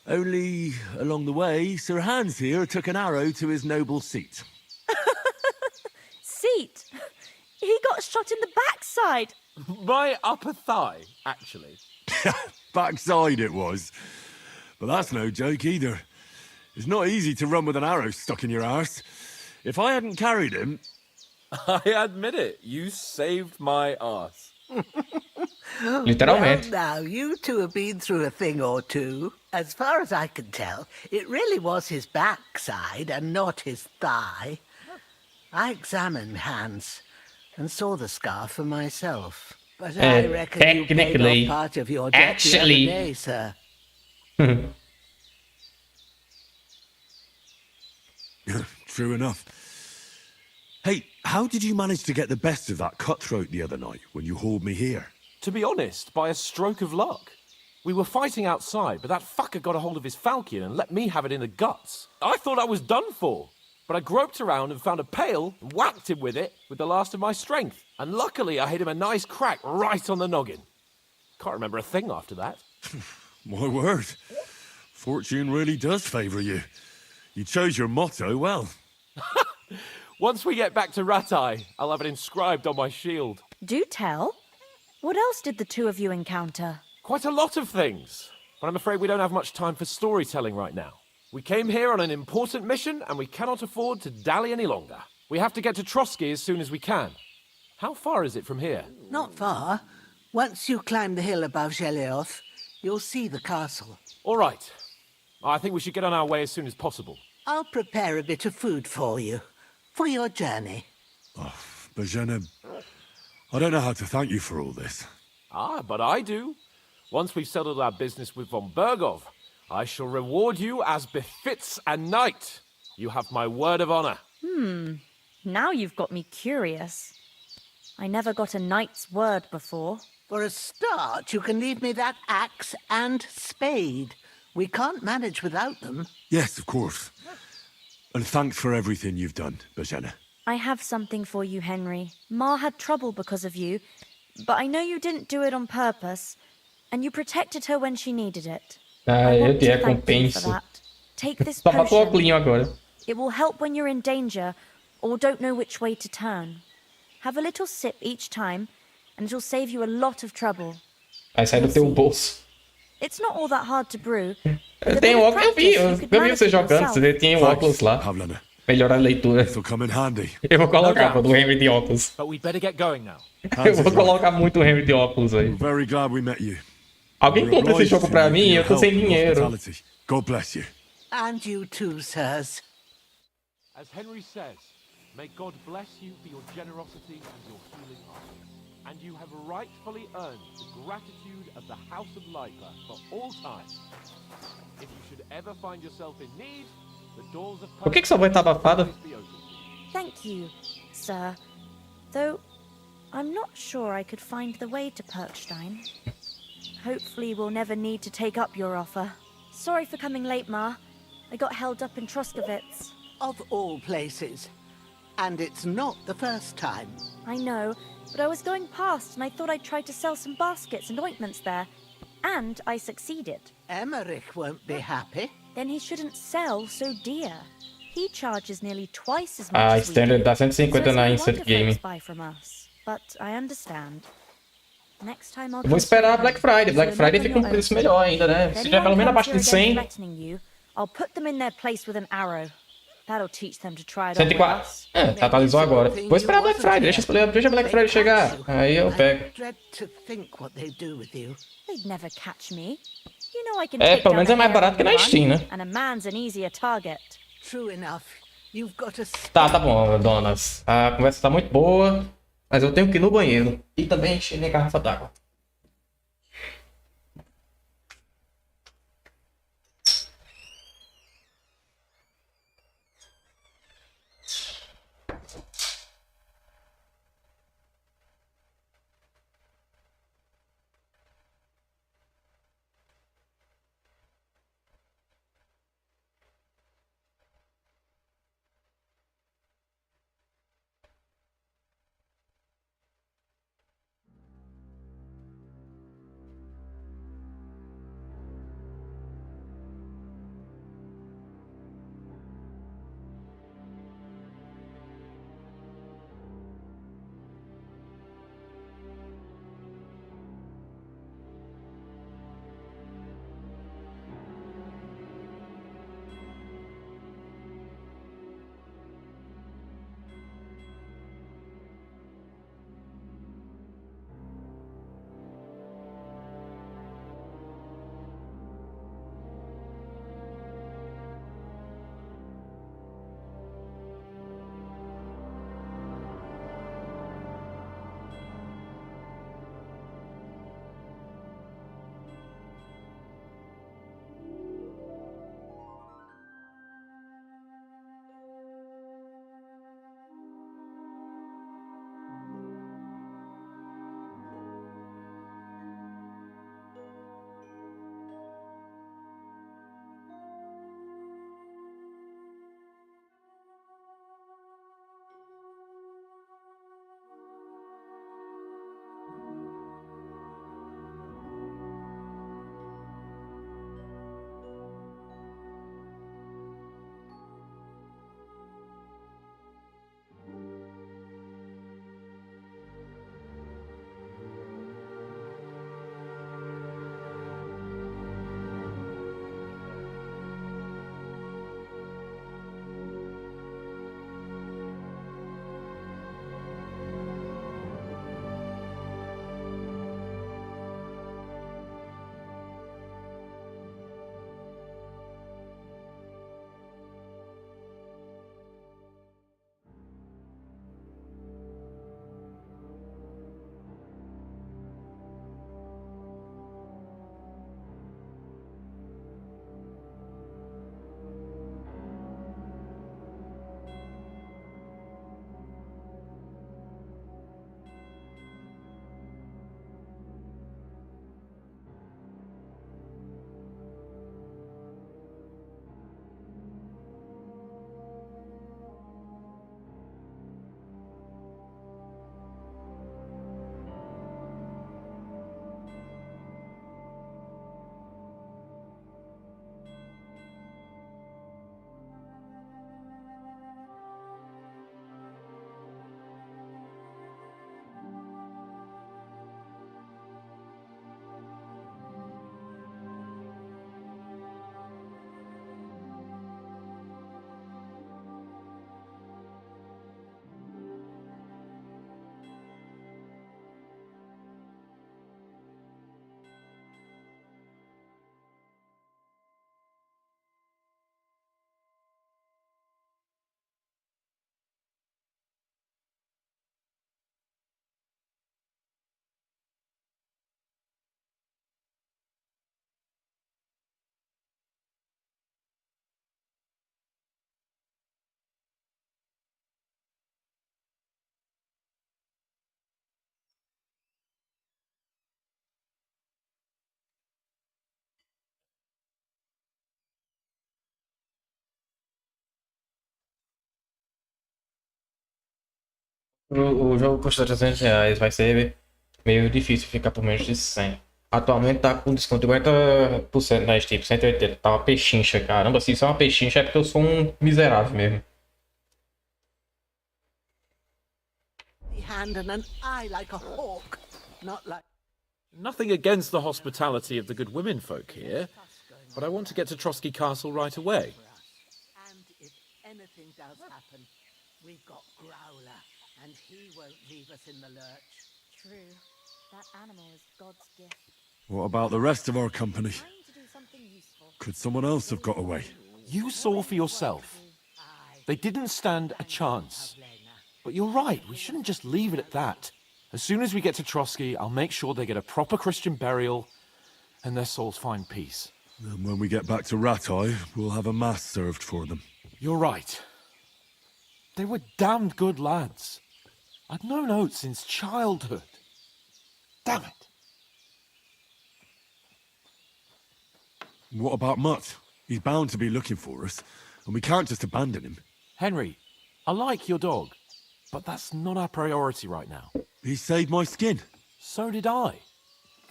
J: Only, along the way, Sir Hans here took an arrow to his noble seat.
O: Seat? He got shot in the backside.
E: My upper thigh, actually.
J: Backside it was. But that's no joke either. It's not easy to run with an arrow stuck in your arse. If I hadn't carried him...
E: I admit it, you saved my arse.
A: Literalmente.
Q: Well, now, you two have been through a thing or two. As far as I can tell, it really was his backside and not his thigh. I examined Hans and saw the scar for myself. But I reckon you paid off part of your debt the other day, sir.
J: True enough. Hey, how did you manage to get the best of that cutthroat the other night when you hauled me here?
E: To be honest, by a stroke of luck. We were fighting outside, but that fucker got a hold of his falchion and let me have it in the guts. I thought I was done for. But I groped around and found a pail and whacked him with it with the last of my strength. And luckily I hit him a nice crack right on the noggin. Can't remember a thing after that.
J: My word. Fortune really does favour you. You chose your motto well.
E: Once we get back to Rattay, I'll have it inscribed on my shield.
O: Do tell. What else did the two of you encounter?
E: Quite a lot of things. But I'm afraid we don't have much time for storytelling right now. We came here on an important mission, and we cannot afford to dally any longer. We have to get to Trotsky as soon as we can. How far is it from here?
Q: Not far. Once you climb the hill above Gelioth, you'll see the castle.
E: All right. I think we should get on our way as soon as possible.
Q: I'll prepare a bit of food for you, for your journey.
J: Oh, Bozhena, I don't know how to thank you for all this.
E: Ah, but I do. Once we've settled our business with von Bergov, I shall reward you as befits a knight. You have my word of honor.
O: Now you've got me curious. I never got a knight's word before.
Q: For a start, you can leave me that axe and spade. We can't manage without them.
J: Yes, of course. And thanks for everything you've done, Bozhena.
O: I have something for you, Henry. Ma had trouble because of you, but I know you didn't do it on purpose, and you protected her when she needed it. I want to thank you for that. Take this potion. It will help when you're in danger or don't know which way to turn. Have a little sip each time, and it'll save you a lot of trouble.
A: Vai sair do teu bolso.
O: It's not all that hard to brew.
A: Tem óculos, eu vi você jogando, você tinha óculos lá. Melhorar a leitura. Eu vou colocar quando o Henry de óculos.
E: But we better get going now.
A: Eu vou colocar muito o Henry de óculos aí.
J: Very glad we met you.
A: Alguém compra esse jogo pra mim? Eu tô sem dinheiro.
J: God bless you.
Q: And you too, sirs.
E: As Henry says, may God bless you for your generosity and your healing art. And you have rightfully earned the gratitude of the House of Leipa for all time. If you should ever find yourself in need, the doors of
A: Por que sua voz tá abafada?
O: Thank you, sir. Though, I'm not sure I could find the way to Perkstein. Hopefully we'll never need to take up your offer. Sorry for coming late, Ma. I got held up in Troskowitz.
Q: Of all places. And it's not the first time.
O: I know, but I was going past and I thought I'd try to sell some baskets and ointments there. And I succeeded.
Q: Emmerich won't be happy.
O: Then he shouldn't sell so dear. He charges nearly twice as much
A: Ah,
O: as we
A: standard
O: do.
A: dá 150 na Instant Game.
O: Buy from us, but I understand. Next time I'll
A: Vou esperar Black Friday. Black Friday fica um preço melhor ainda, né? Se tiver pelo menos abaixo de 100.
O: I'll put them in their place with an arrow. That'll teach them to try it on with
A: 104.
O: us.
A: É, atualizou agora. Vou esperar Black Friday. Deixa Black Friday chegar. Aí eu pego.
Q: Dread to think what they do with you.
O: They'd never catch me. You know I can
A: É,
O: take
A: pelo
O: down
A: menos é
O: a
A: mais
O: hare
A: barato que na
O: on
A: Steam,
O: one,
A: né?
O: and a man's an easier target.
Q: True enough. You've got a
A: Tá bom, donas. A conversa tá muito boa, mas eu tenho que ir no banheiro. E também encher minha garrafa d'água. O jogo custa R$ 300, vai ser meio difícil ficar por menos de 100. Atualmente tá com desconto de 50% na Steam, 180. Tá uma pechincha, caramba. Se isso é uma pechincha é porque eu sou um miserável mesmo.
Q: Hand and an eye like a hawk, not like...
E: Nothing against the hospitality of the good women folk here, but I want to get to Trotsky Castle right away.
Q: And if anything does happen, we've got Growler, and he won't leave us in the lurch.
O: True. That animal is God's gift.
J: What about the rest of our company? Could someone else have got away?
E: You saw for yourself. They didn't stand a chance. But you're right, we shouldn't just leave it at that. As soon as we get to Trotsky, I'll make sure they get a proper Christian burial and their souls find peace.
J: And when we get back to Rattay, we'll have a mass served for them.
E: You're right. They were damned good lads. I'd known Oates since childhood. Damn it.
J: What about Mutt? He's bound to be looking for us, and we can't just abandon him.
E: Henry, I like your dog, but that's not our priority right now.
J: He saved my skin.
E: So did I.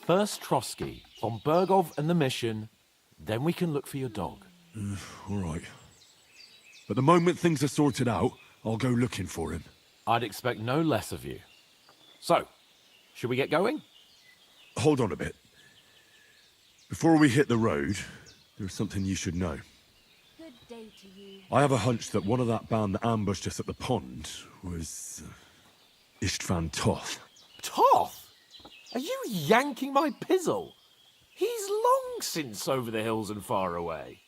E: First Trotsky, von Bergov and the mission, then we can look for your dog.
J: All right. But the moment things are sorted out, I'll go looking for him.
E: I'd expect no less of you. So, should we get going?
J: Hold on a bit. Before we hit the road, there's something you should know.
O: Good day to you.
J: I have a hunch that one of that band that ambushed us at the pond was... Istvan Toth.
E: Toth? Are you yanking my pizzle? He's long since over the hills and far away.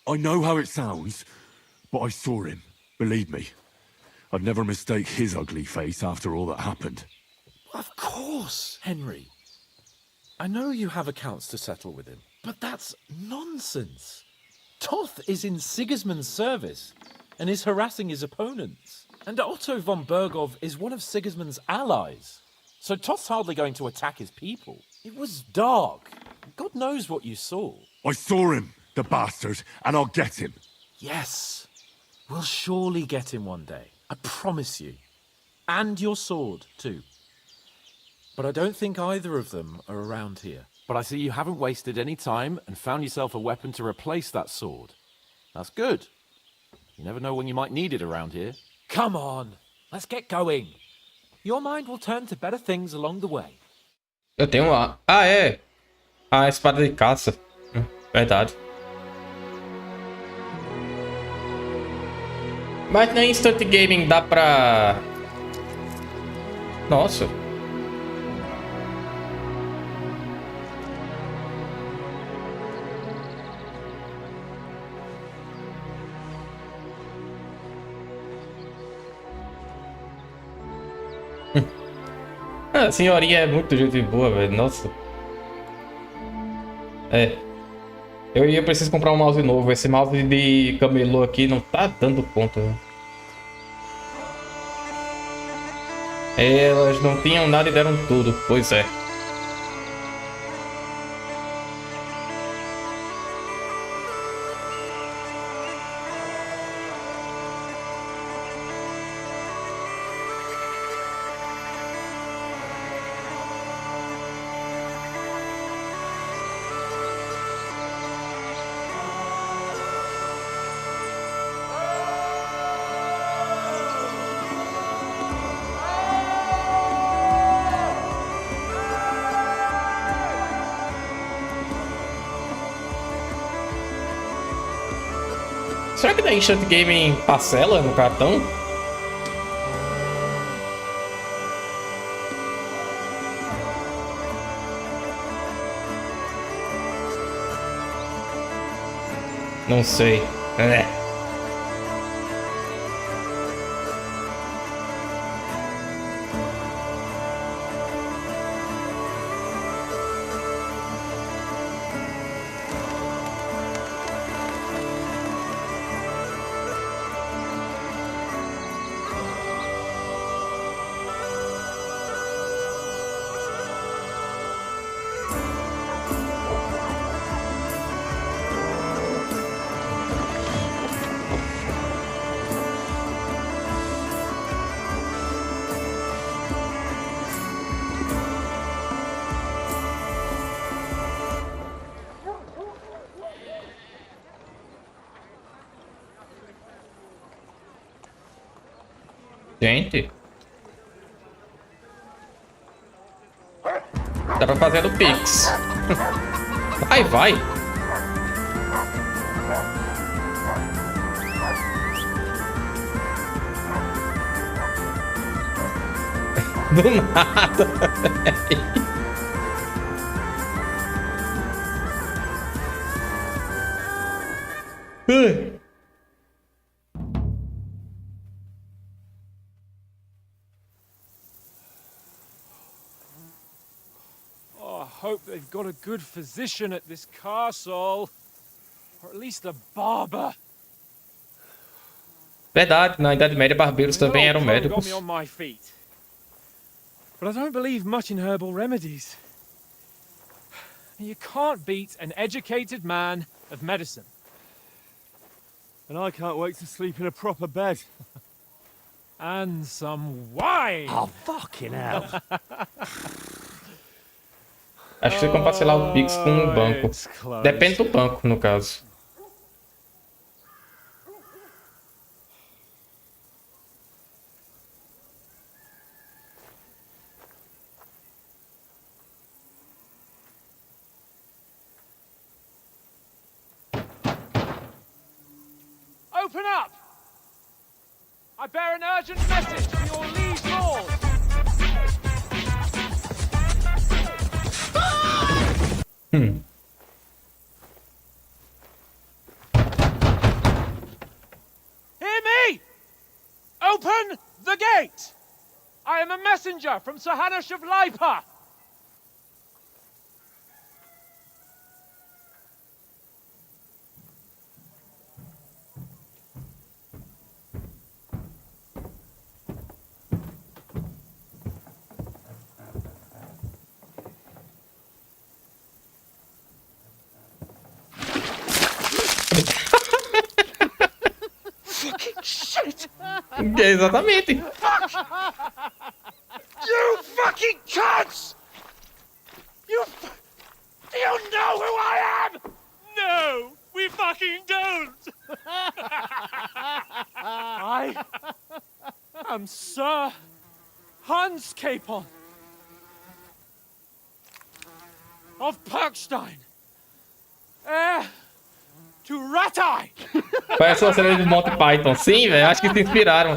J: I know how it sounds, but I saw him. Believe me. I'd never mistake his ugly face after all that happened.
E: Of course, Henry. I know you have accounts to settle with him, but that's nonsense. Toth is in Sigismund's service and is harassing his opponents. And Otto von Bergov is one of Sigismund's allies. So Toth's hardly going to attack his people. It was dark. God knows what you saw.
J: I saw him, the bastard, and I'll get him.
E: Yes. We'll surely get him one day. I promise you. And your sword, too. But I don't think either of them are around here. But I see you haven't wasted any time and found yourself a weapon to replace that sword. That's good. You never know when you might need it around here. Come on, let's get going. Your mind will turn to better things along the way.
A: Eu tenho uma... Ah, é. A espada de caça. Verdade. Mas na Instant Gaming dá pra... Nossa. A senhorinha é muito gente boa, velho. Nossa. É. Eu preciso comprar um mouse novo. Esse mouse de camelô aqui não tá dando conta. Elas não tinham nada e deram tudo. Pois é. Será que da Instant Gaming parcela no cartão? Não sei. Gente. Dá pra fazer no Pix. Vai, vai. Do nada, velho.
N: Oh, I hope they've got a good physician at this castle. Or at least a barber.
A: Verdade, na Idade Média barbeiros também eram
N: Got
A: médicos.
N: me on my feet. But I don't believe much in herbal remedies. You can't beat an educated man of medicine.
K: And I can't wait to sleep in a proper bed.
N: And some wine!
L: Oh, fucking hell.
A: Acho que você pode parcelar o Pix com um banco. Depende do banco, no caso.
N: Open up! I bear an urgent message for your liege lord! Hear me! Open the gate! I am a messenger from Sir Hanush of Lipa!
K: Fucking shit!
A: Exatamente.
K: Fuck! You fucking cunts! Do you know who I am?
N: No, we fucking don't! I am Sir Hans Capon of Perkstein, heir to Ratai!
A: Parece uma cena de Monty Python. Sim, velho. Acho que se inspiraram.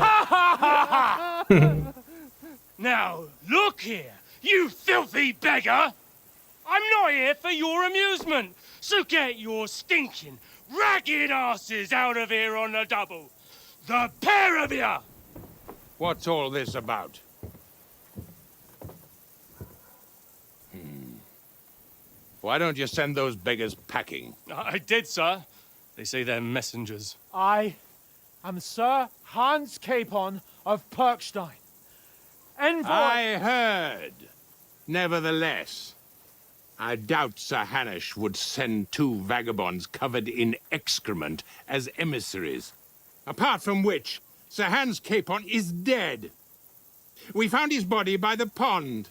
K: Now, look here, you filthy beggar! I'm not here for your amusement, so get your stinking, ragged asses out of here on the double. The pair of you!
H: What's all this about? Why don't you send those beggars packing?
K: I did, sir. They say they're messengers.
N: I am Sir Hans Capon of Perkstein, envoy...
H: I heard. Nevertheless, I doubt Sir Hanush would send two vagabonds covered in excrement as emissaries. Apart from which, Sir Hans Capon is dead. We found his body by the pond.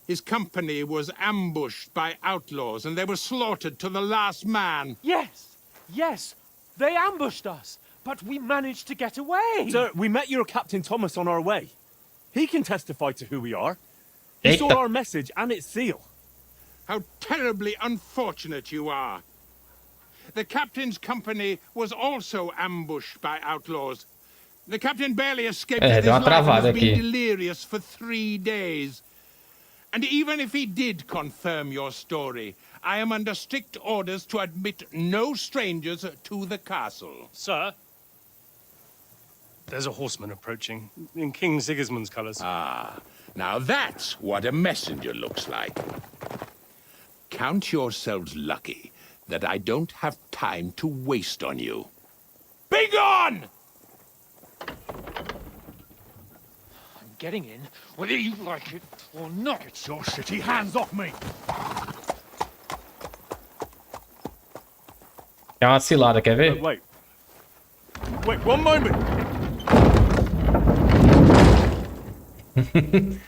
H: His company was ambushed by outlaws, and they were slaughtered to the last man.
N: Yes, yes, they ambushed us, but we managed to get away.
V: Sir, we met your Captain Thomas on our way. He can testify to who we are. He saw our message and its seal.
H: How terribly unfortunate you are. The captain's company was also ambushed by outlaws. The captain barely escaped with his
A: deu uma
H: life and
A: travada
H: has been
A: aqui.
H: delirious for 3 days. And even if he did confirm your story, I am under strict orders to admit no strangers to the castle.
K: Sir, there's a horseman approaching in King Sigismund's colours.
H: Ah, now that's what a messenger looks like. Count yourselves lucky that I don't have time to waste on you. Be gone!
K: I'm getting in, whether you like it or not. Get your shitty hands off me!
A: É uma cilada, quer ver?
V: Wait, one moment!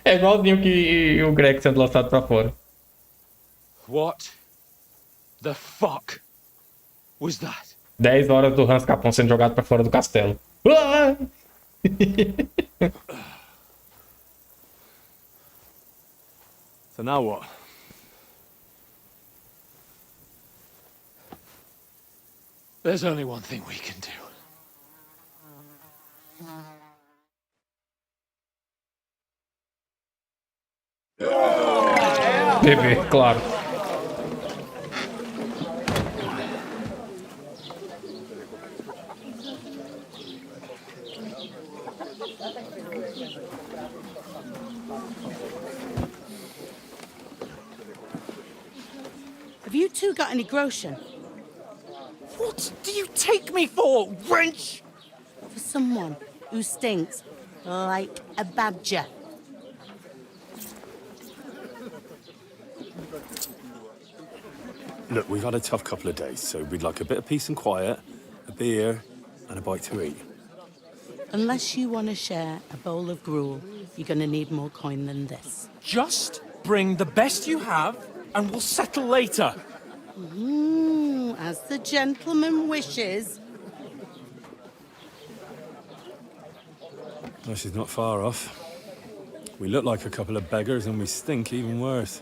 A: É igualzinho que o Greg sendo lançado pra fora.
K: What the fuck was that?
A: 10 horas do Hans Capon sendo jogado pra fora do castelo.
V: So now what?
I: There's only one thing we can do.
A: Beber, claro.
Q: Have you two got any groschen?
L: What do you take me for, wench?
Q: For someone who stinks like a badger.
V: Look, we've had a tough couple of days, so we'd like a bit of peace and quiet, a beer, and a bite to eat.
Q: Unless you want to share a bowl of gruel, you're going to need more coin than this.
E: Just bring the best you have, and we'll settle later.
Q: As the gentleman wishes.
V: Well, she's not far off. We look like a couple of beggars, and we stink even worse.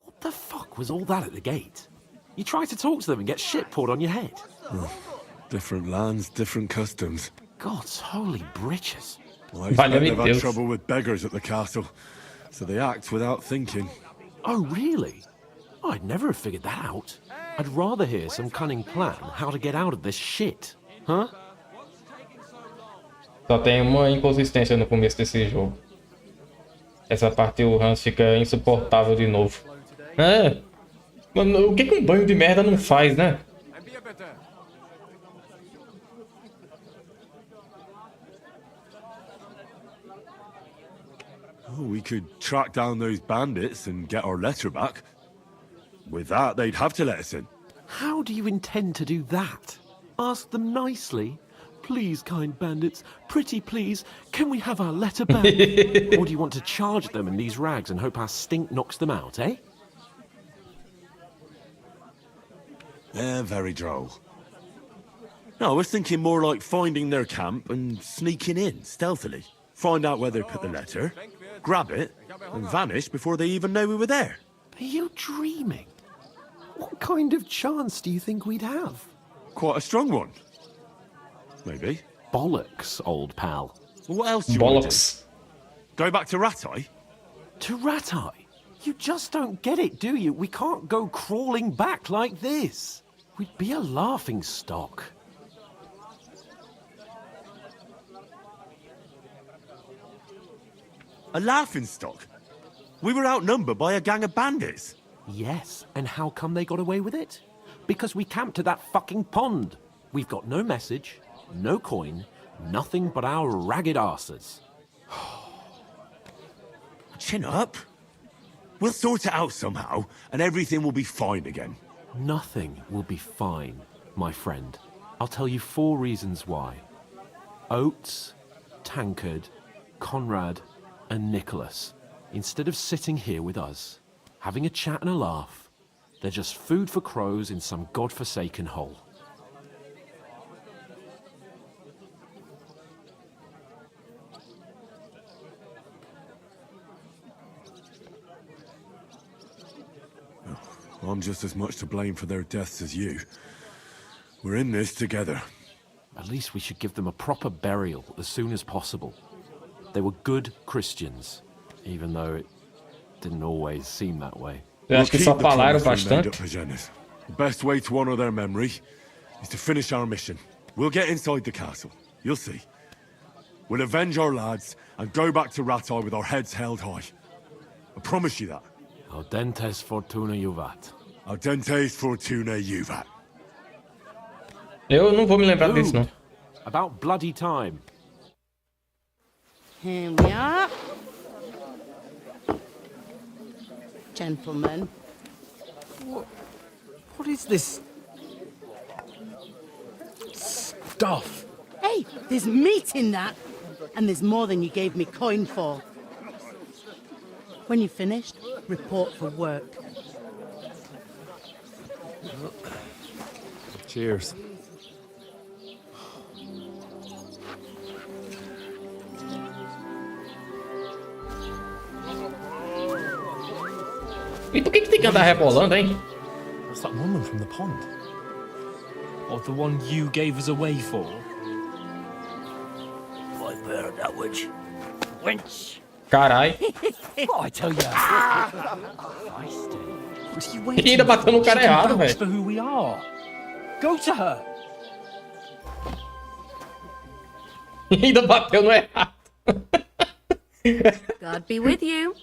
E: What the fuck was all that at the gate? You try to talk to them and get shit poured on your head.
J: Different lands, different customs.
E: God's holy britches.
J: Well, I expect they've had trouble with beggars at the castle, so they act without thinking.
E: Oh, really? Oh, I'd never have figured that out. I'd rather hear some cunning plan how to get out of this shit. Huh?
A: Só tem uma inconsistência no começo desse jogo. Essa parte o Hans fica insuportável de novo. É. Mano, o que um banho de merda não faz, né?
J: Oh, we could track down those bandits and get our letter back. With that, they'd have to let us in.
E: How do you intend to do that? Ask them nicely. Please, kind bandits, pretty please, can we have our letter back? Or do you want to charge them in these rags and hope our stink knocks them out, eh?
J: They're very droll. No, I was thinking more like finding their camp and sneaking in, stealthily. Find out where they put the letter, grab it, and vanish before they even know we were there.
E: Are you dreaming? What kind of chance do you think we'd have?
J: Quite a strong one. Maybe.
E: Bollocks, old pal.
J: Well, what else do you want to do? Go back to Rattay?
E: To Rattay? You just don't get it, do you? We can't go crawling back like this. We'd be a laughing stock.
J: A laughing stock? We were outnumbered by a gang of bandits.
E: Yes, and how come they got away with it? Because we camped at that fucking pond. We've got no message, no coin, nothing but our ragged arses.
J: Chin up. We'll sort it out somehow, and everything will be fine again.
E: Nothing will be fine, my friend. I'll tell you 4 reasons why. Oates, Tankard, Conrad, and Nicholas, instead of sitting here with us, having a chat and a laugh, they're just food for crows in some godforsaken hole.
J: I'm just as much to blame for their deaths as you. We're in this together.
E: At least we should give them a proper burial as soon as possible. They were good Christians, even though it didn't always seem that way.
A: Eu acho que só falaram bastante.
J: The best way to honor their memory is to finish our mission. We'll get inside the castle. You'll see. We'll avenge our lads and go back to Rattay with our heads held high. I promise you that.
E: Audentes fortuna juvat.
J: Audentes fortuna juvat.
A: Eu não vou me lembrar disso, não.
E: About bloody time.
Q: Here we are. Gentlemen.
E: What is this stuff?
Q: Hey, there's meat in that. And there's more than you gave me coin for. When you're finished, report for work.
V: Cheers.
A: E por que tem que andar rebolando, hein?
N: What's that woman from the pond? Or the one you gave us away for?
D: I've heard that witch. Wench.
A: Carai.
N: What I tell you? What are you
A: E
N: waiting
A: ainda bateu no cara
N: She can
A: errado,
N: vouch
A: velho.
N: for who we are. Go to her.
A: E ainda bateu no errado.
F: God be with you.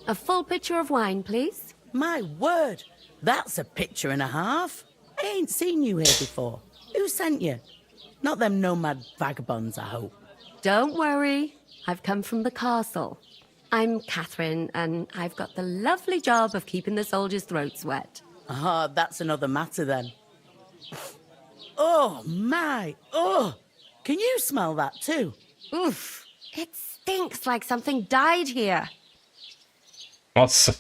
F: A full pitcher of wine, please.
G: My word, that's a picture and a half. I ain't seen you here before. Who sent you? Not them nomad vagabonds, I hope.
F: Don't worry. I've come from the castle. I'm Catherine, and I've got the lovely job of keeping the soldiers' throats wet.
G: Ah, that's another matter then. Oh, my. Oh, can you smell that too?
F: Oof. It stinks like something died here.
A: Nossa.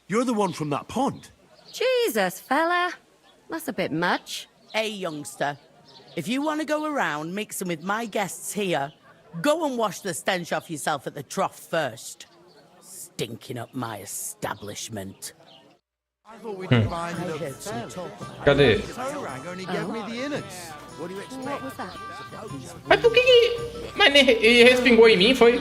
J: You're the one from that pond.
F: Jesus, fella. That's a bit much.
G: Hey, youngster. If you want to go around mixing with my guests here, go and wash the stench off yourself at the trough first. Stinking up my establishment.
B: I thought we'd divided up
A: Cadê?
B: only gave me the innards. What do you expect?
F: What was that?
A: Mas por que... Mas ele respingou em mim, foi?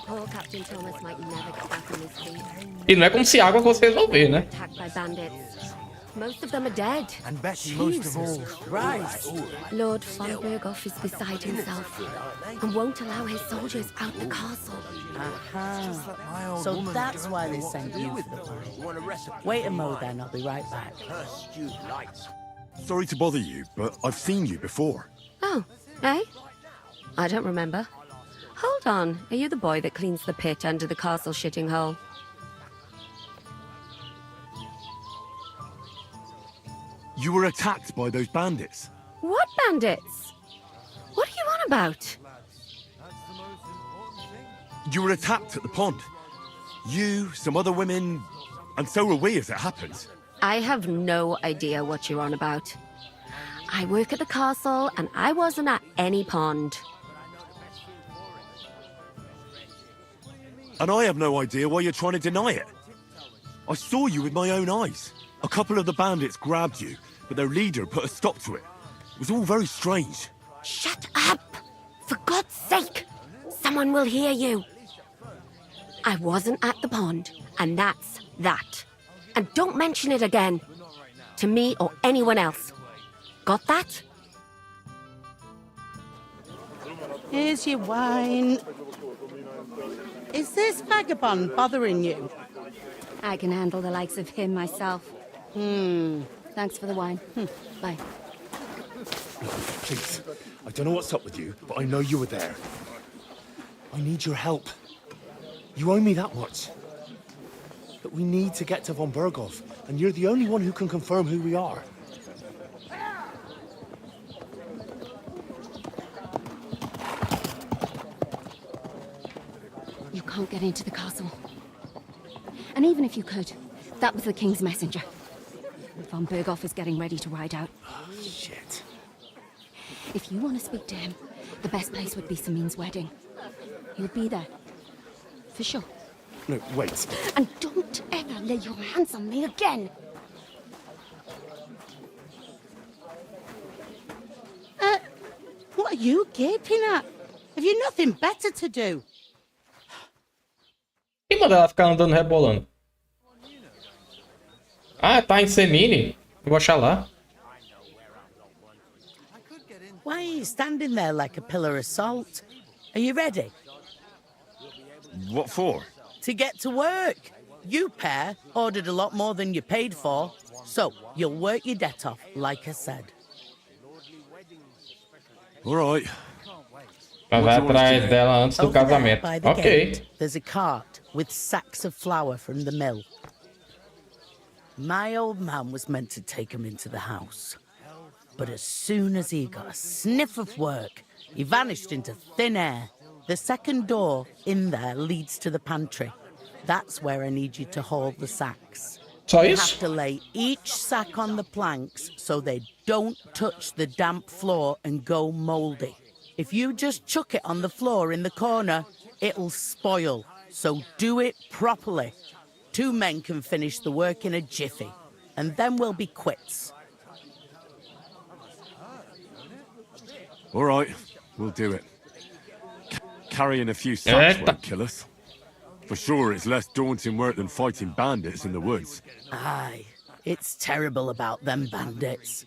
F: Poor Captain Thomas might never get back on his feet.
A: E não é como se água fosse resolver, né?
F: Attacked by bandits. Most of them are dead.
B: And Betty most of all.
G: Christ.
F: Lord von Berghoff is beside himself and won't allow his soldiers out the castle.
G: Aha. So that's why they sent you for the wine. Wait a mo then, I'll be right back.
J: Sorry to bother you, but I've seen you before.
F: Oh, eh? I don't remember. Hold on, are you the boy that cleans the pit under the castle shitting hole?
J: You were attacked by those bandits.
F: What bandits? What are you on about?
J: You were attacked at the pond. You, some other women, and so were we as it happens.
F: I have no idea what you're on about. I work at the castle and I wasn't at any pond.
J: And I have no idea why you're trying to deny it. I saw you with my own eyes. A couple of the bandits grabbed you, but their leader put a stop to it. It was all very strange.
F: Shut up! For God's sake! Someone will hear you. I wasn't at the pond, and that's that. And don't mention it again. To me or anyone else. Got that?
G: Here's your wine. Is this vagabond bothering you?
F: I can handle the likes of him myself. Thanks for the wine. Bye.
V: Please, I don't know what's up with you, but I know you were there. I need your help. You owe me that much. But we need to get to von Berghoff, and you're the only one who can confirm who we are.
F: You can't get into the castle. And even if you could, that was the King's messenger. Von Berghoff is getting ready to ride out.
V: Shit.
F: If you want to speak to him, the best place would be Samin's wedding. He'll be there. For sure.
V: No, wait.
F: And don't ever lay your hands on me again!
G: What are you gaping at? Have you nothing better to do?
A: Quem manda ela ficar andando rebolando? Ah, tá em Semini. Eu vou achar lá.
G: Why are you standing there like a pillar of salt? Are you ready?
J: What for?
G: To get to work. You pair ordered a lot more than you paid for, so you'll work your debt off, like I said.
J: All right.
A: Vai atrás dela antes do
G: Over there,
A: casamento.
G: by the
A: Ok.
G: gate, there's a cart with sacks of flour from the mill. My old man was meant to take him into the house. But as soon as he got a sniff of work, he vanished into thin air. The second door in there leads to the pantry. That's where I need you to haul the sacks.
A: Só
G: You
A: isso?
G: have to lay each sack on the planks so they don't touch the damp floor and go mouldy. If you just chuck it on the floor in the corner, It'll spoil, so do it properly. 2 men can finish the work in a jiffy, and then we'll be quits.
J: All right, we'll do it. Carrying a few sacks won't kill us. For sure, it's less daunting work than fighting bandits in the woods.
G: Aye, it's terrible about them bandits.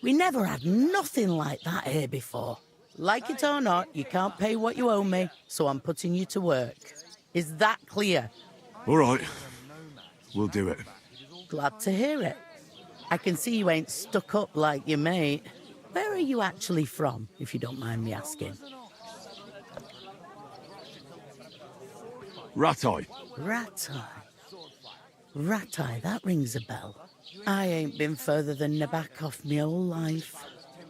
G: We never had nothing like that here before. Like it or not, you can't pay what you owe me, so I'm putting you to work. Is that clear?
J: All right, we'll do it.
G: Glad to hear it. I can see you ain't stuck up like your mate. Where are you actually from, if you don't mind me asking?
J: Ratai.
G: Ratai. Ratai, that rings a bell. I ain't been further than Nabakov my whole life,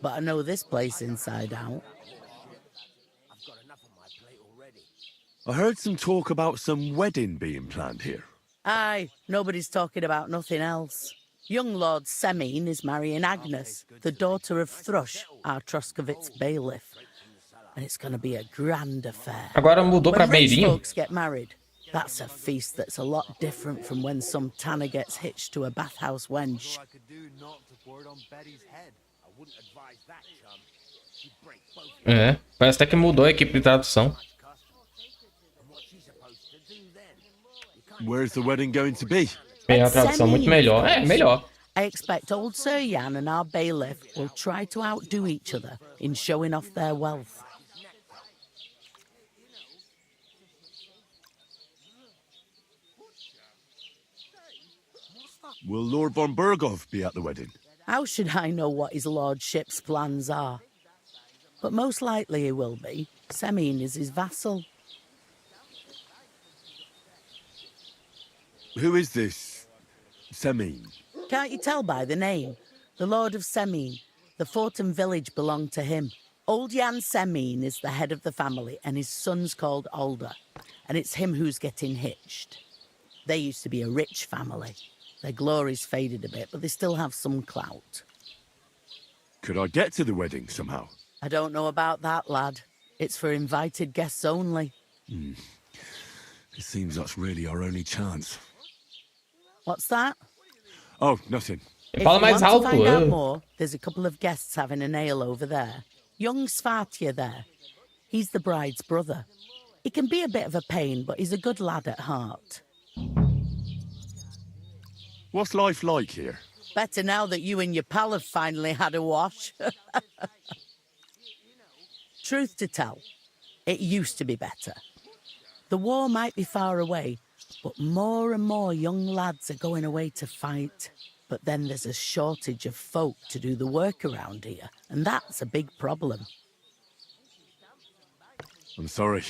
G: but I know this place inside out.
J: I heard some talk about some wedding being planned here.
G: Aye, nobody's talking about nothing else. Young Lord Semine is marrying Agnes, the daughter of Thrush, our Troskovitz bailiff. And it's going to be a grand affair.
A: Agora mudou pra
G: When rich
A: Beirinho.
G: folks get married, that's a feast that's a lot different from when some tanner gets hitched to a bathhouse wench.
A: É, parece até que mudou a equipe de tradução.
J: Where's the wedding going to be?
A: Tem a tradução muito melhor. É, melhor.
G: I expect old Sir Jan and our bailiff will try to outdo each other in showing off their wealth.
J: Will Lord von Bergov be at the wedding?
G: How should I know what his lordship's plans are? But most likely he will be. Semine is his vassal.
J: Who is this Semine?
G: Can't you tell by the name? The Lord of Semine. The fort and village belong to him. Old Jan Semine is the head of the family, and his son's called Alder. And it's him who's getting hitched. They used to be a rich family. Their glory's faded a bit, but they still have some clout.
J: Could I get to the wedding somehow?
G: I don't know about that, lad. It's for invited guests only.
J: It seems that's really our only chance.
G: What's that?
J: Oh, nothing.
G: If you want to find out more, there's a couple of guests having an ale over there. Young Svartje there. He's the bride's brother. He can be a bit of a pain, but he's a good lad at heart.
J: What's life like here?
G: Better now that you and your pal have finally had a wash. Truth to tell, it used to be better. The war might be far away, but more and more young lads are going away to fight. But then there's a shortage of folk to do the work around here, and that's a big problem.
J: I'm sorry.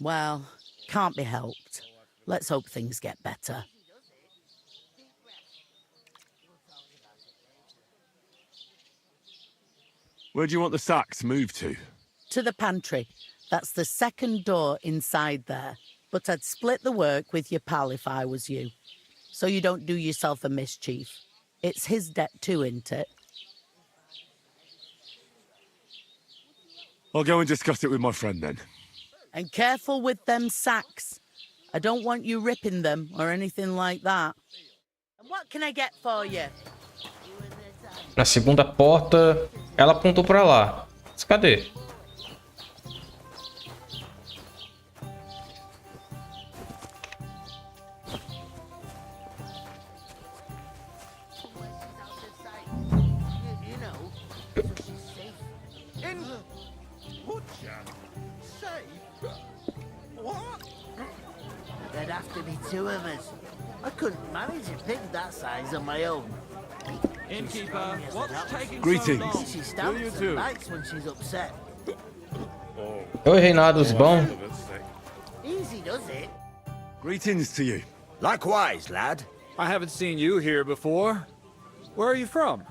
G: Well, can't be helped. Let's hope things get better.
J: Where do you want the sacks moved to?
G: To the pantry. That's the second door inside there. But I'd split the work with your pal if I was you. So you don't do yourself a mischief. It's his debt too, isn't it?
J: I'll go and discuss it with my friend then.
G: And careful with them sacks. I don't want you ripping them or anything like that. And what can I get for you?
A: Na segunda porta, ela apontou pra lá. Mas cadê?
Q: There'd have to be 2 of us. I couldn't manage a pig that size on my own.
E: Innkeeper, what's taking
J: Greetings.
E: so long?
Q: She stamps and bites when she's upset.
A: Oi, reinados, bom?
Q: Easy does it.
J: Greetings to you.
C: Likewise, lad.
I: I haven't seen you here before. Where are you from?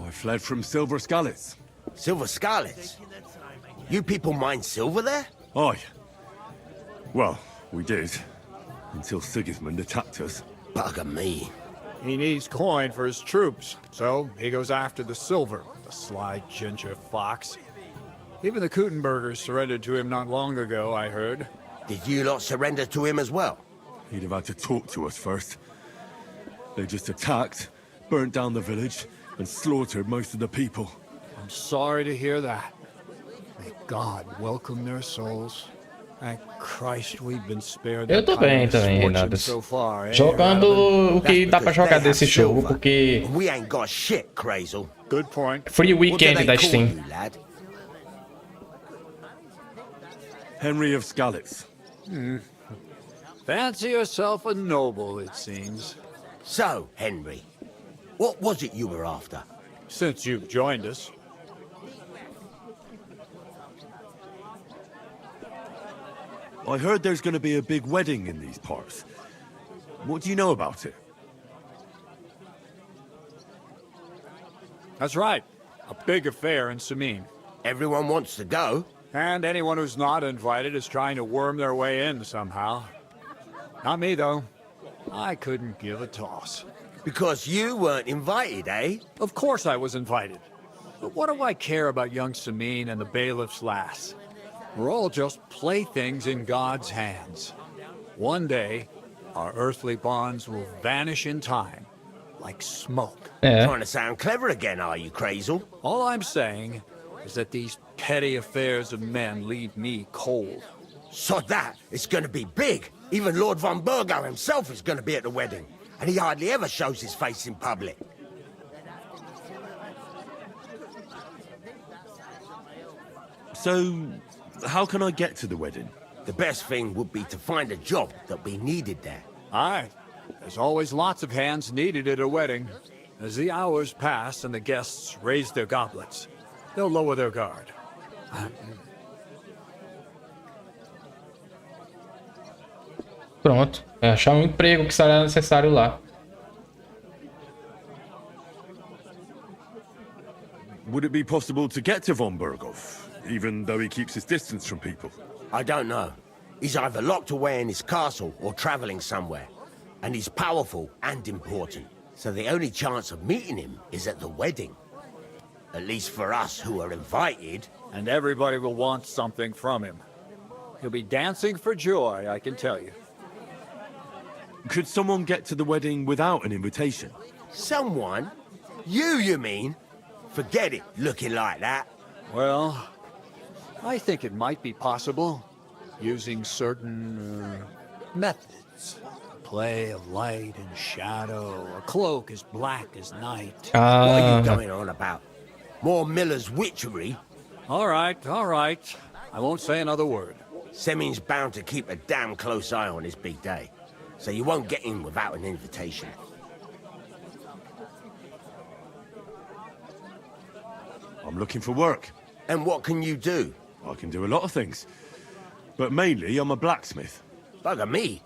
J: I fled from Silver Skalitz.
C: Silver Scarlets? You people mine silver there?
J: Aye. Well, we did. Until Sigismund attacked us.
C: Bugger me.
M: He needs coin for his troops, so he goes after the silver, the sly ginger fox. Even the Kuttenbergers surrendered to him not long ago, I heard.
C: Did you lot surrender to him as well?
J: He'd have had to talk to us first. They just attacked, burnt down the village, and slaughtered most of the people.
M: I'm sorry to hear that. May God welcome their souls. Thank Christ we've been spared
A: Eu
M: that
A: tô
M: kind
A: bem
M: of
A: também,
M: misfortune
A: Renato.
M: so far, eh,
A: Jogando o que dá pra jogar desse jogo,
C: Silver.
A: porque
C: We ain't got shit, Crazel.
M: Good point.
A: free
C: What do
A: weekend
C: they
A: da
C: call
A: Steam.
C: you, lad?
J: Henry of Skalitz.
M: Fancy yourself a noble, it seems.
C: So, Henry, what was it you were after?
M: Since you've joined us.
J: I heard there's going to be a big wedding in these parts. What do you know about it?
M: That's right. A big affair in Sameen.
C: Everyone wants to go.
M: And anyone who's not invited is trying to worm their way in somehow. Not me, though. I couldn't give a toss.
C: Because you weren't invited, eh?
M: Of course I was invited. But what do I care about young Sameen and the bailiff's lass? We're all just playthings in God's hands. One day, our earthly bonds will vanish in time, like smoke.
C: Trying to sound clever again, are you, Crazel?
M: All I'm saying is that these petty affairs of men leave me cold.
C: Sod that, it's gonna be big. Even Lord von Burgo himself is gonna be at the wedding. And he hardly ever shows his face in public.
J: So, how can I get to the wedding?
C: The best thing would be to find a job that'll be needed there.
M: Aye. There's always lots of hands needed at a wedding. As the hours pass and the guests raise their goblets, they'll lower their guard.
A: Pronto. É achar um emprego que será necessário lá.
J: Would it be possible to get to von Berghoff, even though he keeps his distance from people?
C: I don't know. He's either locked away in his castle or traveling somewhere. And he's powerful and important. So the only chance of meeting him is at the wedding. At least for us who are invited.
M: And everybody will want something from him. He'll be dancing for joy, I can tell you.
J: Could someone get to the wedding without an invitation?
C: Someone? You mean? Forget it, looking like that.
M: Well, I think it might be possible, using certain methods. Play of light and shadow, a cloak as black as night.
C: What are you going on about? More Miller's witchery?
M: All right. I won't say another word.
C: Semin's bound to keep a damn close eye on his big day. So you won't get in without an invitation.
J: I'm looking for work.
C: And what can you do?
J: I can do a lot of things. But mainly, I'm a blacksmith.
C: Bugger me.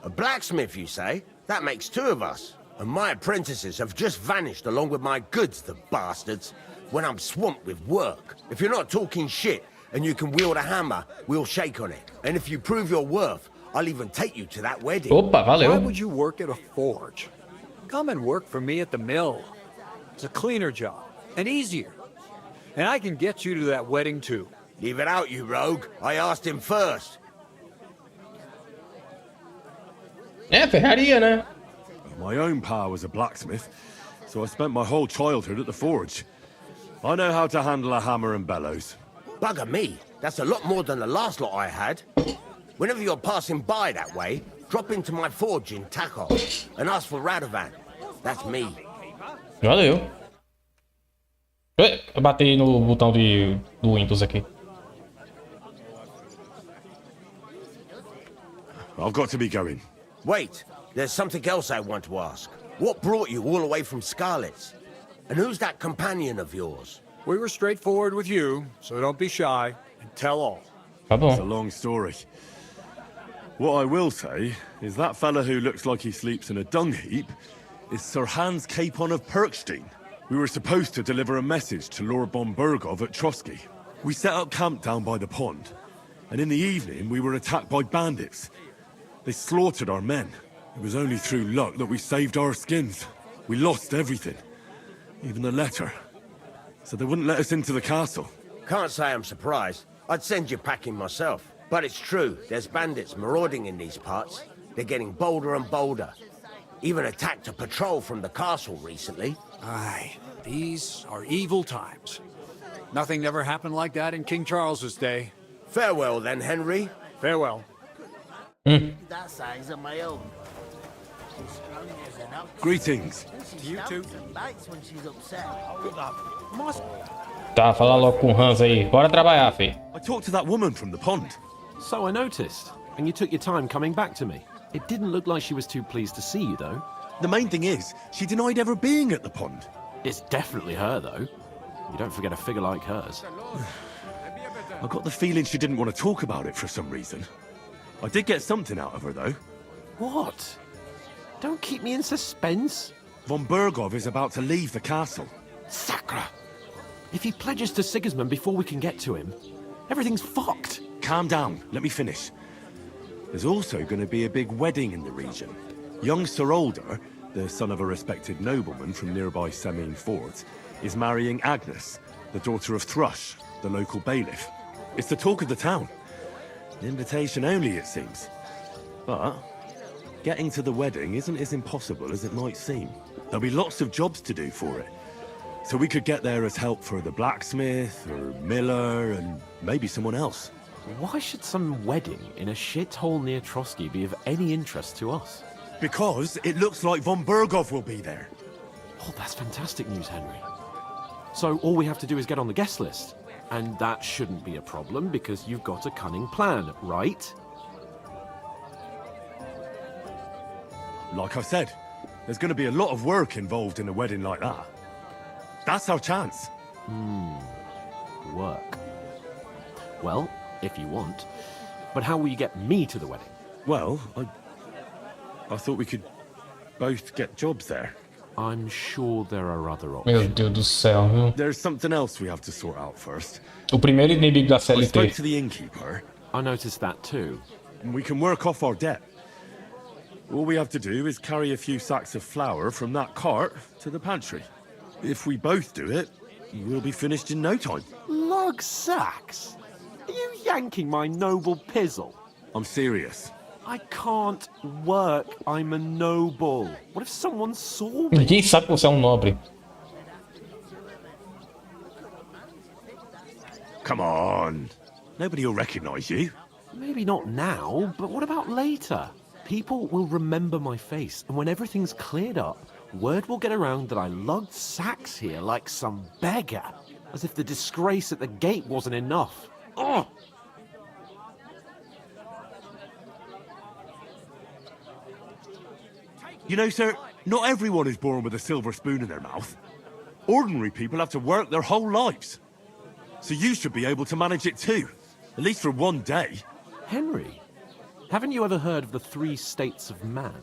C: A blacksmith, you say? That makes two of us. And my apprentices have just vanished along with my goods, the bastards. When I'm swamped with work. If you're not talking shit and you can wield a hammer, we'll shake on it. And if you prove your worth, I'll even take you to that wedding.
A: Opa, valeu.
M: Why would you work at a forge? Come and work for me at the mill. It's a cleaner job and easier. And I can get you to that wedding too.
C: Leave it out, you rogue. I asked him first.
A: É, ferraria, né?
J: My own pa was a blacksmith, so I spent my whole childhood at the forge. I know how to handle a hammer and bellows.
C: Bugger me. That's a lot more than the last lot I had. Whenever you're passing by that way, drop into my forge in Takov and ask for Radovan. That's me.
A: Valeu. Eu bati no botão do Windows aqui.
J: I've got to be going.
C: Wait, there's something else I want to ask. What brought you all the way from Scarlet's? And who's that companion of yours?
M: We were straightforward with you, so don't be shy and tell all.
J: It's a long story. What I will say is that fella who looks like he sleeps in a dung heap is Sir Hans Capon of Perkstein. We were supposed to deliver a message to Lord von Berghoff at Trotsky. We set up camp down by the pond, and in the evening we were attacked by bandits. They slaughtered our men. It was only through luck that we saved our skins. We lost everything, even the letter. So they wouldn't let us into the castle.
C: Can't say I'm surprised. I'd send you packing myself. But it's true, there's bandits marauding in these parts. They're getting bolder and bolder. Even attacked a patrol from the castle recently.
M: Aye, these are evil times. Nothing ever happened like that in King Charles's day.
C: Farewell then, Henry.
M: Farewell.
Q: That size on my own. She's strong as an ox.
J: Greetings.
Q: She stamps and bites when she's upset.
A: Tá, fala logo com o Hans aí. Bora trabalhar, fi.
J: I talked to that woman from the pond.
E: So I noticed. And you took your time coming back to me. It didn't look like she was too pleased to see you, though.
J: The main thing is, she denied ever being at the pond.
E: It's definitely her, though. You don't forget a figure like hers.
J: I got the feeling she didn't want to talk about it for some reason. I did get something out of her, though.
E: What? Don't keep me in suspense.
J: Von Bergov is about to leave the castle.
E: Sacre! If he pledges to Sigismund before we can get to him, everything's fucked.
J: Calm down, let me finish. There's also going to be a big wedding in the region. Young Sir Older, the son of a respected nobleman from nearby Semine Fort, is marrying Agnes, the daughter of Thrush, the local bailiff. It's the talk of the town. An invitation only, it seems. But getting to the wedding isn't as impossible as it might seem. There'll be lots of jobs to do for it. So we could get there as help for the blacksmith, or miller, and maybe someone else.
E: Why should some wedding in a shithole near Trotsky be of any interest to us?
J: Because it looks like von Bergov will be there.
E: Oh, that's fantastic news, Henry. So all we have to do is get on the guest list. And that shouldn't be a problem because you've got a cunning plan, right?
J: Like I said, there's going to be a lot of work involved in a wedding like that. That's our chance.
E: Work. Well, if you want. But how will you get me to the wedding?
J: Well, I thought we could both get jobs there.
E: I'm sure there are other options.
A: Meu Deus do céu, viu?
J: There's something else we have to sort out first.
A: O primeiro inimigo da
J: I spoke
A: CLT.
J: to the innkeeper.
E: I noticed that too.
J: And we can work off our debt. All we have to do is carry a few sacks of flour from that cart to the pantry. If we both do it, we'll be finished in no time.
E: Lug sacks? Are you yanking my noble pizzle?
J: I'm serious.
E: I can't work. I'm a noble. What if someone saw me?
A: Ninguém sabe que você é nobre.
J: Come on. Nobody will recognize you.
E: Maybe not now, but what about later? People will remember my face, and when everything's cleared up, word will get around that I lugged sacks here like some beggar. As if the disgrace at the gate wasn't enough. Ugh!
J: You know, sir, not everyone is born with a silver spoon in their mouth. Ordinary people have to work their whole lives. So you should be able to manage it too. At least for one day.
E: Henry, haven't you ever heard of the 3 states of man?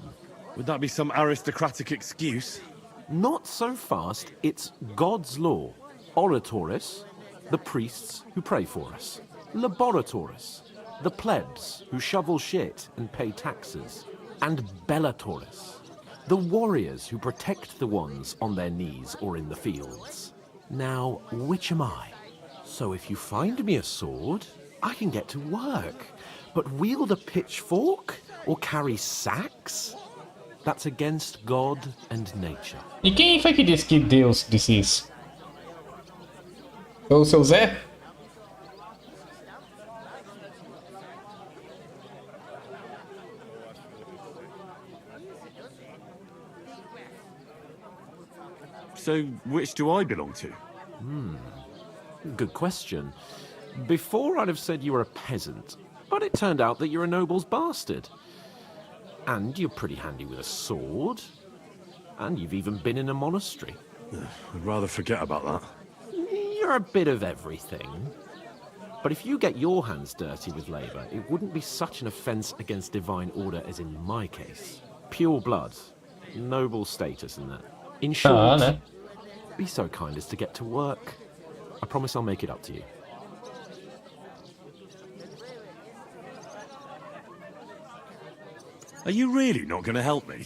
J: Would that be some aristocratic excuse?
E: Not so fast. It's God's law. Oratoris, the priests who pray for us. Laboratoris, the plebs who shovel shit and pay taxes. And Bellatoris, the warriors who protect the ones on their knees or in the fields. Now, which am I? So if you find me a sword, I can get to work. But wield a pitchfork or carry sacks? That's against God and nature.
A: E quem foi que disse que Deus disse isso? Foi o seu Zé?
J: So, which do I belong to?
E: Good question. Before I'd have said you were a peasant, but it turned out that you're a noble's bastard. And you're pretty handy with a sword. And you've even been in a monastery.
J: I'd rather forget about that.
E: You're a bit of everything. But if you get your hands dirty with labour, it wouldn't be such an offence against divine order as in my case. Pure blood, noble status and that. In short,
A: no.
E: be so kind as to get to work. I promise I'll make it up to you.
J: Are you really not going to help me?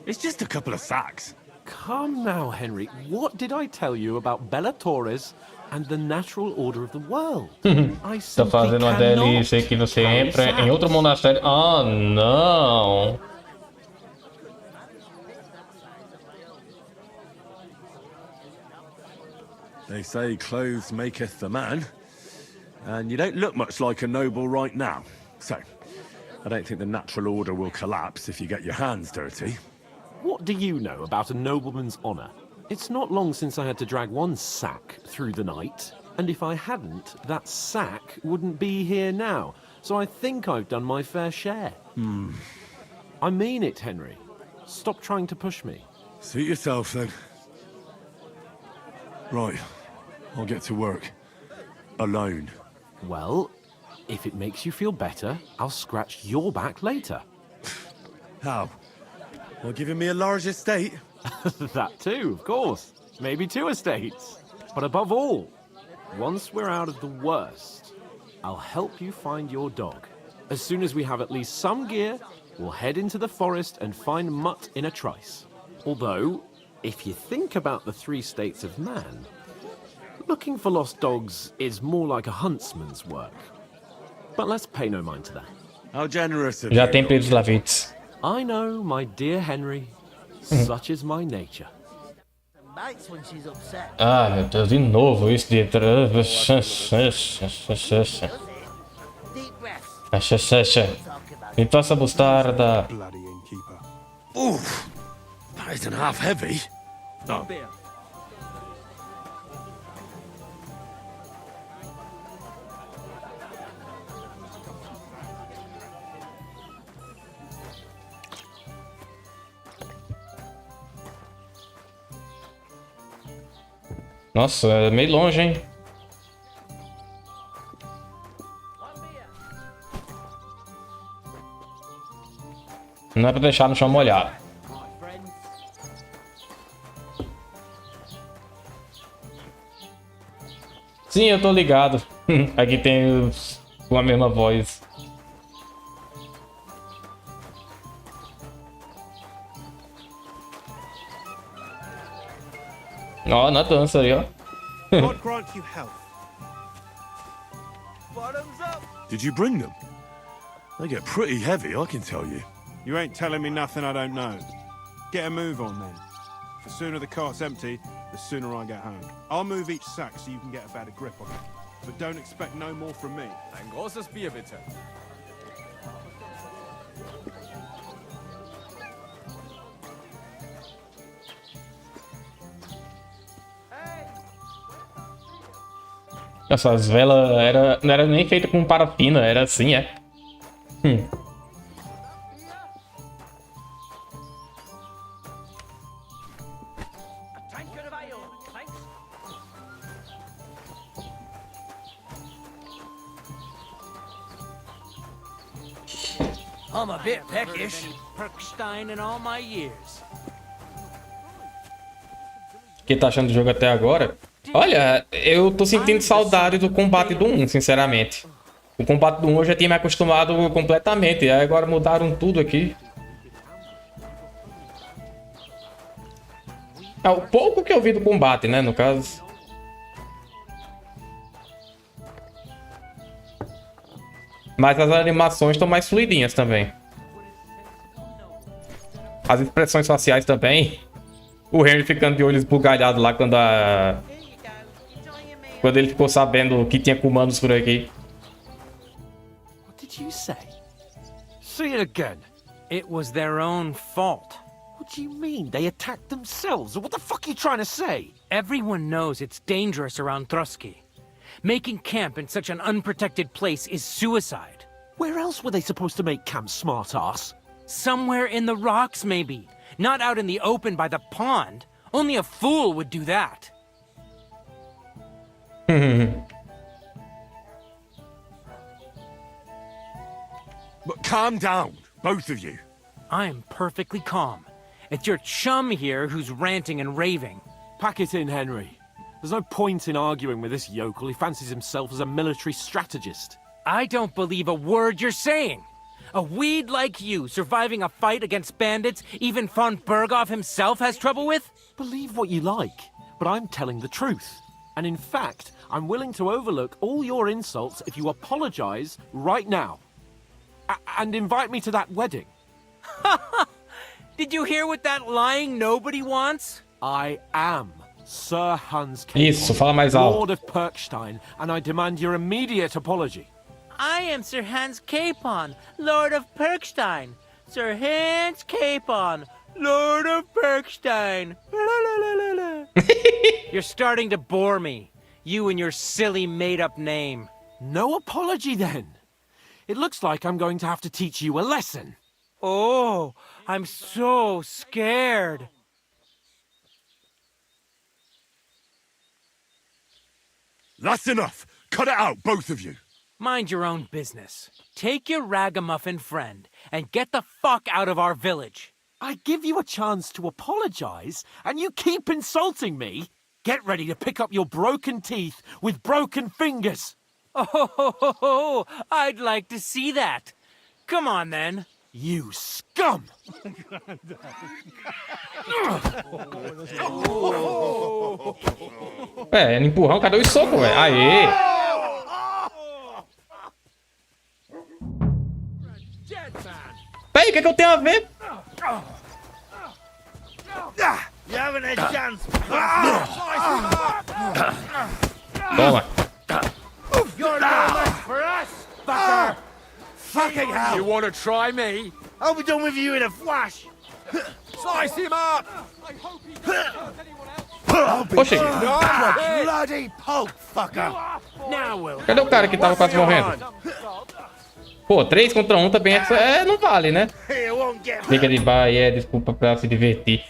J: It's just a couple of sacks.
E: Come now, Henry. What did I tell you about Bellatoris
S: and the natural order of the world. I
A: Tá
S: simply
A: fazendo uma
S: cannot
A: DLC que você
S: carry
A: entra em
S: sacks.
A: outro monastério. Ah, não.
J: They say clothes maketh the man, and you don't look much like a noble right now. So, I don't think the natural order will collapse if you get your hands dirty.
S: What do you know about a nobleman's honor? It's not long since I had to drag one sack through the night, and if I hadn't, that sack wouldn't be here now. So I think I've done my fair share. I mean it, Henry. Stop trying to push me.
J: Suit yourself, then. Right, I'll get to work. Alone.
S: Well, if it makes you feel better, I'll scratch your back later.
J: How? Well, giving me a large estate?
S: That too, of course. Maybe 2 estates. But above all, once we're out of the worst, I'll help you find your dog. As soon as we have at least some gear, we'll head into the forest and find Mutt in a trice. Although, if you think about the 3 states of man, looking for lost dogs is more like a huntsman's work. But let's pay no mind to that.
J: How generous of
A: Já
J: you.
A: tem Pedro Lavites.
S: I know, my dear Henry. Such is my nature.
Q: Bites when she's upset.
A: Ah, meu Deus, de novo isso de... Me passa a mostarda.
J: Bloody innkeeper. Oof! That isn't half heavy. Oh.
A: Nossa, é meio longe, hein? Não é pra deixar no chão molhado. Sim, eu tô ligado. Aqui tem os com a mesma voz. Ó, na dança ali, ó.
T: God grant you health.
L: Bottoms up.
J: Did you bring them? They get pretty heavy, I can tell you.
T: You ain't telling me nothing I don't know. Get a move on then. The sooner the cart's empty, the sooner I get home. I'll move each sack so you can get a better grip on it. But don't expect no more from me.
I: Ein großes Bier, bitte.
A: Essas velas não era nem feita com parafina, era assim, é.
D: I'm a bit peckish. Perkstein in all my years.
A: O que tá achando do jogo até agora? Olha, eu tô sentindo saudade do combate do 1, sinceramente. O combate do 1 eu já tinha me acostumado completamente, aí agora mudaram tudo aqui. É o pouco que eu vi do combate, né, no caso. Mas as animações estão mais fluidinhas também. As expressões faciais também. O Henry ficando de olhos bugalhados lá quando ele ficou sabendo que tinha comandos por aqui.
L: What did you say? Say it again.
D: It was their own fault.
L: What do you mean? They attacked themselves? What the fuck are you trying to say?
D: Everyone knows it's dangerous around Trotsky. Making camp in such an unprotected place is suicide.
L: Where else were they supposed to make camp, smart-ass?
D: Somewhere in the rocks, maybe. Not out in the open by the pond. Only a fool would do that.
J: But calm down, both of you.
D: I'm perfectly calm. It's your chum here who's ranting and raving.
S: Pack it in, Henry. There's no point in arguing with this yokel. He fancies himself as a military strategist.
D: I don't believe a word you're saying. A weed like you surviving a fight against bandits even von Berghoff himself has trouble with?
S: Believe what you like, but I'm telling the truth.
E: And in fact, I'm willing to overlook all your insults if you apologize right now. And invite me to that wedding.
L: Did you hear what that lying nobody wants?
E: I am Sir Hans Capon,
A: Isso, fala mais alto.
E: Lord of Perkstein, and I demand your immediate apology.
L: I am Sir Hans Capon, Lord of Perkstein. Sir Hans Capon, Lord of Perkstein. You're starting to bore me. You and your silly made-up name.
E: No apology, then. It looks like I'm going to have to teach you a lesson.
L: Oh, I'm so scared.
J: That's enough. Cut it out, both of you.
L: Mind your own business. Take your ragamuffin friend and get the fuck out of our village.
E: I give you a chance to apologize, and you keep insulting me. Get ready to pick up your broken teeth with broken fingers.
L: Oh, I'd like to see that. Come on, then.
E: You scum!
A: É, no empurrão, cadê o soco, velho? Aê! Peraí, o que eu tenho a ver?
L: You haven't a chance.
A: Toma.
L: You're no match for us, fucker.
E: Fucking hell! You want to try me?
L: I'll be done with you in a flash.
E: Slice him up!
A: Oxi.
L: Bloody poke, fucker. Now we'll...
A: Cadê o cara que tava quase morrendo? Pô, 3 contra 1 também não vale, né? Fica de baia, desculpa pra se divertir.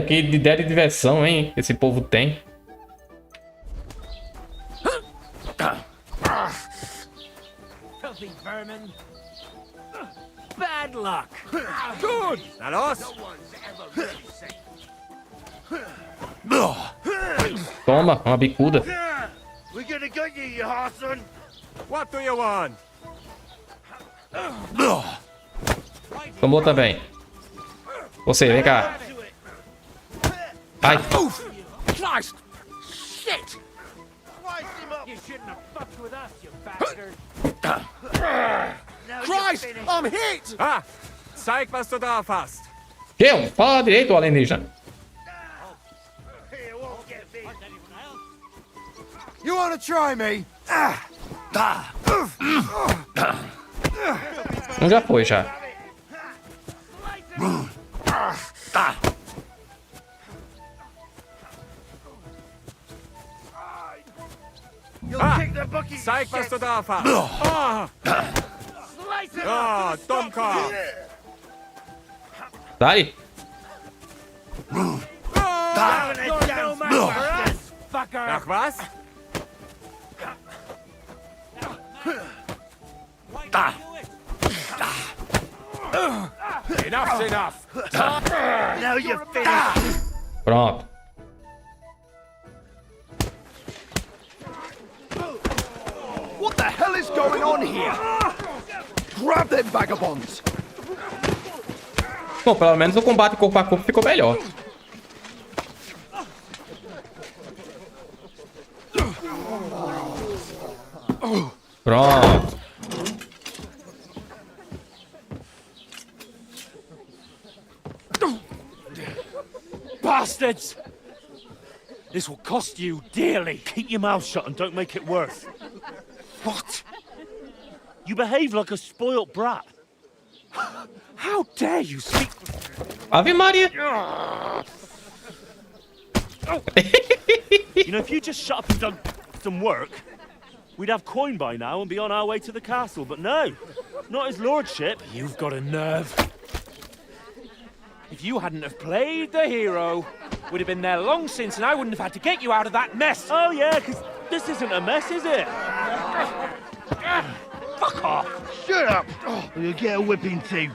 A: Que ideia de diversão, hein? Esse povo tem.
L: Filthy vermin. Bad luck.
E: Good!
L: That us?
A: Toma, uma bicuda.
L: We're gonna get you, you Harson.
E: What do you want?
A: Tomou também. Você, vem cá. Ai.
L: Christ! Shit! You shouldn't have fucked with us, you bastard.
E: Christ! I'm hit! Ah! Zeig, was du da hast.
A: Que? Fala direito, alienígena.
E: You want to try me?
A: Já foi, já.
E: Zeig, was du da hast. Dummkopf!
A: Dale.
E: Ach was? Enough's enough!
L: Now you're finished.
A: Pronto.
P: What the hell is going on here? Grab them vagabonds!
A: Bom, pelo menos o combate corpo a corpo ficou melhor. Pronto.
K: Bastards! This will cost you dearly.
R: Keep your mouth shut and don't make it worse.
K: What?
R: You behave like a spoilt brat.
K: How dare you speak?
A: Ave Maria!
R: You know, if you just shut up and done some work, we'd have coin by now and be on our way to the castle. But no, not his lordship.
K: You've got a nerve. If you hadn't have played the hero, we'd have been there long since, and I wouldn't have had to get you out of that mess.
R: Oh yeah, because this isn't a mess, is it?
K: Fuck off!
R: Shut up! Or you'll get a whipping too.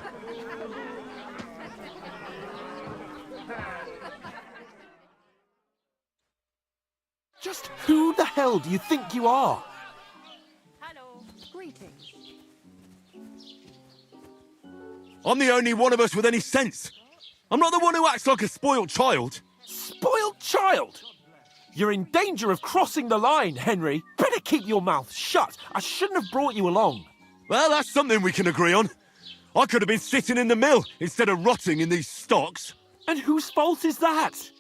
E: Just who the hell do you think you are?
W: Hello. Greetings.
J: I'm the only one of us with any sense. I'm not the one who acts like a spoiled child.
E: Spoiled child? You're in danger of crossing the line, Henry. Better keep your mouth shut. I shouldn't have brought you along.
J: Well, that's something we can agree on. I could have been sitting in the mill instead of rotting in these stocks.
E: And whose fault is that?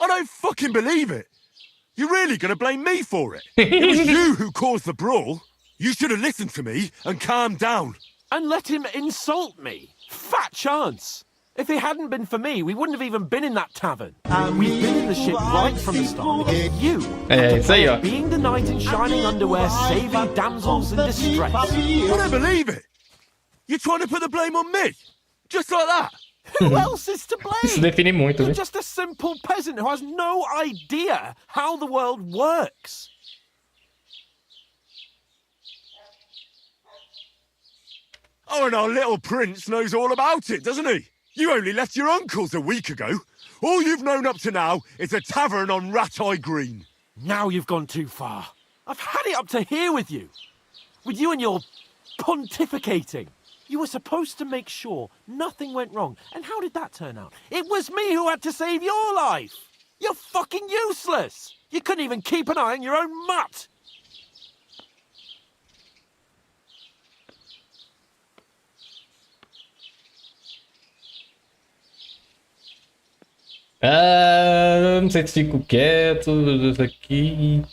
J: I don't fucking believe it. You're really going to blame me for it? It was you who caused the brawl. You should have listened to me and calmed down.
E: And let him insult me. Fat chance. If it hadn't been for me, we wouldn't have even been in that tavern. We've been in the ship right from the start. Because you, being the knight in shining underwear, saving damsels in distress.
J: I don't believe it. You're trying to put the blame on me? Just like that?
E: Who else is to blame?
A: Isso define muito,
E: You're
A: né?
E: just a simple peasant who has no idea how the world works.
J: Oh, and our little prince knows all about it, doesn't he? You only left your uncle's a week ago. All you've known up to now is a tavern on Rat-Eye Green.
E: Now you've gone too far. I've had it up to here with you. With you and your pontificating. You were supposed to make sure nothing went wrong. And how did that turn out? It was me who had to save your life. You're fucking useless. You couldn't even keep an eye on your own mutt.
A: Ah, não sei se fico quieto. Isso aqui.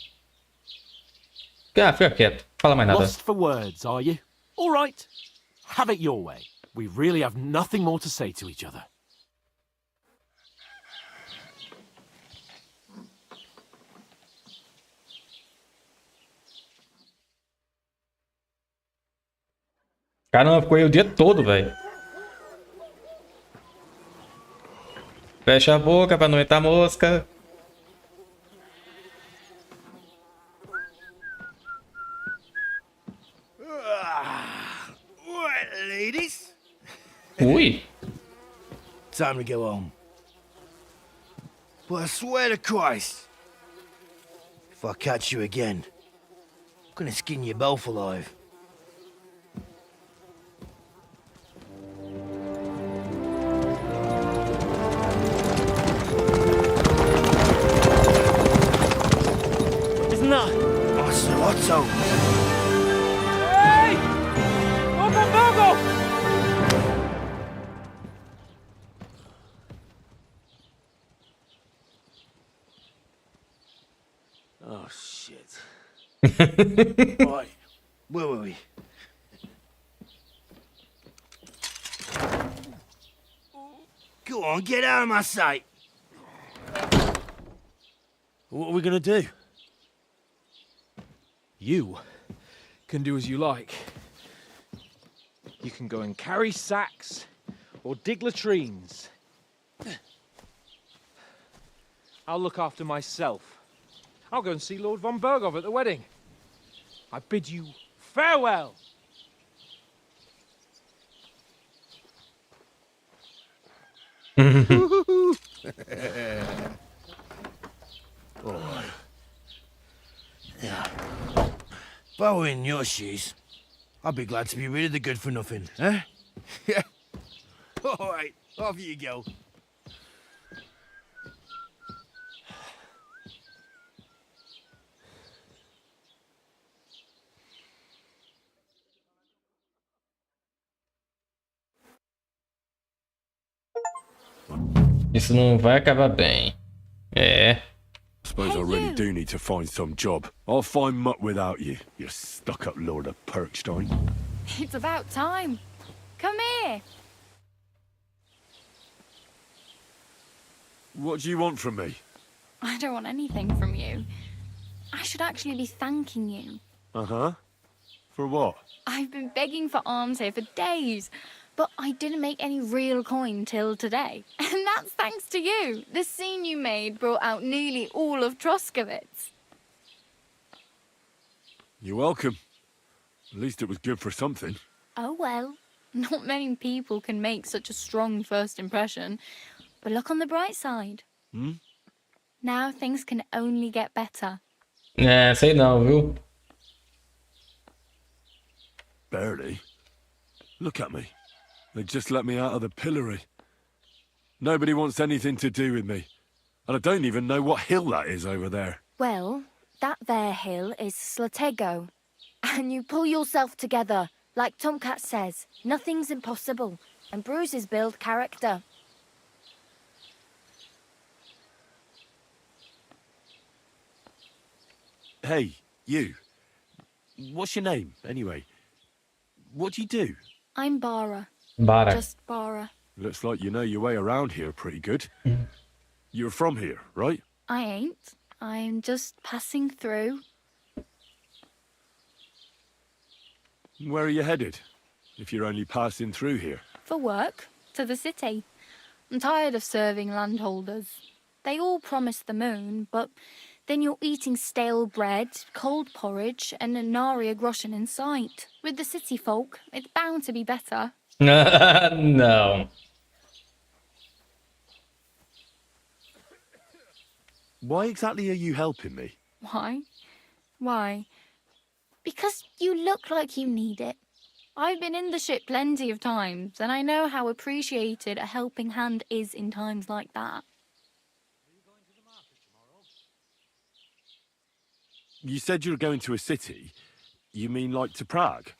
A: Ah, fica quieto. Fala mais nada.
E: Lost for words, are you? All right. Have it your way. We really have nothing more to say to each other.
A: Caramba, ficou aí o dia todo, velho. Fecha a boca pra não entrar mosca.
H: Right, ladies.
A: Ui.
H: Time to go home. But I swear to Christ, if I catch you again, I'm gonna skin you both alive.
L: Isn't that?
H: Otto!
L: Hey! Open Virgo!
H: Oh, shit. Right, where were we? Go on, get out of my sight. What are we gonna do?
I: You can do as you like. You can go and carry sacks or dig latrines. I'll look after myself. I'll go and see Lord von Bergov at the wedding. I bid you farewell.
H: Alright. Yeah. If I were in your shoes, I'd be glad to be rid of the good for nothing, eh? Yeah. Alright, off you go.
A: Isso não vai acabar bem. É.
J: Suppose I really do need to find some job. I'll find mutt without you, you stuck-up Lord of Perkstein.
W: It's about time. Come here.
J: What do you want from me?
W: I don't want anything from you. I should actually be thanking you.
J: Uh-huh. For what?
W: I've been begging for alms here for days, but I didn't make any real coin till today. And that's thanks to you. The scene you made brought out nearly all of Troskowitz.
J: You're welcome. At least it was good for something.
W: Oh well, not many people can make such a strong first impression. But look on the bright side.
J: Hmm?
W: Now things can only get better.
A: É, sei não, viu?
J: Barely. Look at me. They just let me out of the pillory. Nobody wants anything to do with me. And I don't even know what hill that is over there.
F: Well, that there hill is Slatego. And you pull yourself together. Like Tomcat says, nothing's impossible. And bruises build character.
J: Hey, you. What's your name, anyway? What do you do?
F: I'm Bara.
A: Bara.
F: Just Bara.
J: Looks like you know your way around here pretty good. You're from here, right?
F: I ain't. I'm just passing through.
J: Where are you headed? If you're only passing through here.
F: For work. To the city. I'm tired of serving landholders. They all promise the moon, but then you're eating stale bread, cold porridge, and a nary a groschen in sight. With the city folk, it's bound to be better.
A: No.
J: Why exactly are you helping me?
F: Why? Why? Because you look like you need it. I've been in the ship plenty of times, and I know how appreciated a helping hand is in times like that.
J: You said you were going to a city. You mean like to Prague?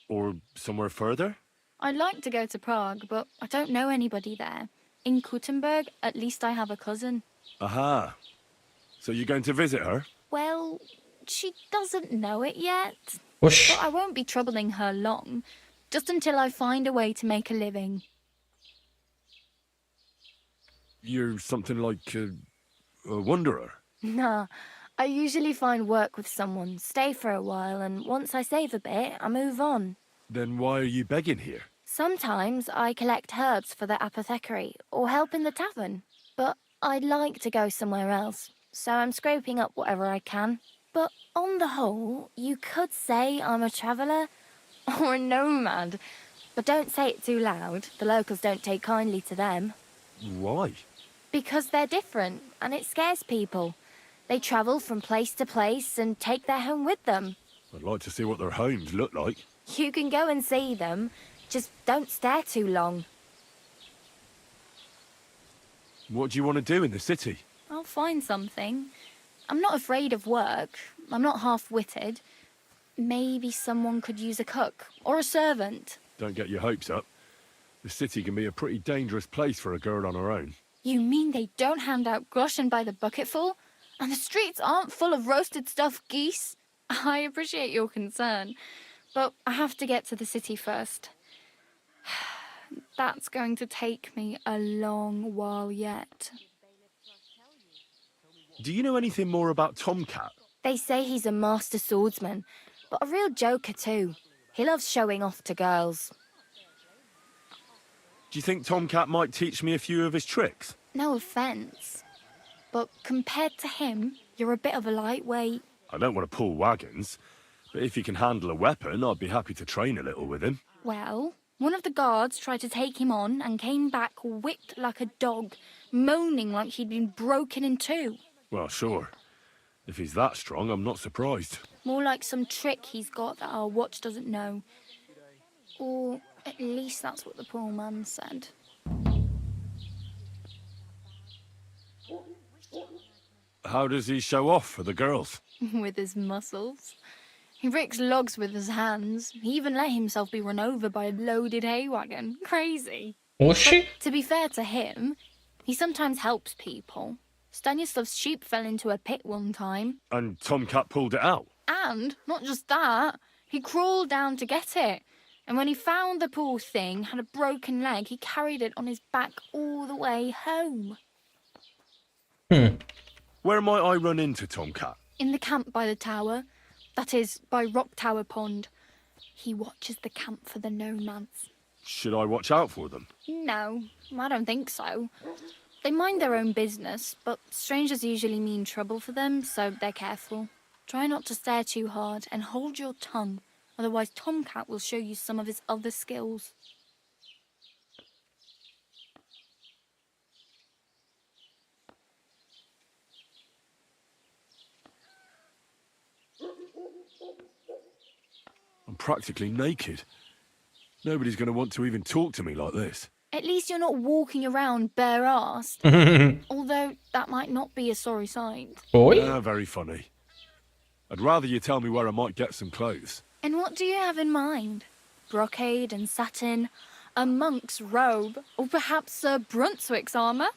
J: Or somewhere further?
F: I'd like to go to Prague, but I don't know anybody there. In Kuttenberg, at least I have a cousin.
J: Aha. So you're going to visit her?
F: Well, she doesn't know it yet.
A: Whoosh.
F: But I won't be troubling her long, just until I find a way to make a living.
J: You're something like a wanderer?
F: Nah, I usually find work with someone, stay for a while, and once I save a bit, I move on.
J: Then why are you begging here?
F: Sometimes I collect herbs for the apothecary, or help in the tavern. But I'd like to go somewhere else, so I'm scraping up whatever I can. But on the whole, you could say I'm a traveller or a nomad. But don't say it too loud. The locals don't take kindly to them.
J: Why?
F: Because they're different, and it scares people. They travel from place to place and take their home with them.
J: I'd like to see what their homes look like.
F: You can go and see them, just don't stare too long.
J: What do you want to do in the city?
F: I'll find something. I'm not afraid of work. I'm not half-witted. Maybe someone could use a cook or a servant.
J: Don't get your hopes up. The city can be a pretty dangerous place for a girl on her own.
F: You mean they don't hand out groschen by the bucketful? And the streets aren't full of roasted stuffed geese? I appreciate your concern, but I have to get to the city first. That's going to take me a long while yet.
J: Do you know anything more about Tomcat?
F: They say he's a master swordsman, but a real joker too. He loves showing off to girls.
J: Do you think Tomcat might teach me a few of his tricks?
F: No offence, but compared to him, you're a bit of a lightweight.
J: I don't want to pull wagons, but if he can handle a weapon, I'd be happy to train a little with him.
F: Well, one of the guards tried to take him on and came back whipped like a dog, moaning like he'd been broken in two.
J: Well, sure. If he's that strong, I'm not surprised.
F: More like some trick he's got that our watch doesn't know. Or at least that's what the poor man said.
J: How does he show off for the girls?
F: With his muscles. He ricks logs with his hands. He even let himself be run over by a loaded hay wagon. Crazy.
A: Was she?
F: But to be fair to him, he sometimes helps people. Stanislav's sheep fell into a pit one time.
J: And Tomcat pulled it out?
F: And, not just that, he crawled down to get it. And when he found the poor thing had a broken leg, he carried it on his back all the way home.
J: Where might I run into Tomcat?
F: In the camp by the tower. That is, by Rock Tower Pond. He watches the camp for the nomads.
J: Should I watch out for them?
F: No, I don't think so. They mind their own business, but strangers usually mean trouble for them, so they're careful. Try not to stare too hard and hold your tongue, otherwise Tomcat will show you some of his other skills.
J: I'm practically naked. Nobody's going to want to even talk to me like this.
W: At least you're not walking around bare-assed. Although that might not be a sorry sight.
J: Very funny. I'd rather you tell me where I might get some clothes.
W: And what do you have in mind? Brocade and satin, a monk's robe, or perhaps Sir Brunswick's armour?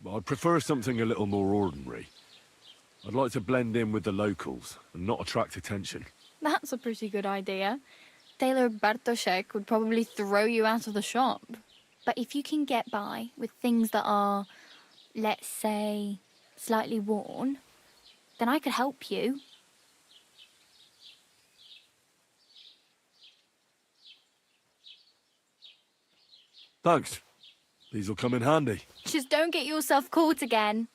J: I'd prefer something a little more ordinary. I'd like to blend in with the locals and not attract attention.
W: That's a pretty good idea. Tailor Bartoszek would probably throw you out of the shop. But if you can get by with things that are, let's say, slightly worn, then I could help you.
J: Thanks. These'll come in handy.
W: Just don't get yourself caught again.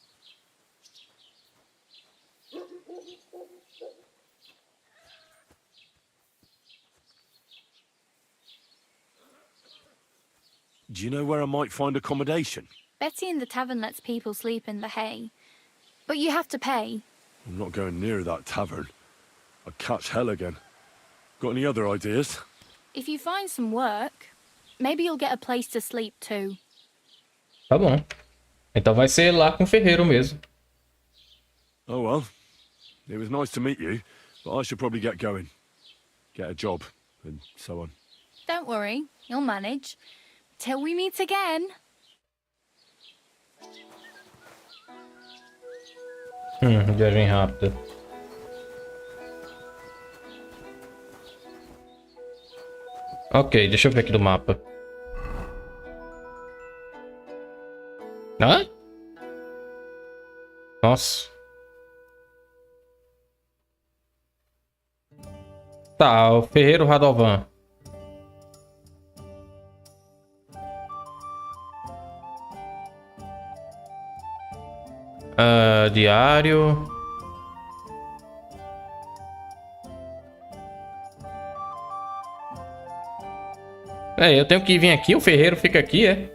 J: Do you know where I might find accommodation?
W: Betty in the tavern lets people sleep in the hay. But you have to pay.
J: I'm not going near that tavern. I'd catch hell again. Got any other ideas?
W: If you find some work, maybe you'll get a place to sleep too.
A: Tá bom. Então vai ser lá com o ferreiro mesmo.
J: Oh well. It was nice to meet you, but I should probably get going. Get a job, and so on.
W: Don't worry, you'll manage. Till we meet again.
A: Viagem rápida. Ok, deixa eu ver aqui do mapa. Hã? Nossa. Tá, o ferreiro Radovan. Diário. Eu tenho que vir aqui, o ferreiro fica aqui, é?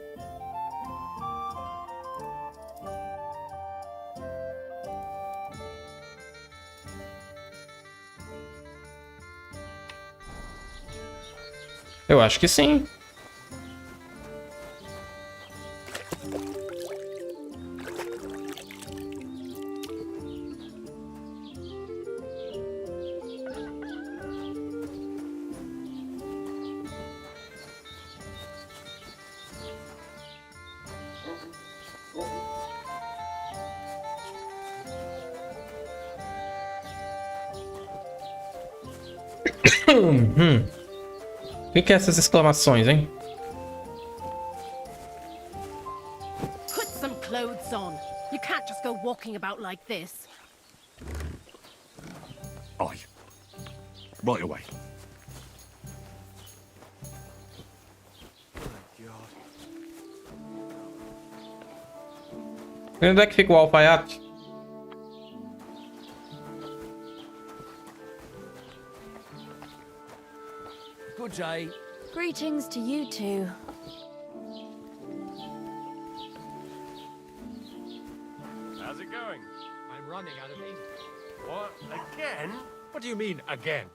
A: Eu acho que sim. O que é essas exclamações, hein?
F: Put some clothes on. You can't just go walking about like this.
J: Aye. Right away.
A: Onde é que fica o alfaiate?
D: Good day.
W: Greetings to you two.
K: How's it going?
N: I'm running out of ink.
K: What? Again?
N: What do you mean, again?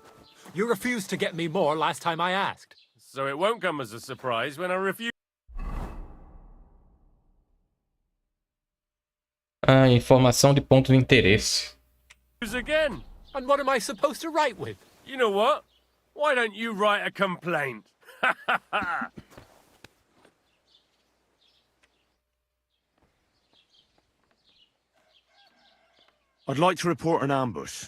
N: You refused to get me more last time I asked.
K: So it won't come as a surprise when I refuse.
A: Informação de ponto de interesse.
K: Again.
N: And what am I supposed to write with?
K: You know what? Why don't you write a complaint?
J: I'd like to report an ambush.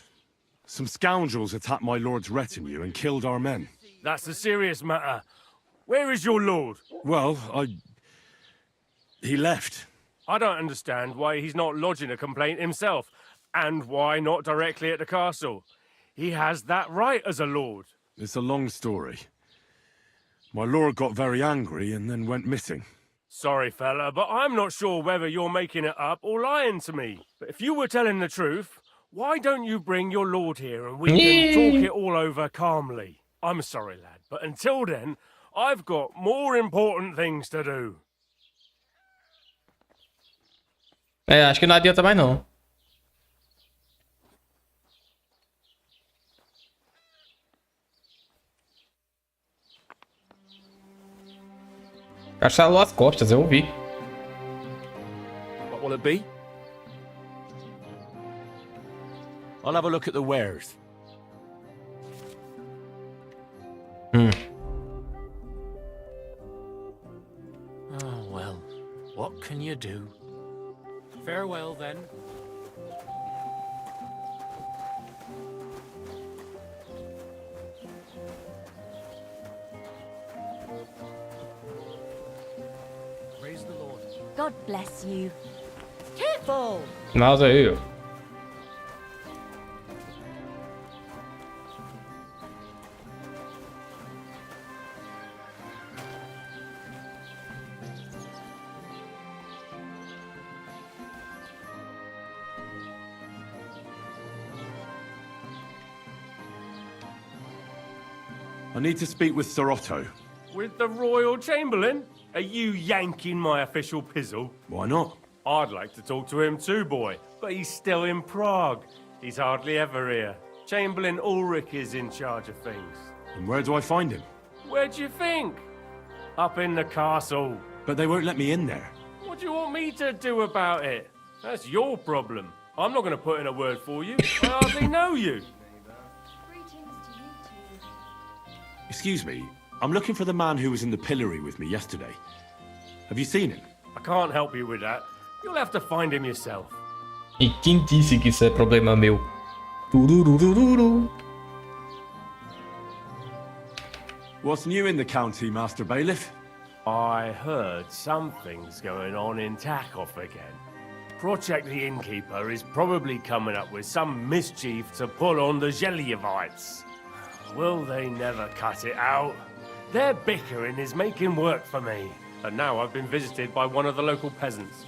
J: Some scoundrels attacked my lord's retinue and killed our men.
K: That's a serious matter. Where is your lord?
J: Well, he left.
K: I don't understand why he's not lodging a complaint himself, and why not directly at the castle. He has that right as a lord.
J: It's a long story. My lord got very angry and then went missing.
K: Sorry, fella, but I'm not sure whether you're making it up or lying to me. But if you were telling the truth, why don't you bring your lord here and we can talk it all over calmly? I'm sorry, lad, but until then, I've got more important things to do.
A: Acho que não adianta mais não. Cachalou as costas, eu ouvi.
E: What will it be? I'll have a look at the wares.
N: Oh, well. What can you do? Farewell, then. Praise the Lord.
F: God bless you. Careful!
A: Nada aí.
J: I need to speak with Sir Otto.
K: With the Royal Chamberlain? Are you yanking my official pizzle?
J: Why not?
K: I'd like to talk to him too, boy, but he's still in Prague. He's hardly ever here. Chamberlain Ulrich is in charge of things.
J: And where do I find him?
K: Where do you think? Up in the castle.
J: But they won't let me in there.
K: What do you want me to do about it? That's your problem. I'm not going to put in a word for you. I hardly know you.
J: Excuse me, I'm looking for the man who was in the pillory with me yesterday. Have you seen him?
K: I can't help you with that. You'll have to find him yourself.
A: E quem disse que isso é problema meu? Tururururu.
J: What's new in the county, Master Bailiff?
K: I heard something's going on in Takoff again. Project the Innkeeper is probably coming up with some mischief to pull on the Zhelyevites. Will they never cut it out? Their bickering is making work for me. And now I've been visited by one of the local peasants.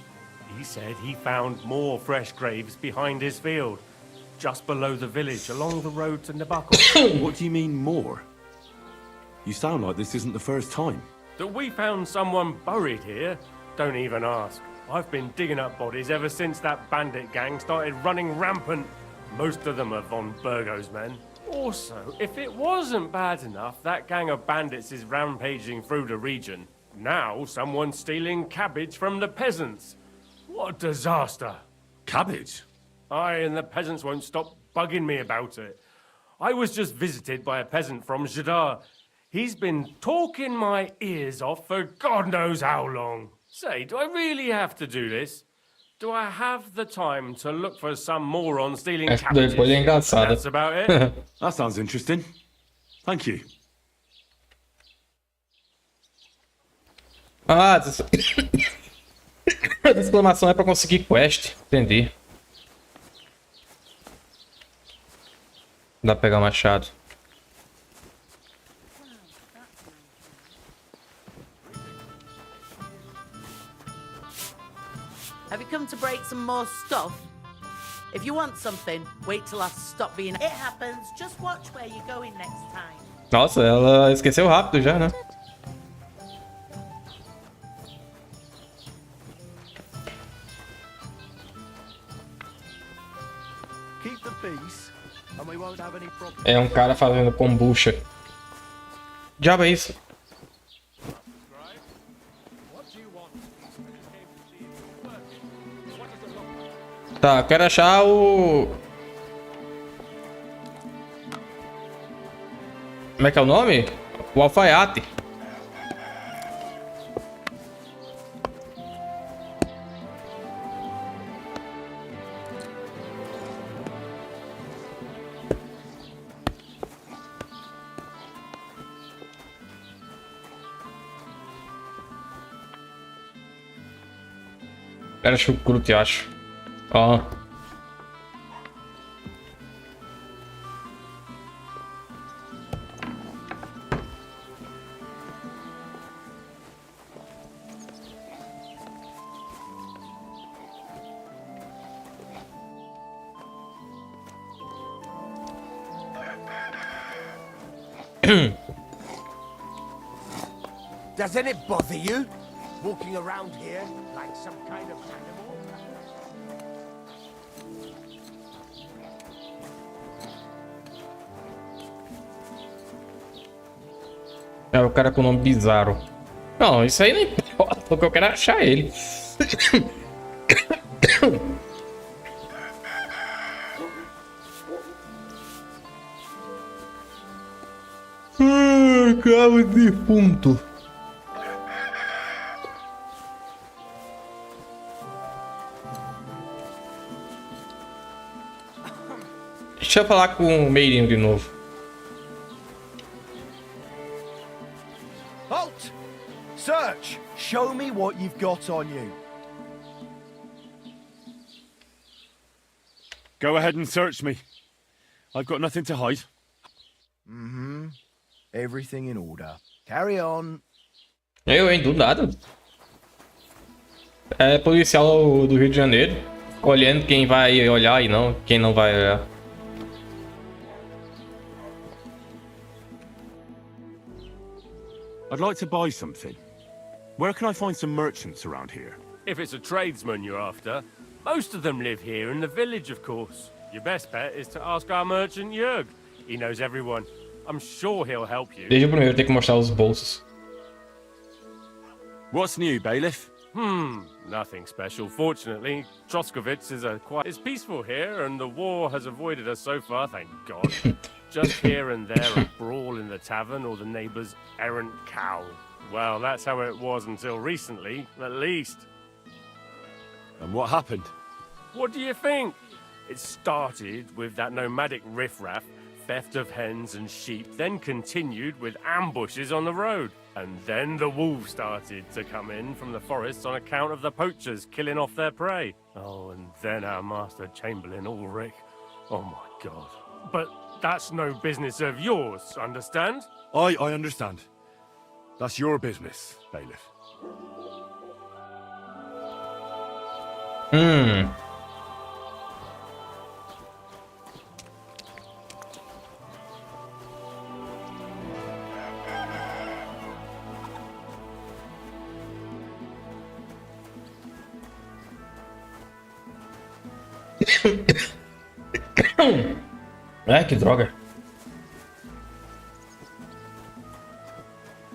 K: He said he found more fresh graves behind his field, just below the village, along the road to Nabokov.
J: What do you mean, more? You sound like this isn't the first time.
K: That we found someone buried here? Don't even ask. I've been digging up bodies ever since that bandit gang started running rampant. Most of them are von Burgo's men. Also, if it wasn't bad enough, that gang of bandits is rampaging through the region. Now someone's stealing cabbage from the peasants. What a disaster.
J: Cabbage?
K: Aye, and the peasants won't stop bugging me about it. I was just visited by a peasant from Jadar. He's been talking my ears off for God knows how long. Say, do I really have to do this? Do I have the time to look for some moron stealing cabbages? That's about it.
J: That sounds interesting. Thank you.
A: Ah, essa exclamação é pra conseguir quest. Entendi. Dá pra pegar o machado.
G: Have you come to break some more stuff? If you want something, wait till I stop being... It happens. Just watch where you're going next time.
A: Nossa, ela esqueceu rápido já, né?
H: Keep the peace, and we won't have any problems.
A: É um cara fazendo kombucha. Diabo é isso? Tá, eu quero achar o... Como é que é o nome? O alfaiate. Era chucrute, eu acho. Ó.
C: Doesn't it bother you? Walking around here like some kind of animal?
A: É o cara com nome bizarro. Não, isso aí não importa, porque eu quero achar ele. Cabo defunto. Deixa eu falar com o Meirinho de novo.
P: Halt! Search! Show me what you've got on you.
J: Go ahead and search me. I've got nothing to hide.
P: Mm-hmm. Everything in order. Carry on.
A: Eu, hein? Do nada. É policial do Rio de Janeiro. Olhando quem vai olhar e não, quem não vai olhar.
J: I'd like to buy something. Where can I find some merchants around here?
K: If it's a tradesman you're after, most of them live here in the village, of course. Your best bet is to ask our merchant Jörg. He knows everyone. I'm sure he'll help you.
A: Desde o primeiro tem que mostrar os bolsos.
J: What's new, bailiff?
K: Nothing special. Fortunately, Troskowitz is peaceful here, and the war has avoided us so far, thank God. Just here and there a brawl in the tavern or the neighbour's errant cow. Well, that's how it was until recently, at least.
J: And what happened?
K: What do you think? It started with that nomadic riffraff, theft of hens and sheep, then continued with ambushes on the road. And then the wolves started to come in from the forests on account of the poachers killing off their prey. Oh, and then our master Chamberlain Ulrich. Oh my God. But that's no business of yours, understand?
J: I understand. That's your business, bailiff.
A: Ai, que droga.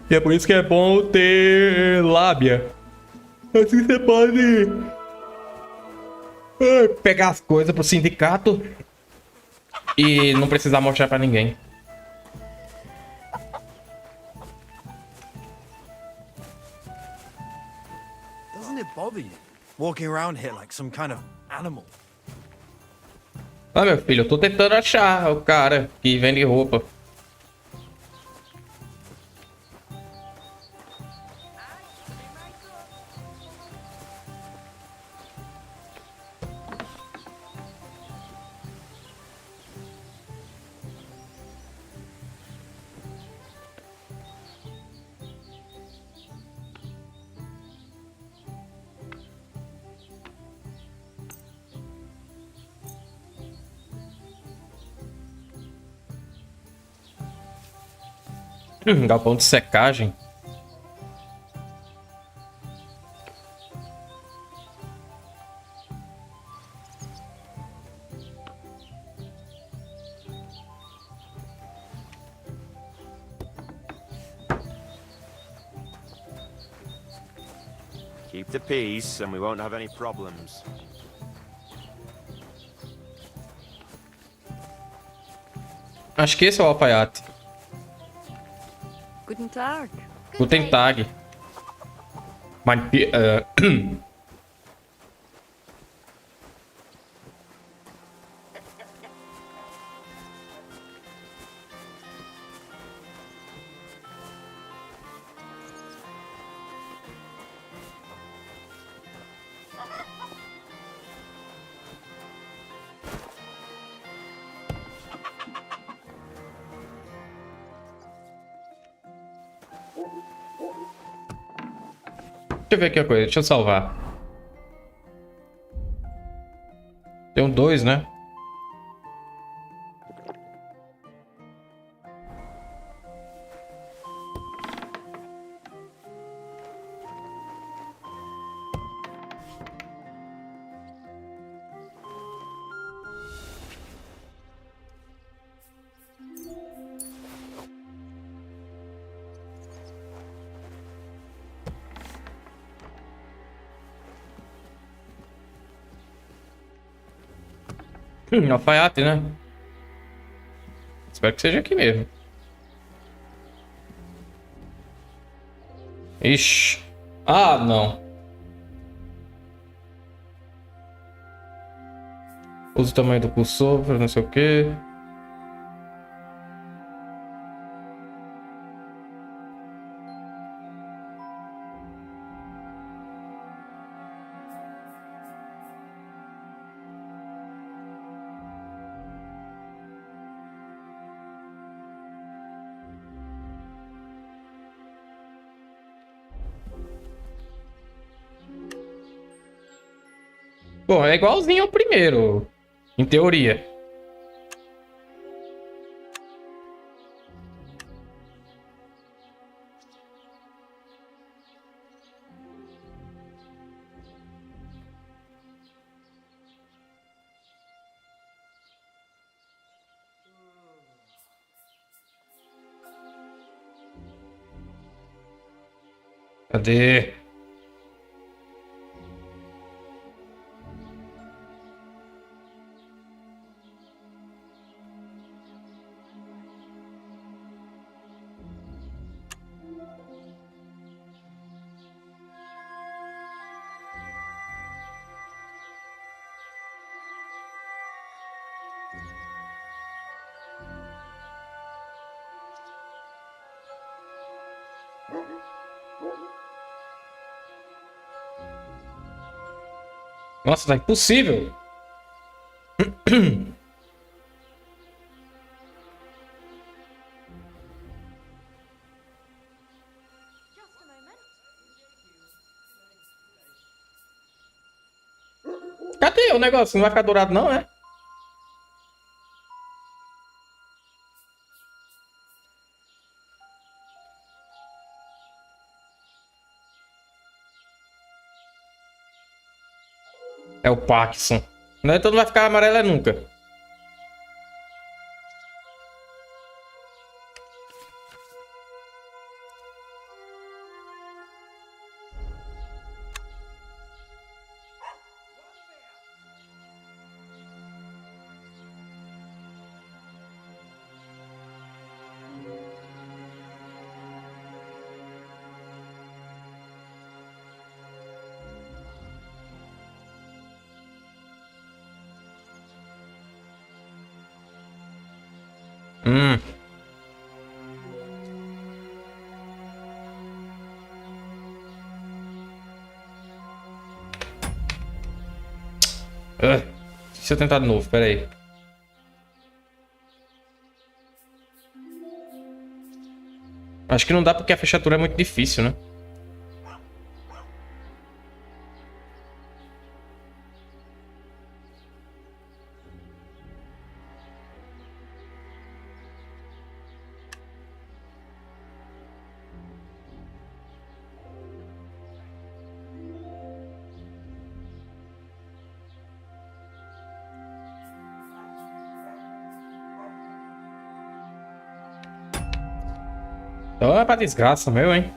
A: E é por isso que é bom ter lábia. Assim você pode pegar as coisas pro sindicato e não precisar mostrar pra ninguém.
H: Doesn't it bother you walking around here like some kind of animal?
A: Ah, meu filho, eu tô tentando achar o cara que vende roupa. Galpão de secagem.
B: Keep the peace and we won't have any problems.
A: Acho que esse é o alfaiate.
O: Guten Tag.
A: Guten Tag. Deixa eu ver aqui a coisa, deixa eu salvar. Tem 2, né? Alfaiate, né? Espero que seja aqui mesmo. Ixi. Ah, não. Usa o tamanho do cursor para não sei o quê. Bom, é igualzinho ao primeiro, em teoria. Cadê? Nossa, tá impossível. Cadê o negócio? Não vai ficar dourado não, é? É o Parkinson. Então não vai ficar amarelo é nunca. Hum. Deixa eu tentar de novo, pera aí. Acho que não dá porque a fechadura é muito difícil, né? Então é pra desgraça, meu, hein?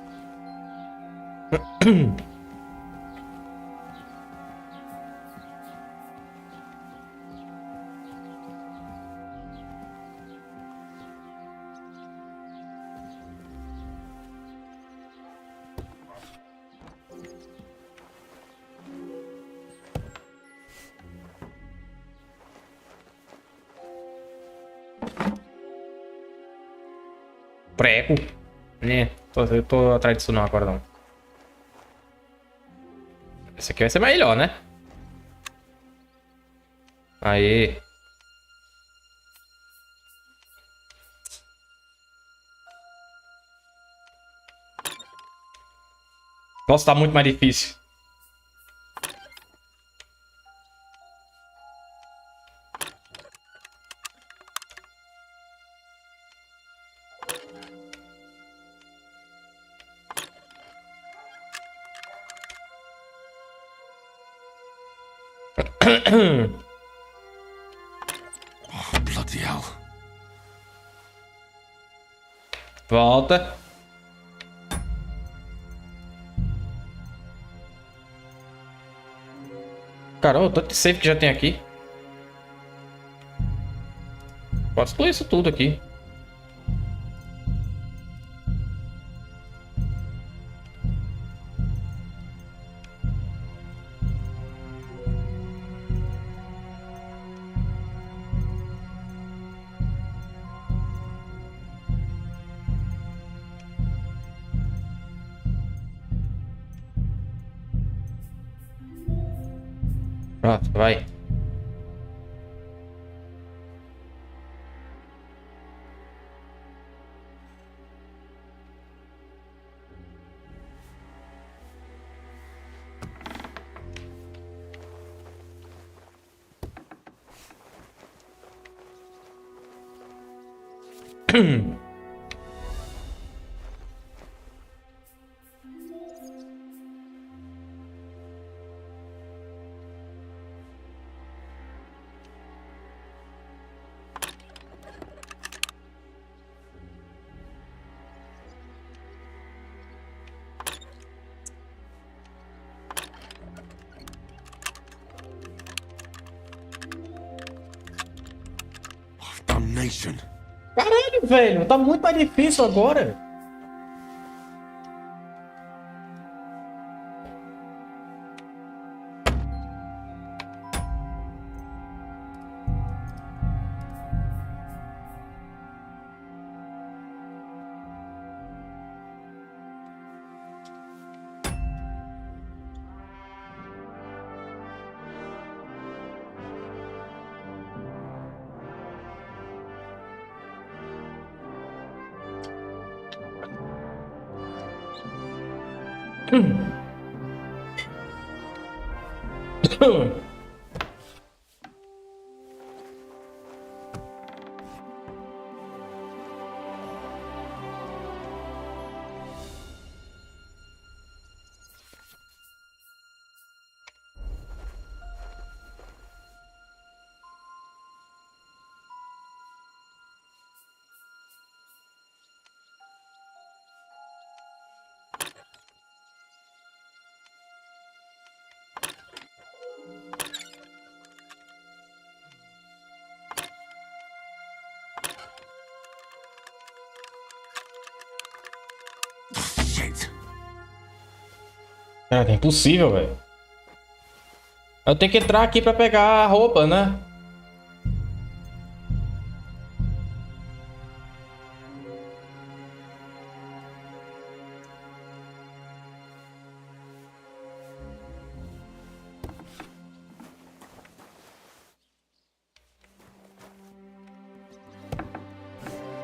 A: Prego. Eu tô atrás disso não agora não. Esse aqui vai ser melhor, né? Aí. Nossa, tá muito mais difícil.
J: Oh, bloody hell.
A: Volta. Caramba, o tanto de save que já tem aqui. Pode excluir isso tudo aqui. Pronto, vai.
J: Damnation.
A: Caralho, velho. Tá muito mais difícil agora. Cara, é impossível, velho. Eu tenho que entrar aqui pra pegar a roupa, né?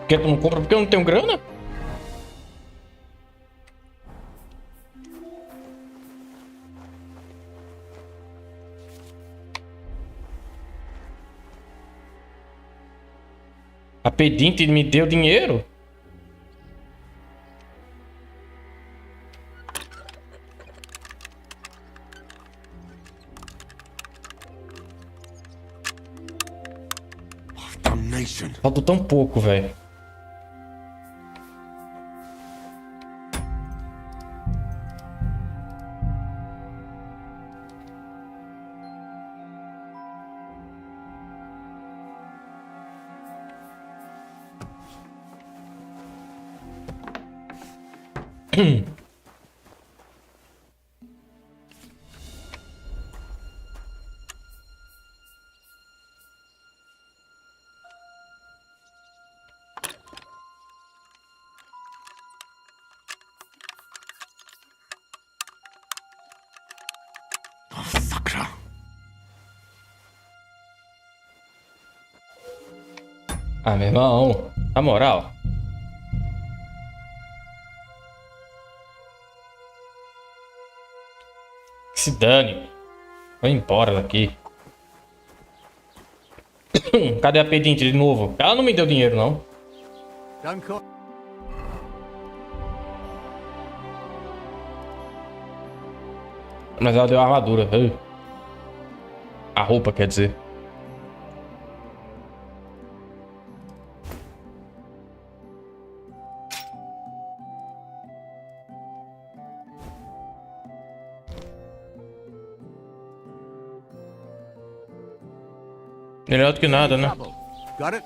A: Por que tu não compra? Porque eu não tenho grana? A pedinte me deu dinheiro?
J: Damnation.
A: Falta tão pouco, velho. Ah, meu irmão, na moral. Que se dane. Vai embora daqui. Cadê a pedinte de novo? Ela não me deu dinheiro, não. Mas ela deu a armadura. A roupa, quer dizer. Melhor do que nada, né?
H: Got it?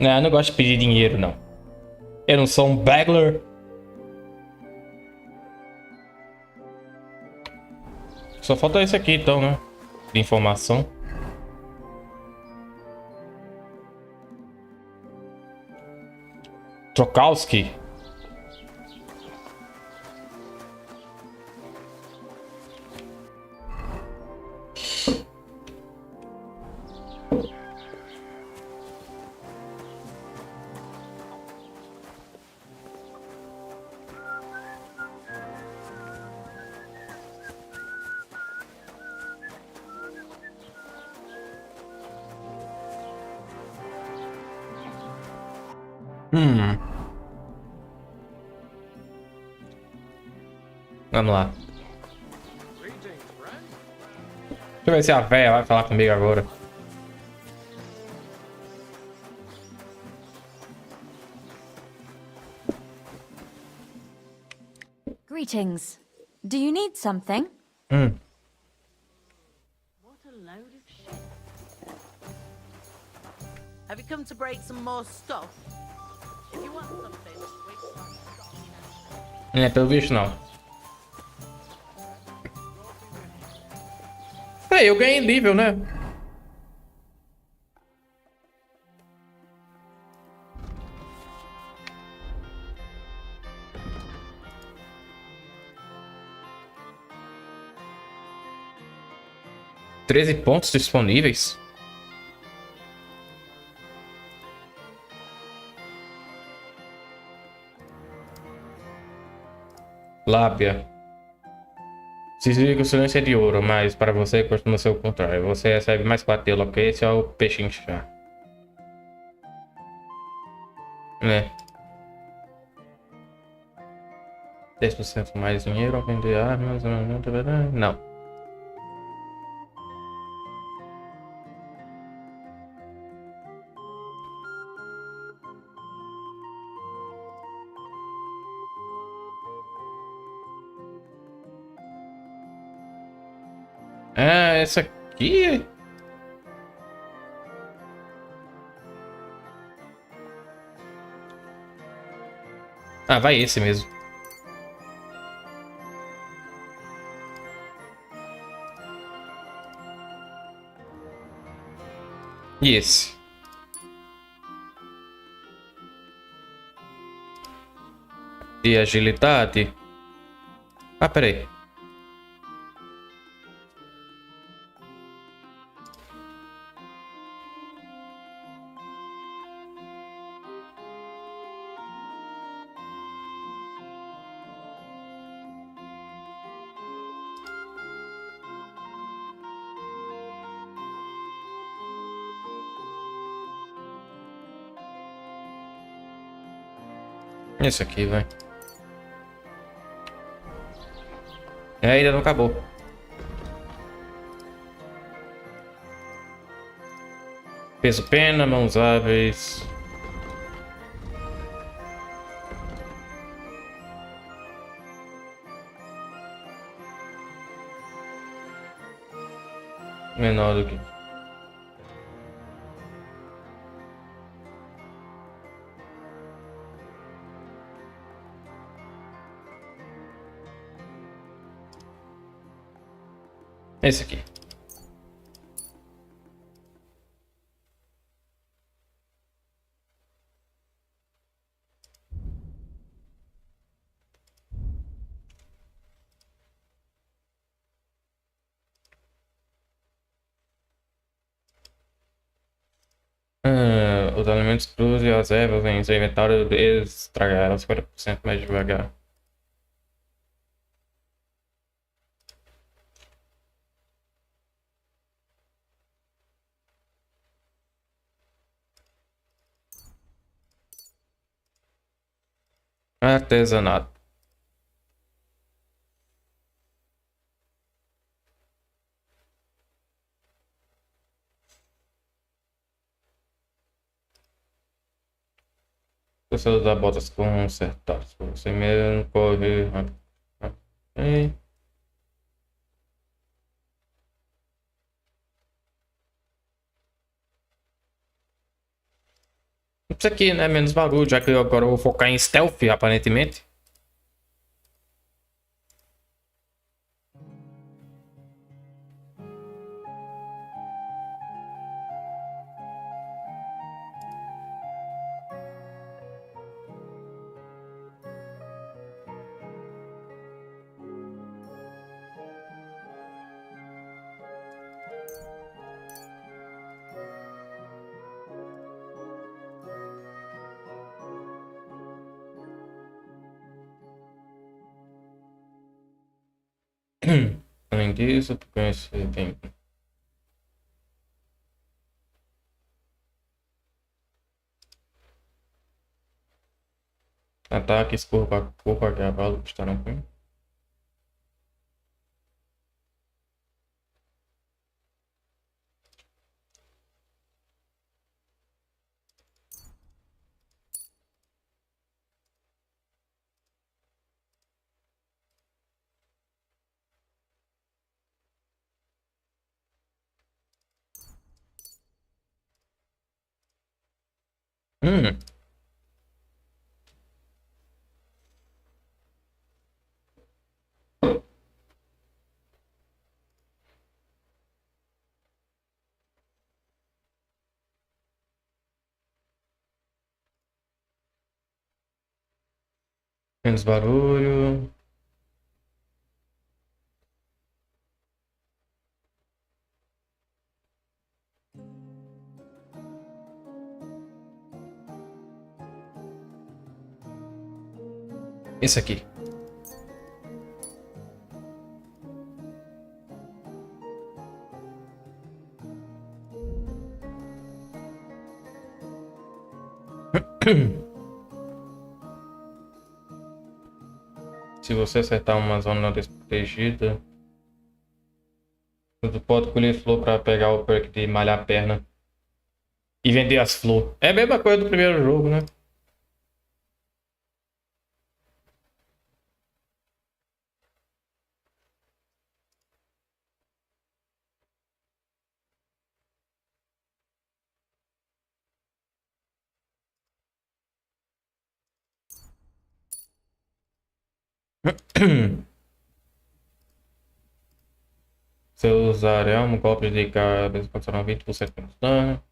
A: Não, eu não gosto de pedir dinheiro, não. Eu não sou um beggar. Só falta esse aqui, então, né? De informação. Trokowski. Vamos lá. Deixa eu ver se a véia vai falar comigo agora.
O: Greetings. Do you need something?
G: Have you come to break some more stuff? If you want something, we can...
A: É, pelo visto não. É, eu ganhei nível, né? Treze pontos disponíveis. Lábia. Se diz que o silêncio é de ouro, mas para você costuma ser o contrário. Você recebe mais 4 de eloquência ao pechinchar. É. 10% mais dinheiro ao vender armas. Não. Ah, essa aqui. Ah, vai esse mesmo. E esse. E agilidade. Ah, peraí. Esse aqui, vai. É, ainda não acabou. Peso pena, mãos hábeis. Menor do que. Esse aqui. Os alimentos crus e as ervas em seu inventário estragaram 50% mais devagar. Artesanato. Você usar botas consertadas. Você mesmo corre rápido. Ok. Isso aqui, né? Menos barulho, já que eu agora vou focar em stealth, aparentemente. Além disso, conhecer tem ataques corpo a cavalo custarão com. Hum. Menos barulho. Esse aqui. Se você acertar uma zona desprotegida, você pode colher flor para pegar o perk de malhar a perna e vender as flores. É a mesma coisa do primeiro jogo, né? Se eu usar um golpe de cabeça, condicional 20% menos dano.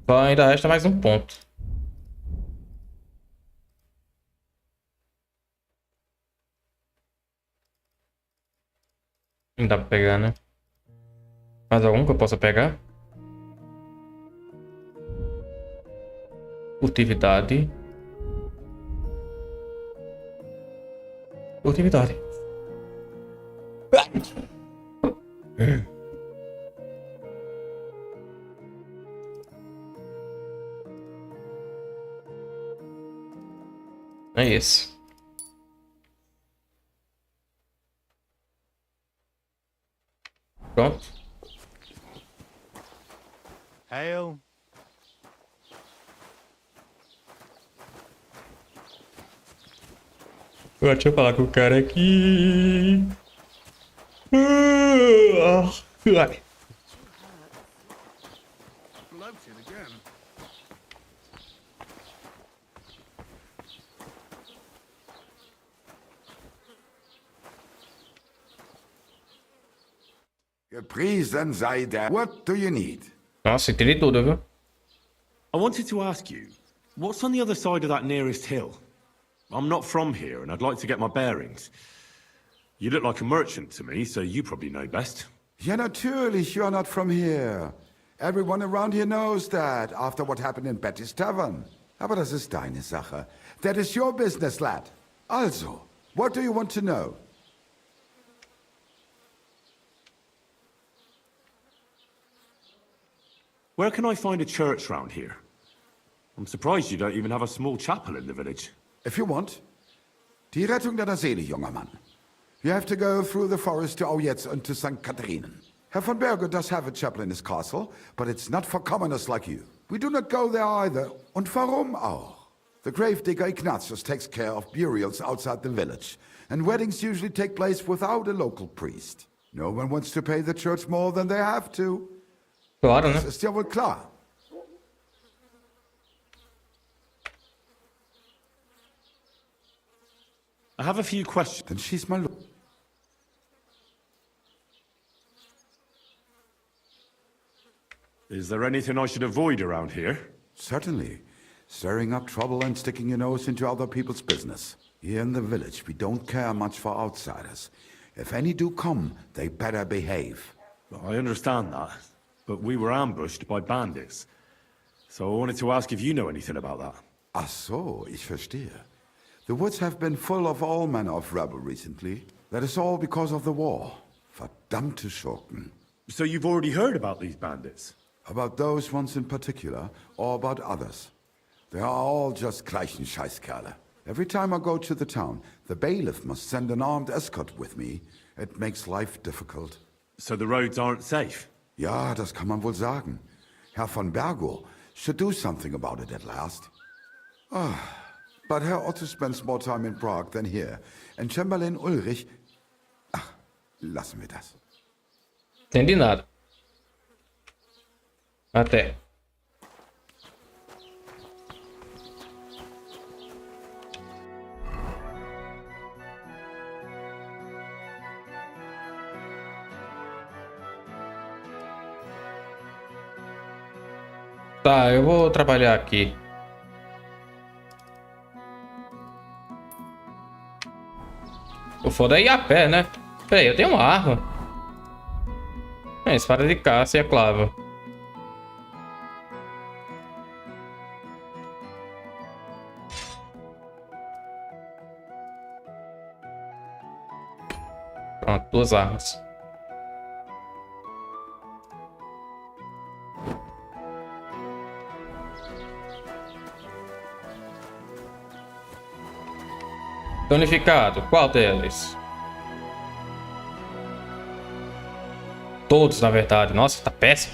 A: Só ainda resta mais um ponto. Não dá pra pegar, né? Mais algum que eu possa pegar? Furtividade. Furtividade. É esse. Pronto.
H: Hail.
A: Deixa eu falar com o cara aqui. Ai.
M: Gepriesen sei der. What do you need?
A: Nossa, entendi tudo, viu?
J: I wanted to ask you, what's on the other side of that nearest hill? I'm not from here, and I'd like to get my bearings. You look like a merchant to me, so you probably know best.
M: Ja, natürlich, you're not from here. Everyone around here knows that, after what happened in Betty's Tavern. Aber das ist deine Sache. That is your business, lad. Also, what do you want to know?
J: Where can I find a church round here? I'm surprised you don't even have a small chapel in the village.
M: If you want. Die Rettung deiner Seele, junger Mann. You have to go through the forest to Aujetz and to St. Catherine. Herr von Berge does have a chapel in his castle, but it's not for commoners like you. We do not go there either, und warum auch? The gravedigger Ignatius takes care of burials outside the village, and weddings usually take place without a local priest. No one wants to pay the church more than they have to.
A: Claro,
M: Das
A: né?
M: ist ja wohl klar.
J: I have a few questions.
M: Dann schieß mal los.
J: Is there anything I should avoid around here?
M: Certainly. Stirring up trouble and sticking your nose into other people's business. Here in the village, we don't care much for outsiders. If any do come, they better behave.
J: I understand that, but we were ambushed by bandits. So I wanted to ask if you know anything about that.
M: Ach so, ich verstehe. The woods have been full of all manner of rebel recently. That is all because of the war. Verdammte Schurken.
J: So you've already heard about these bandits?
M: About those ones in particular, or about others. They are all just gleichen Scheißkerle. Every time I go to the town, the bailiff must send an armed escort with me. It makes life difficult.
J: So the roads aren't safe?
M: Ja, das kann man wohl sagen. Herr von Bergo should do something about it at last. But Herr Otto spends more time in Prague than here. And Chamberlain Ulrich... Ach, lassen wir das.
A: Entendi nada. Até. Tá, eu vou trabalhar aqui. O foda é ir a pé, né? Peraí, eu tenho uma arma. É, espada de caça e a clava. Pronto, 2 armas. Tonificado, qual deles? Todos, na verdade. Nossa, tá péssimo.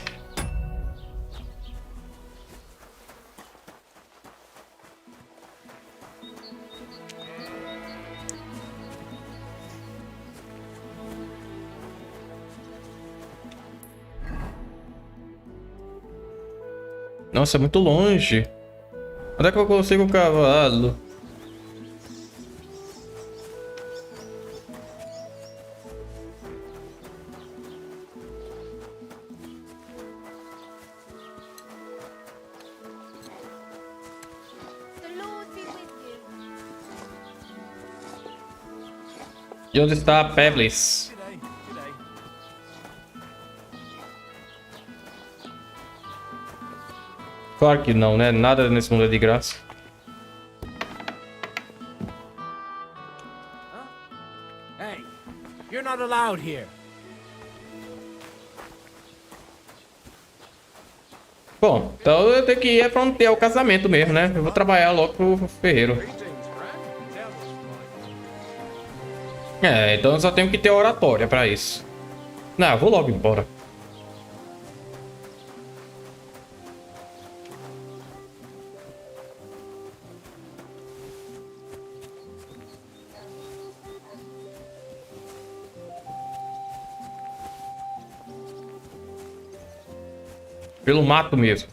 A: Nossa, é muito longe. Onde é que eu consigo o cavalo? E onde está a Pebbles? Claro que não, né? Nada nesse mundo é de graça.
L: Hey, you're not allowed here.
A: Bom, então eu tenho que ir pra onde tem o casamento mesmo, né? Eu vou trabalhar logo pro ferreiro. É, então eu só tenho que ter oratória pra isso. Não, eu vou logo embora. Pelo mato mesmo.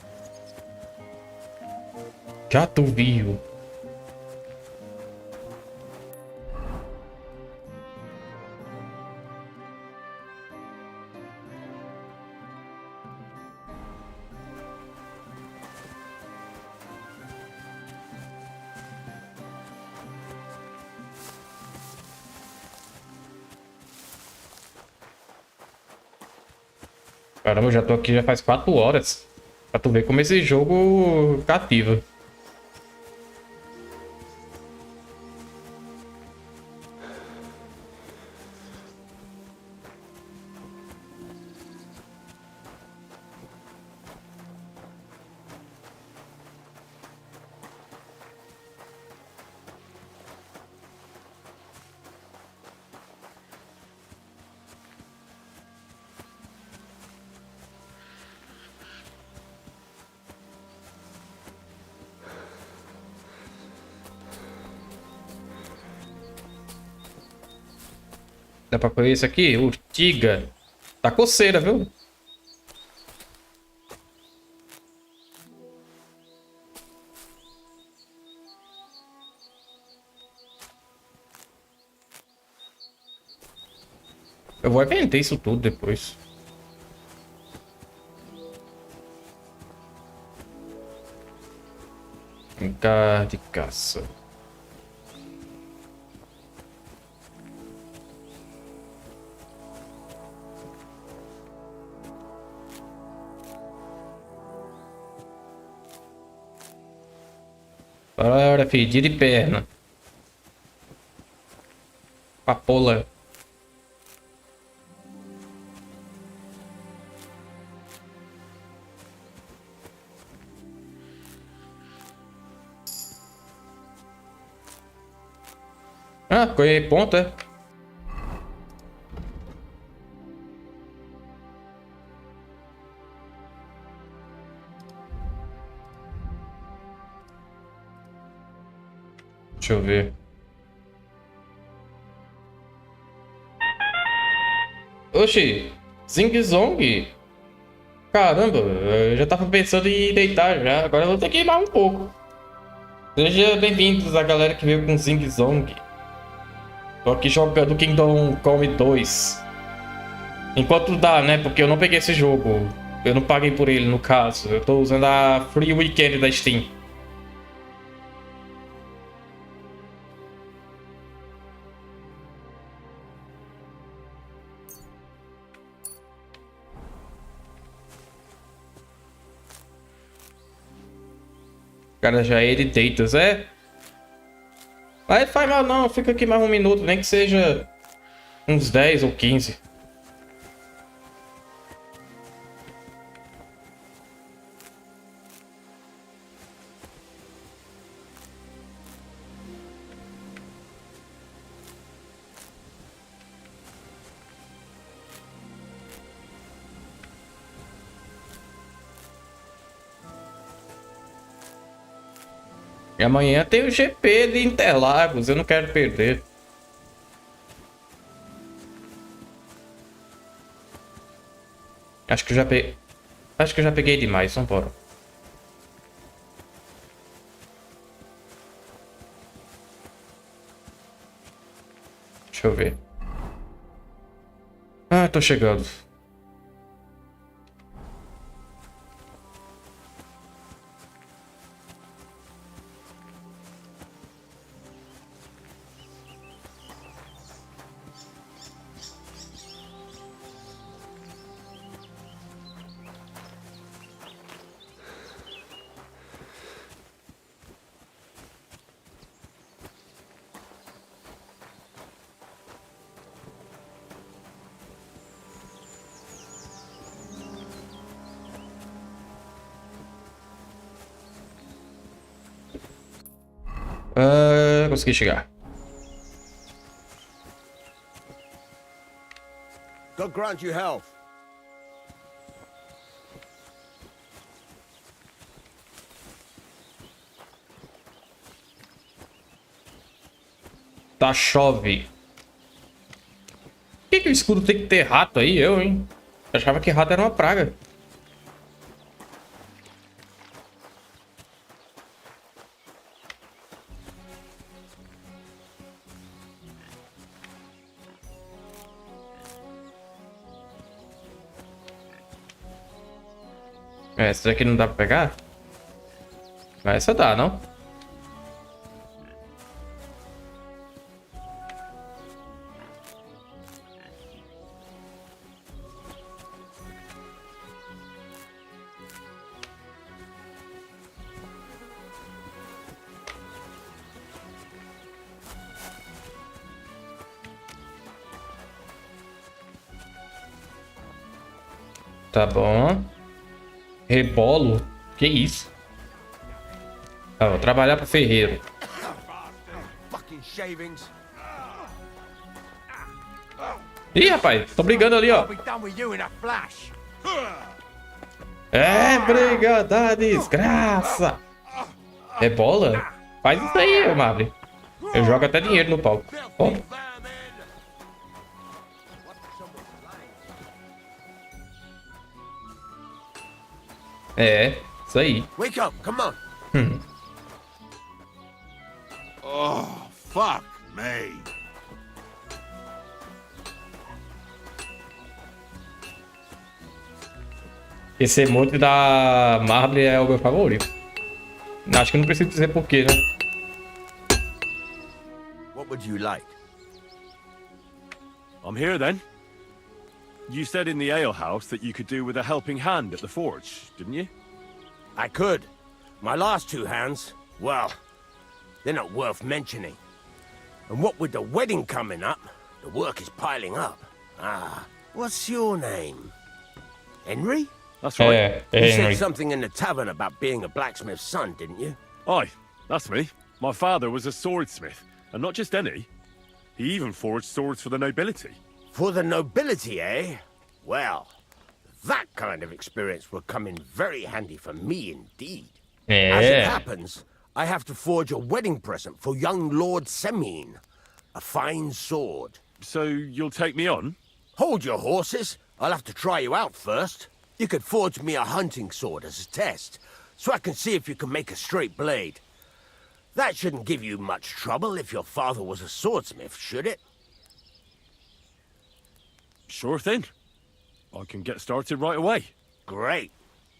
A: Gato vivo. Caramba, eu já tô aqui já faz 4 horas. Pra tu ver como esse jogo cativa. Dá pra colher isso aqui? Urtiga. Tá coceira, viu? Eu vou vender isso tudo depois. Carro de caça. Bora, pedir de perna. Papola. Ah, ganhei ponto, é? Deixa eu ver. Oxi, Zing Zong. Caramba, eu já tava pensando em deitar já. Agora eu vou ter que ir mais um pouco. Seja bem-vindos a galera que veio com Zing Zong. Tô aqui jogando Kingdom Come 2. Enquanto dá, né? Porque eu não peguei esse jogo. Eu não paguei por ele, no caso. Eu tô usando a Free Weekend da Steam. Cara, já ele deitas, é? Mas faz mal não, fica aqui mais um minuto, nem que seja uns 10 ou 15. E amanhã tem o GP de Interlagos, eu não quero perder. Acho que eu já peguei demais, vambora. Deixa eu ver. Ah, tô chegando. Consegui chegar.
C: God grant you health.
A: Tá, chove. Por que o escudo tem que ter rato aí? Hein? Eu achava que rato era uma praga. Essa daqui não dá pra pegar? Mas essa dá, não? Tá bom. Rebolo? Que isso? Ah, vou trabalhar pro ferreiro. Ih, rapaz, tô brigando ali, ó. É, briga da desgraça. Rebola? Faz isso aí, Mavre. Eu jogo até dinheiro no palco. Ó. É, isso aí.
C: Wake up, come on.
H: Oh, fuck me.
A: Esse emote da Marble é o meu favorito. Acho que não preciso dizer porquê, né?
C: What would you like?
J: I'm here then. You said in the alehouse that you could do with a helping hand at the forge, didn't you?
C: I could. My last two hands, well, they're not worth mentioning. And what with the wedding coming up, the work is piling up. Ah, what's your name? Henry?
J: That's right.
C: You
A: Henry.
C: said something in the tavern about being a blacksmith's son, didn't you?
J: Aye, that's me. My father was a swordsmith, and not just any. He even forged swords for the nobility.
C: For the nobility, eh? Well, that kind of experience will come in very handy for me indeed. As it happens, I have to forge a wedding present for young Lord Semine. A fine sword.
J: So you'll take me on?
C: Hold your horses. I'll have to try you out first. You could forge me a hunting sword as a test, so I can see if you can make a straight blade. That shouldn't give you much trouble if your father was a swordsmith, should it?
J: Sure thing. I can get started right away.
C: Great.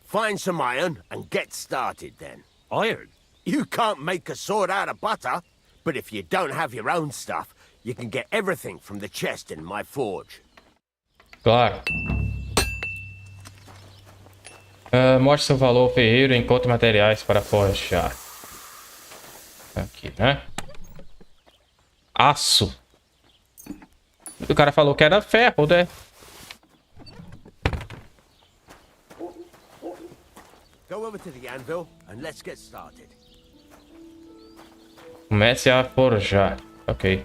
C: Find some iron and get started then.
J: Iron?
C: You can't make a sword out of butter, but if you don't have your own stuff, you can get everything from the chest in my forge.
A: Claro. Mostre seu valor, ferreiro. Encontre materiais para forjar. Aqui, né? Aço. O cara falou que era ferro, né?
C: Go over to the anvil and let's get started.
A: Comece a forjar. Ok.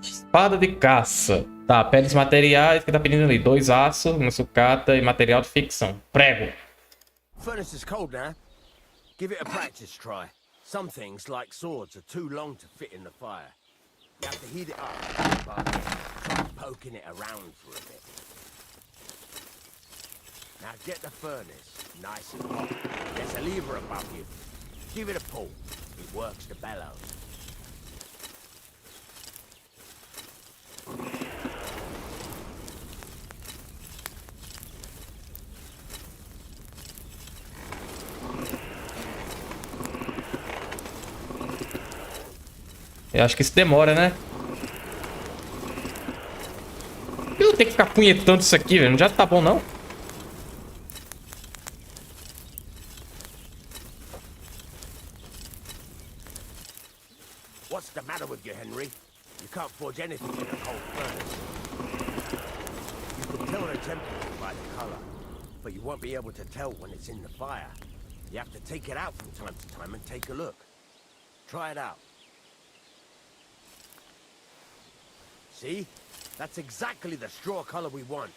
A: Espada de caça. Tá, peles materiais que tá pedindo ali. 2 aços, uma sucata e material de ficção. Prego.
C: Furnace is cold now. Give it a practice try. Some things, like swords, are too long to fit in the fire. You have to heat it up, but try poking it around for a bit. Now get the furnace nice and hot. There's a lever above you. Give it a pull. It works the bellows.
A: Eu acho que isso demora, né? Eu não tenho que ficar punhetando isso aqui, velho. Já tá bom, não?
C: What's the matter with you, Henry? You can't forge anything in a cold furnace. You can tell a temperature by the color, but you won't be able to tell when it's in the fire. You have to take it out from time to time and take a look. Try it out. See? That's exactly the straw color we want.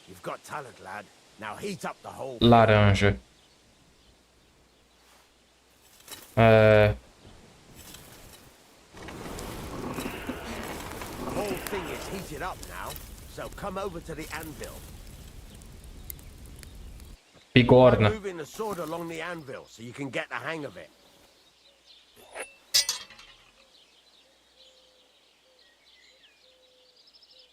C: You've got talent, lad. Now heat up the whole...
A: Laranja.
C: The whole thing is heated up now, so come over to the anvil.
A: Bigorna.
C: Moving the sword along the anvil so you can get the hang of it.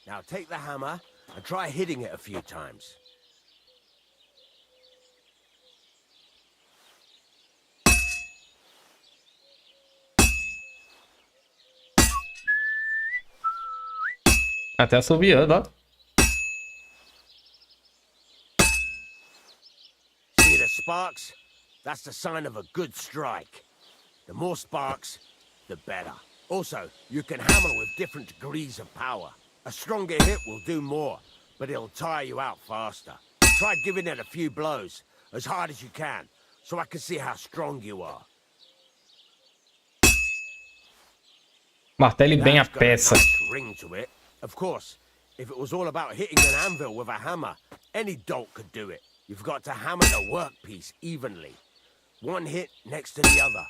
C: Now take the hammer and try hitting it a few times.
A: Até assobiando, ó.
C: See the sparks? That's the sign of a good strike. The more sparks, the better. Also, you can hammer with different degrees of power. A stronger hit will do more, but it'll tire you out faster. Try giving it a few blows, as hard as you can, so I can see how strong you are.
A: Martele bem a
C: That's got a
A: peça.
C: nice ring to it. Of course, if it was all about hitting an anvil with a hammer, any dolt could do it. You've got to hammer the workpiece evenly. One hit next to the other.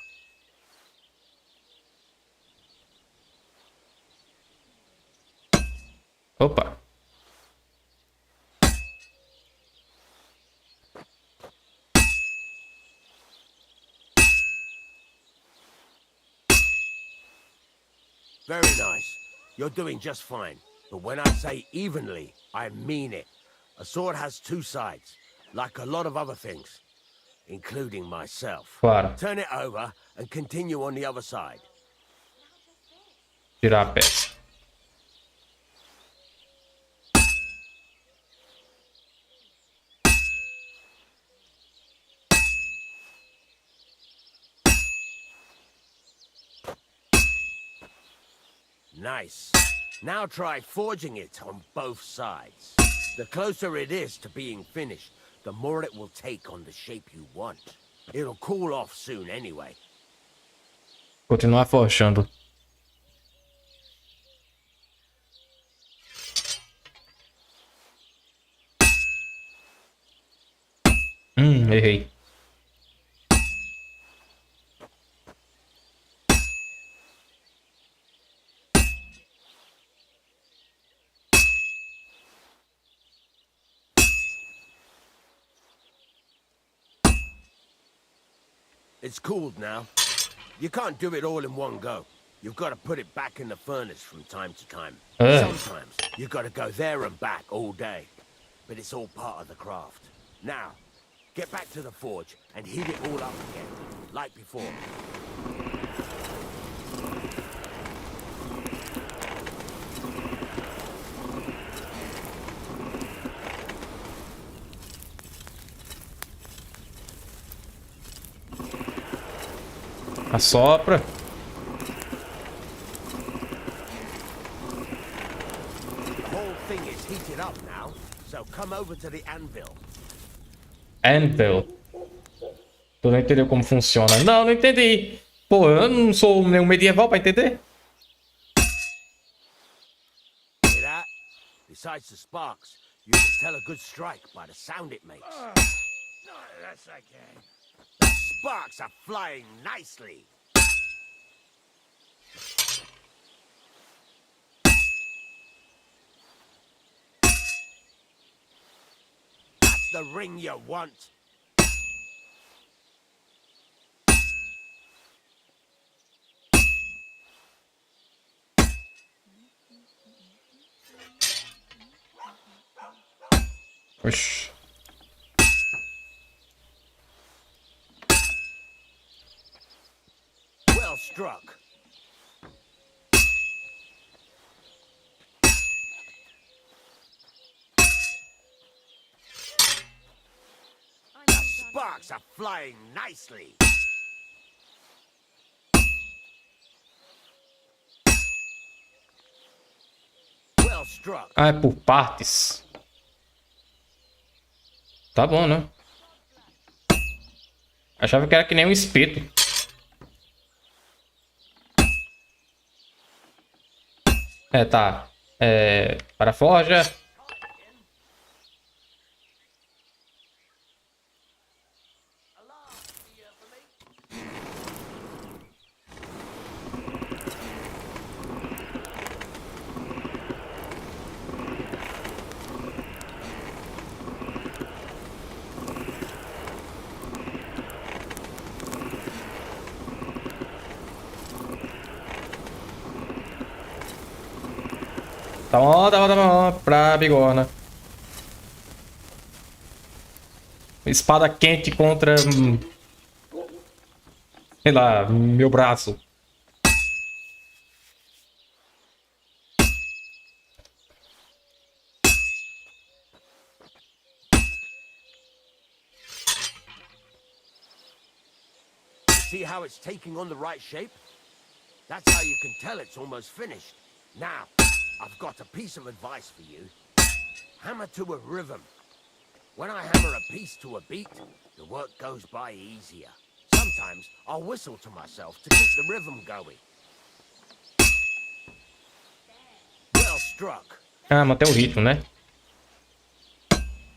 A: Opa.
C: Very nice. You're doing just fine. But when I say evenly, I mean it. A sword has two sides, like a lot of other things, including myself.
A: Claro.
C: Turn it over and continue on the other side.
A: Tirar a peça.
C: Nice. Now try forging it on both sides. The closer it is to being finished, the more it will take on the shape you want. It'll cool off soon anyway.
A: Continuar forjando. Errei.
C: It's cooled now. You can't do it all in one go. You've got to put it back in the furnace from time to time. Sometimes you've got to go there and back all day. But it's all part of the craft. Now, get back to the forge and heat it all up again, like before.
A: Assopra.
C: The whole thing is heated up now, so come over to the anvil.
A: Anvil. Tu não entendeu como funciona? Não, não entendi. Pô, eu não sou nenhum medieval pra entender.
C: Hear that? Besides the sparks, you can tell a good strike by the sound it makes.
K: No, that's okay.
C: The sparks are flying nicely. That's the ring you want.
A: Oxi.
C: Well struck. The sparks are flying nicely. Well struck.
A: Ah, é por partes. Tá bom, né? Achava que era que nem um espeto. Tá. Para a forja. Tá bom. Pra bigorna. Espada quente contra... sei lá, meu braço.
C: See how it's taking on the right shape? That's how you can tell it's almost finished. Now, I've got a piece of advice for you. Hammer to a rhythm. When I hammer a piece to a beat, the work goes by easier. Sometimes I'll whistle to myself to keep the rhythm going. Well struck.
A: Ah, manter o ritmo, né?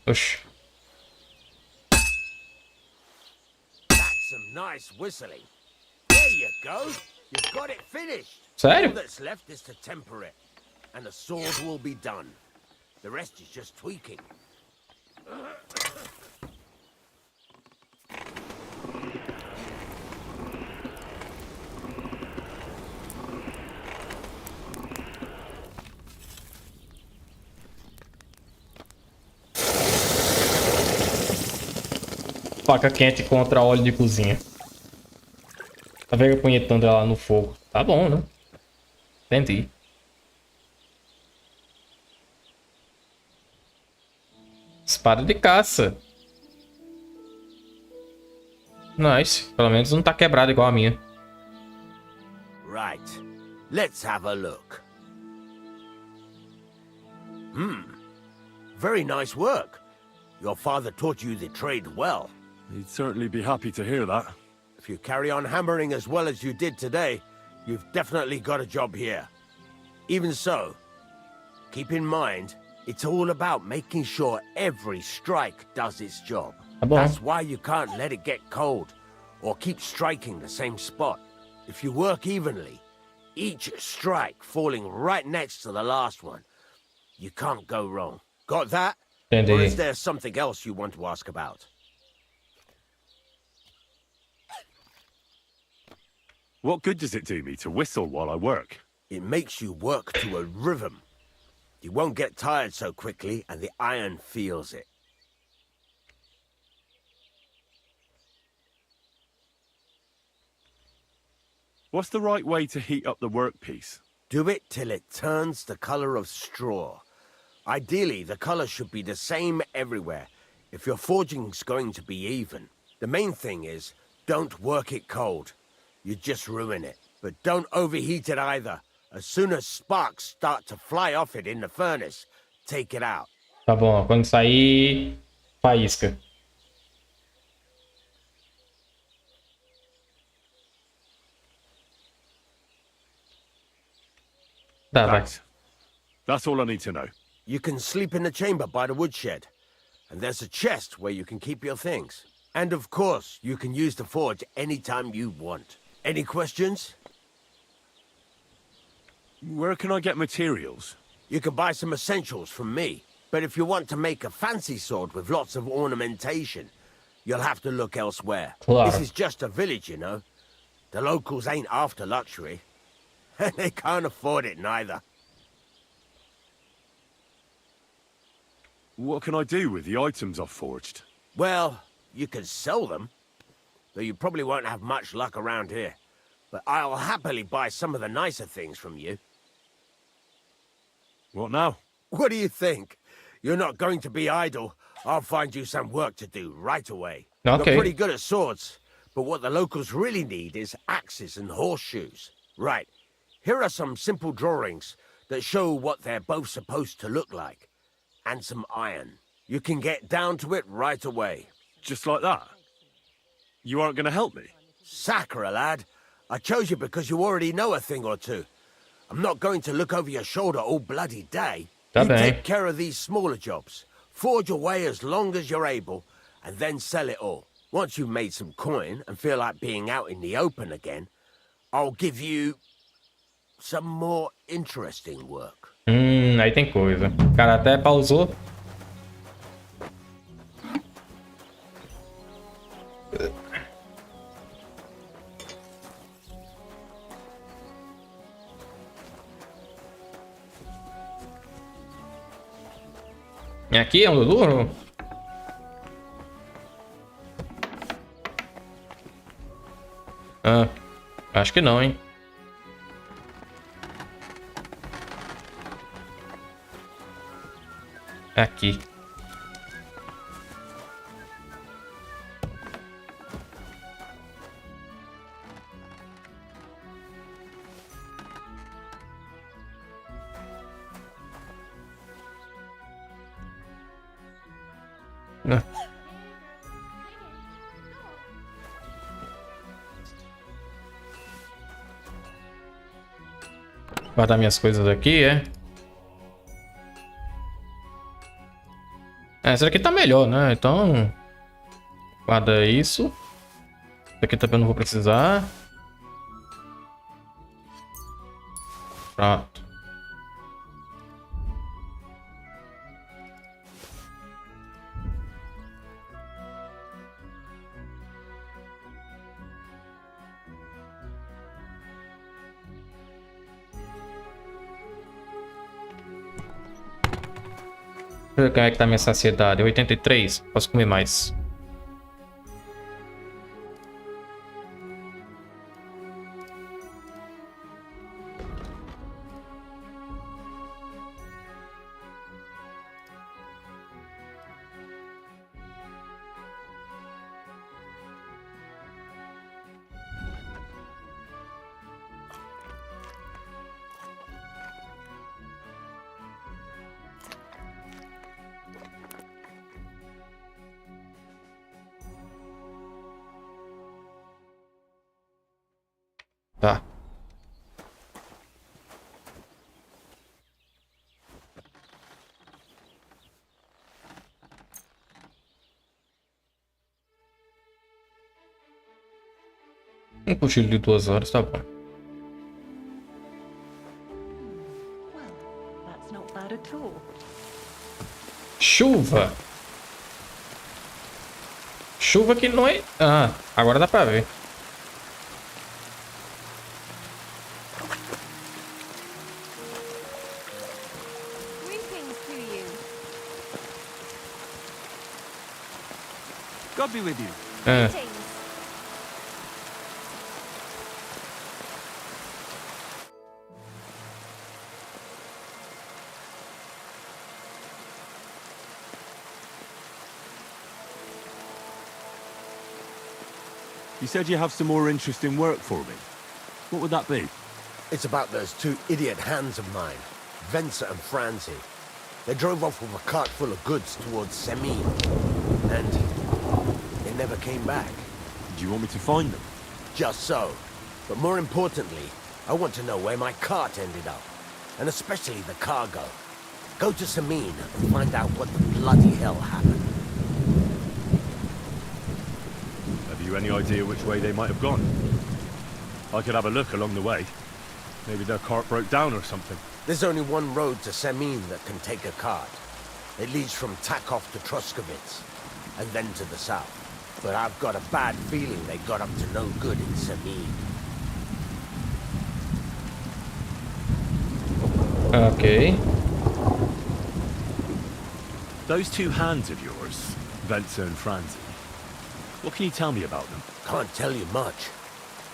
A: Oxi.
C: That's some nice whistling. There you go. You've got it finished.
A: Sério?
C: All that's left is to temper it, and the sword will be done. The rest is just tweaking.
A: Faca quente contra óleo de cozinha. Tá vendo apunhetando ela no fogo. Tá bom, né? Entendi. Espada de caça. Nice. Pelo menos não tá quebrada igual a minha.
C: Right. Let's have a look. Very nice work. Your father taught you the trade well.
J: He'd certainly be happy to hear that.
C: If you carry on hammering as well as you did today, you've definitely got a job here. Even so, keep in mind, it's all about making sure every strike does its job. That's why you can't let it get cold, or keep striking the same spot. If you work evenly, each strike falling right next to the last one, you can't go wrong. Got that? Or is there something else you want to ask about?
J: What good does it do me to whistle while I work?
C: It makes you work to a rhythm. You won't get tired so quickly, and the iron feels it.
J: What's the right way to heat up the workpiece?
C: Do it till it turns the color of straw. Ideally, the color should be the same everywhere, if your forging's going to be even. The main thing is, don't work it cold. You just ruin it. But don't overheat it either. As soon as sparks start to fly off it in the furnace, take it out.
A: Tá bom, quando sair, faísca. Tá, vai.
J: That's all I need to know.
C: You can sleep in the chamber by the woodshed. And there's a chest where you can keep your things. And of course, you can use the forge anytime you want. Any questions?
J: Where can I get materials?
C: You can buy some essentials from me. But if you want to make a fancy sword with lots of ornamentation, you'll have to look elsewhere.
A: Claro.
C: This is just a village, you know. The locals ain't after luxury. And they can't afford it neither.
J: What can I do with the items I've forged?
C: Well, you can sell them. Though you probably won't have much luck around here. But I'll happily buy some of the nicer things from you.
J: What now?
C: What do you think? You're not going to be idle. I'll find you some work to do right away.
A: Okay.
C: You're pretty good at swords, but what the locals really need is axes and horseshoes. Right. Here are some simple drawings that show what they're both supposed to look like. And some iron. You can get down to it right away.
J: Just like that? You aren't going to help me?
C: Sacre, lad. I chose you because you already know a thing or two. I'm not going to look over your shoulder all bloody day.
A: Tá
C: You
A: bem.
C: take care of these smaller jobs. Forge away as long as you're able, and then sell it all. Once you've made some coin and feel like being out in the open again, I'll give you some more interesting work.
A: Aí tem coisa. O cara até pausou. E aqui é um duro? Ah, acho que não, hein? Aqui. Ah. Guardar minhas coisas aqui, é? Essa aqui tá melhor, né? Então... Guarda isso. Isso aqui também eu não vou precisar. Pronto. Deixa eu ver como é que tá a minha saciedade. 83. Posso comer mais. Um cochilo de 2 horas, tá bom.
Q: That's not bad at all.
A: Chuva. Chuva que não é... Ah, agora dá pra ver.
Q: Greetings to you.
E: God be with you.
A: Ah.
J: You said you have some more interesting work for me. What would that be?
C: It's about those two idiot hands of mine, Venza and Franzi. They drove off with a cart full of goods towards Semin, and they never came back.
J: Do you want me to find them?
C: Just so. But more importantly, I want to know where my cart ended up, and especially the cargo. Go to Semin and find out what the bloody hell happened.
J: Have you any idea which way they might have gone? I could have a look along the way. Maybe their cart broke down or something.
C: There's only one road to Semin that can take a cart. It leads from Takov to Troskovitz, and then to the south. But I've got a bad feeling they got up to no good in Semin.
A: Okay.
J: Those two hands of yours, Venza and Franzi, what can you tell me about them?
C: Can't tell you much.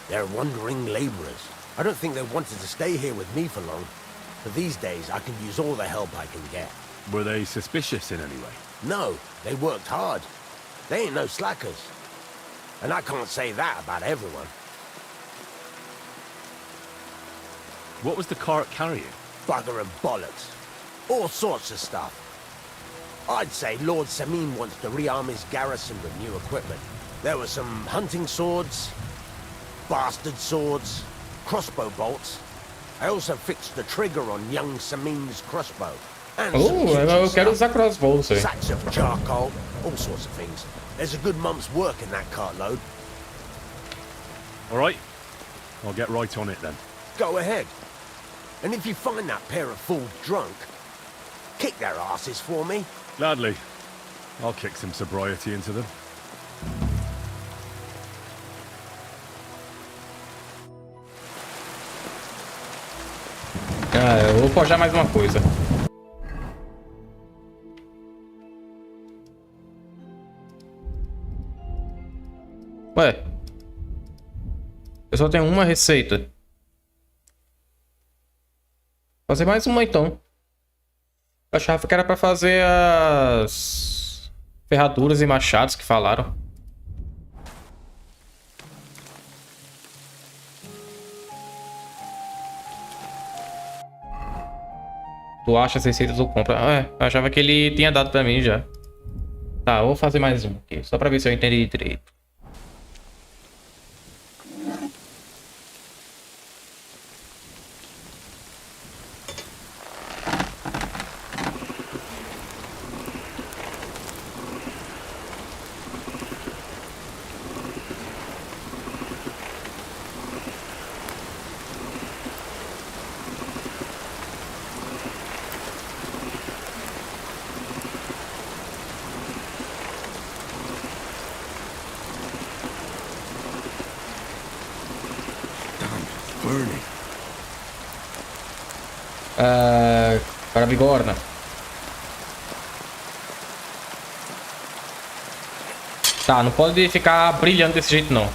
C: They're wandering laborers. I don't think they wanted to stay here with me for long. But these days, I can use all the help I can get.
J: Were they suspicious in any way?
C: No, they worked hard. They ain't no slackers. And I can't say that about everyone.
J: What was the cart carrying?
C: Bugger and bollocks. All sorts of stuff. I'd say Lord Semin wants to rearm his garrison with new equipment. There were some hunting swords, bastard swords, crossbow bolts. I also fixed the trigger on young Semin's crossbow. And some
A: eu quero usar crossbows aí.
C: sacks of charcoal, all sorts of things. There's a good month's work in that cartload.
J: All right, I'll get right on it then.
C: Go ahead. And if you find that pair of fools drunk, kick their asses for me.
J: Gladly. I'll kick some sobriety into them.
A: Ah, eu vou forjar mais uma coisa. Ué. Eu só tenho uma receita. Vou fazer mais uma então. Eu achava que era pra fazer as ferraduras e machados que falaram. Tu acha as receitas ou compra? É, eu achava que ele tinha dado pra mim já. Tá, eu vou fazer mais um aqui, só pra ver se eu entendi direito. Para bigorna. Tá, não pode ficar brilhando desse jeito não.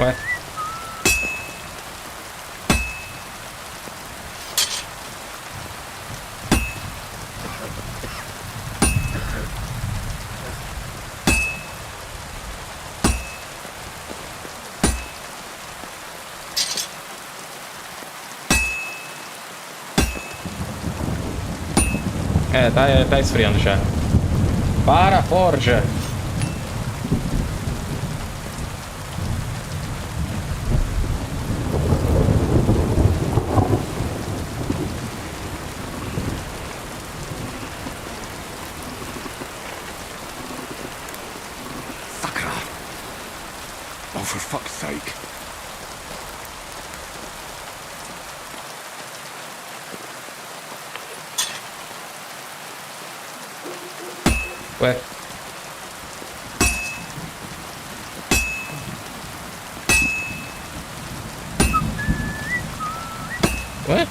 A: Ué. Tá esfriando já. Para a forja.
J: Oh, for fuck's sake.
A: Ué. Ué?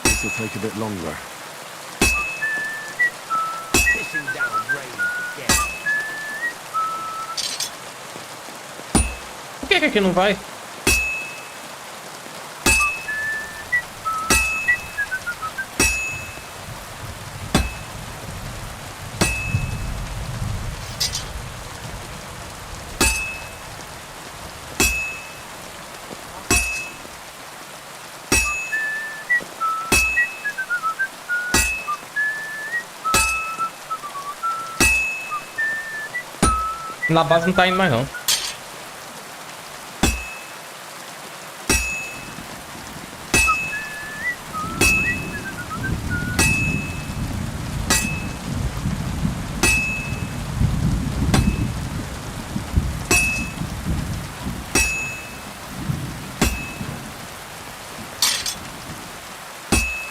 J: This will take a bit longer.
C: Pissing down rain again.
A: Por que aqui não vai? Na base não tá indo mais não.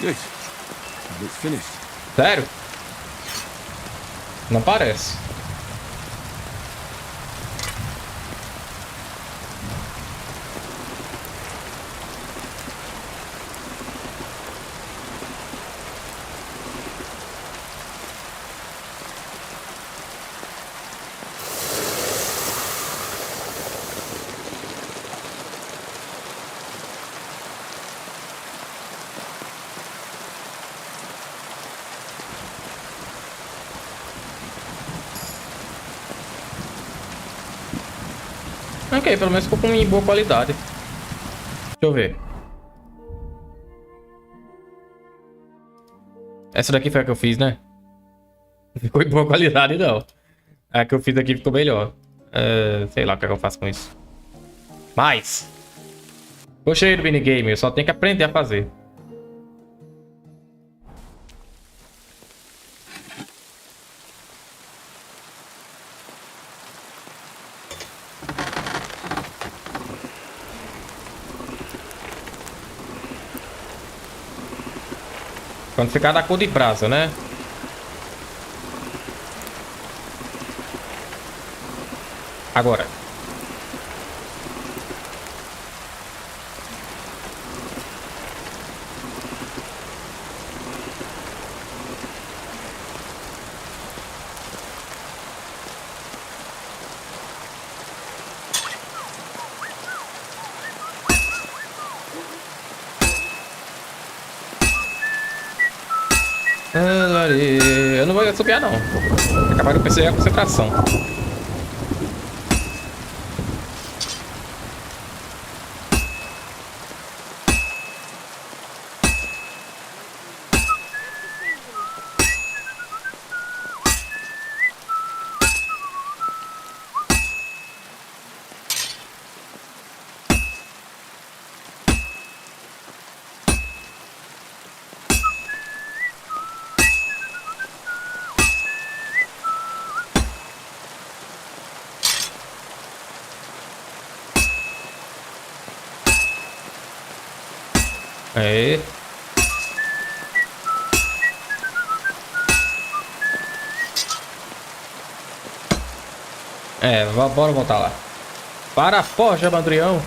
J: Good. It's finished.
A: Sério? Não parece. Ok, pelo menos ficou com em boa qualidade. Deixa eu ver. Essa daqui foi a que eu fiz, né? Não ficou em boa qualidade, não. A que eu fiz aqui ficou melhor. Sei lá o que eu faço com isso. Mas gostei do minigame, eu só tenho que aprender a fazer. Quando ficar da cor de brasa, né? Agora. Eu não vou assobiar não. É capaz de eu perceber a concentração. Aí. Bora voltar lá. Para a forja, Madrião.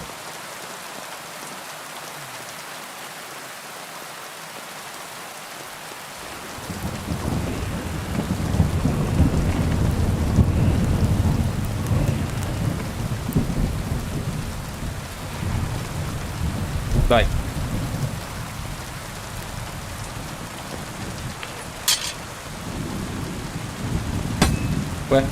A: Vai. Ué.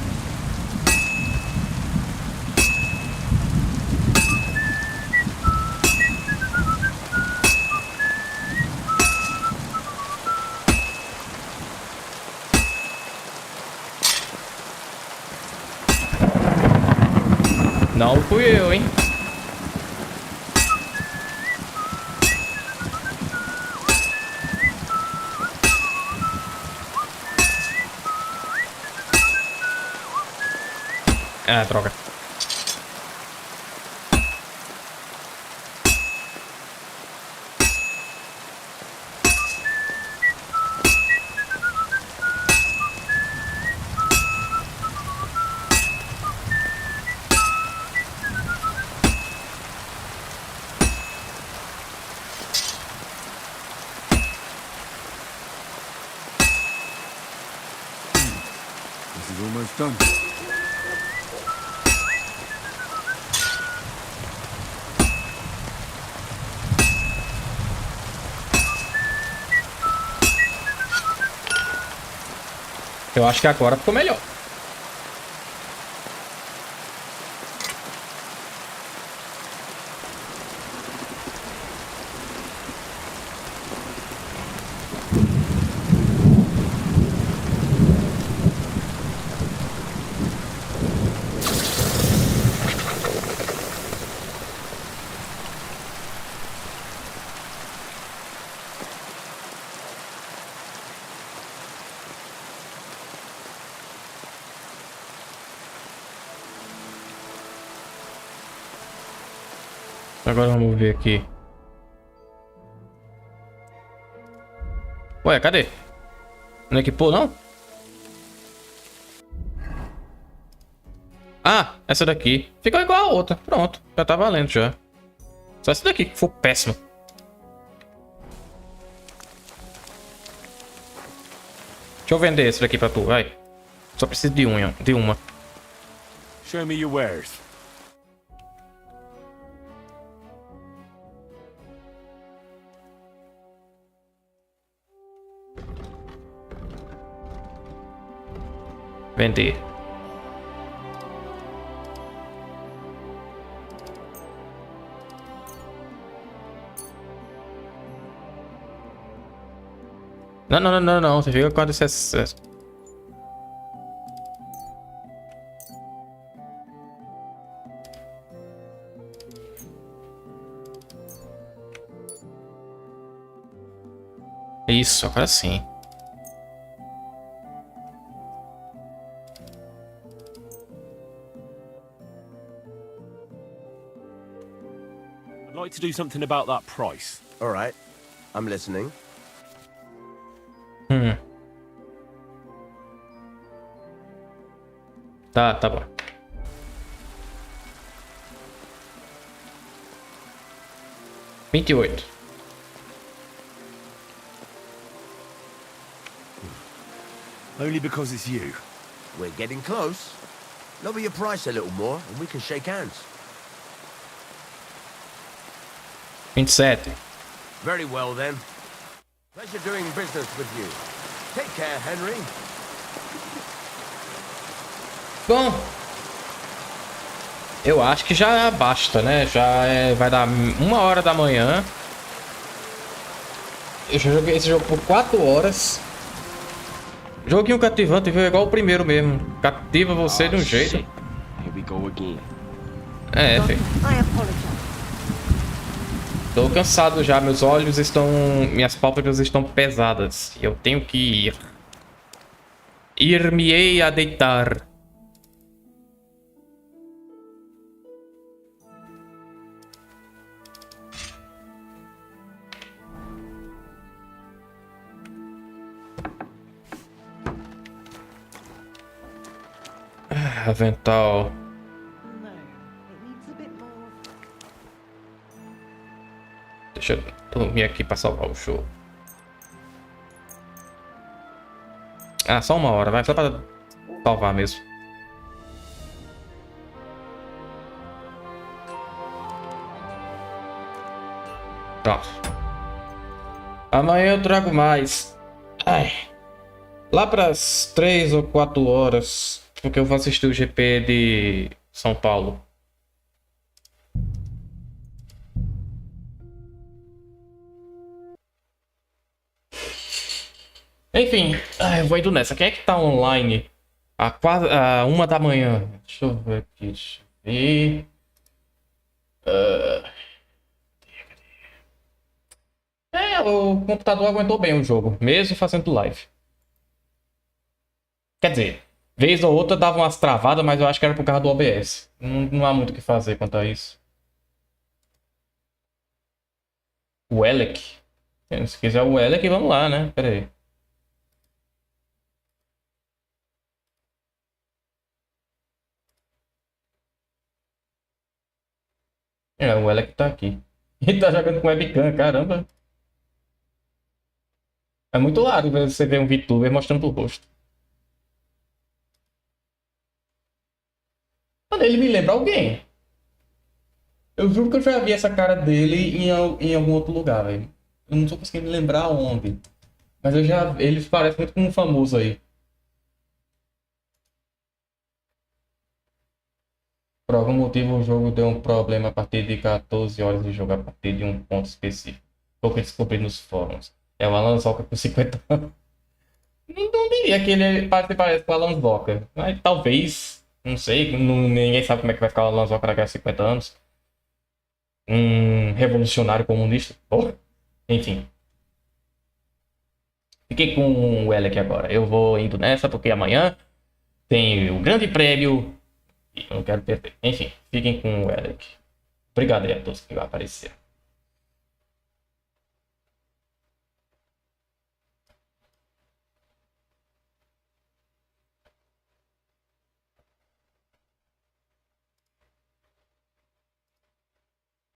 A: Não fui eu, hein? Ah, droga.
J: This is almost done.
A: Eu acho que agora ficou melhor. Agora vamos ver aqui. Ué, cadê? Não equipou, não? Ah, essa daqui. Ficou igual a outra. Pronto, já tá valendo já. Só essa daqui que foi péssima. Deixa eu vender esse daqui pra tu, vai. Só preciso de uma.
J: Show me your wares.
A: Vender. Não. Você fica com esse excesso. Isso, agora sim.
R: I'd like to do something about that price.
C: All right. I'm listening.
A: Tá bom. $28.
H: Only because it's you.
C: We're getting close. Lower your price a little more and we can shake hands.
A: 27.
C: Very well then. Pleasure doing business with you. Take care, Henry.
A: Bom, eu acho que já basta, né? Vai dar 1h da manhã. Eu já joguei esse jogo por 4 horas. Joguinho cativante, viu? Igual o primeiro mesmo. Cativa você de um jeito.
T: Here we go again.
A: É, filho. Tô cansado já, meus olhos estão... Minhas pálpebras estão pesadas. E eu tenho que ir. Ir-me-ei a deitar. Avental. Deixa eu dormir aqui pra salvar o show. Ah, só 1 hora, vai. Só pra salvar mesmo. Pronto. Amanhã eu trago mais. Ai. Lá pras 3 ou 4 horas. Porque eu vou assistir o GP de São Paulo. Enfim, eu vou indo nessa. Quem é que tá online? A 1 da manhã. Deixa eu ver aqui. Deixa eu ver. Ah, o computador aguentou bem o jogo, mesmo fazendo live. Quer dizer, vez ou outra dava umas travadas, mas eu acho que era por causa do OBS. Não há muito o que fazer quanto a isso. O Elec. Se quiser o Elec, vamos lá, né? Pera aí. O Elec tá aqui. Ele tá jogando com webcam, caramba. É muito raro você ver um VTuber mostrando o rosto. Mano, ele me lembra alguém. Eu juro que eu já vi essa cara dele em algum outro lugar, velho. Eu não tô conseguindo lembrar onde. Mas eu já. Ele parece muito com um famoso aí. Por algum motivo o jogo deu um problema a partir de 14 horas de jogo, a partir de um ponto específico. Pouco eu descobri nos fóruns. É o Alan Zoca com 50 anos. Não diria que ele parece com o Alan Zoca. Mas talvez. Não sei. Ninguém sabe como é que vai ficar o Alan Zoca daqui a 50 anos. Um revolucionário comunista. Porra. Enfim. Fiquei com o Elec agora. Eu vou indo nessa porque amanhã tem o grande prêmio. E eu não quero perder. Enfim, fiquem com o Elec. Obrigado aí a todos que apareceram.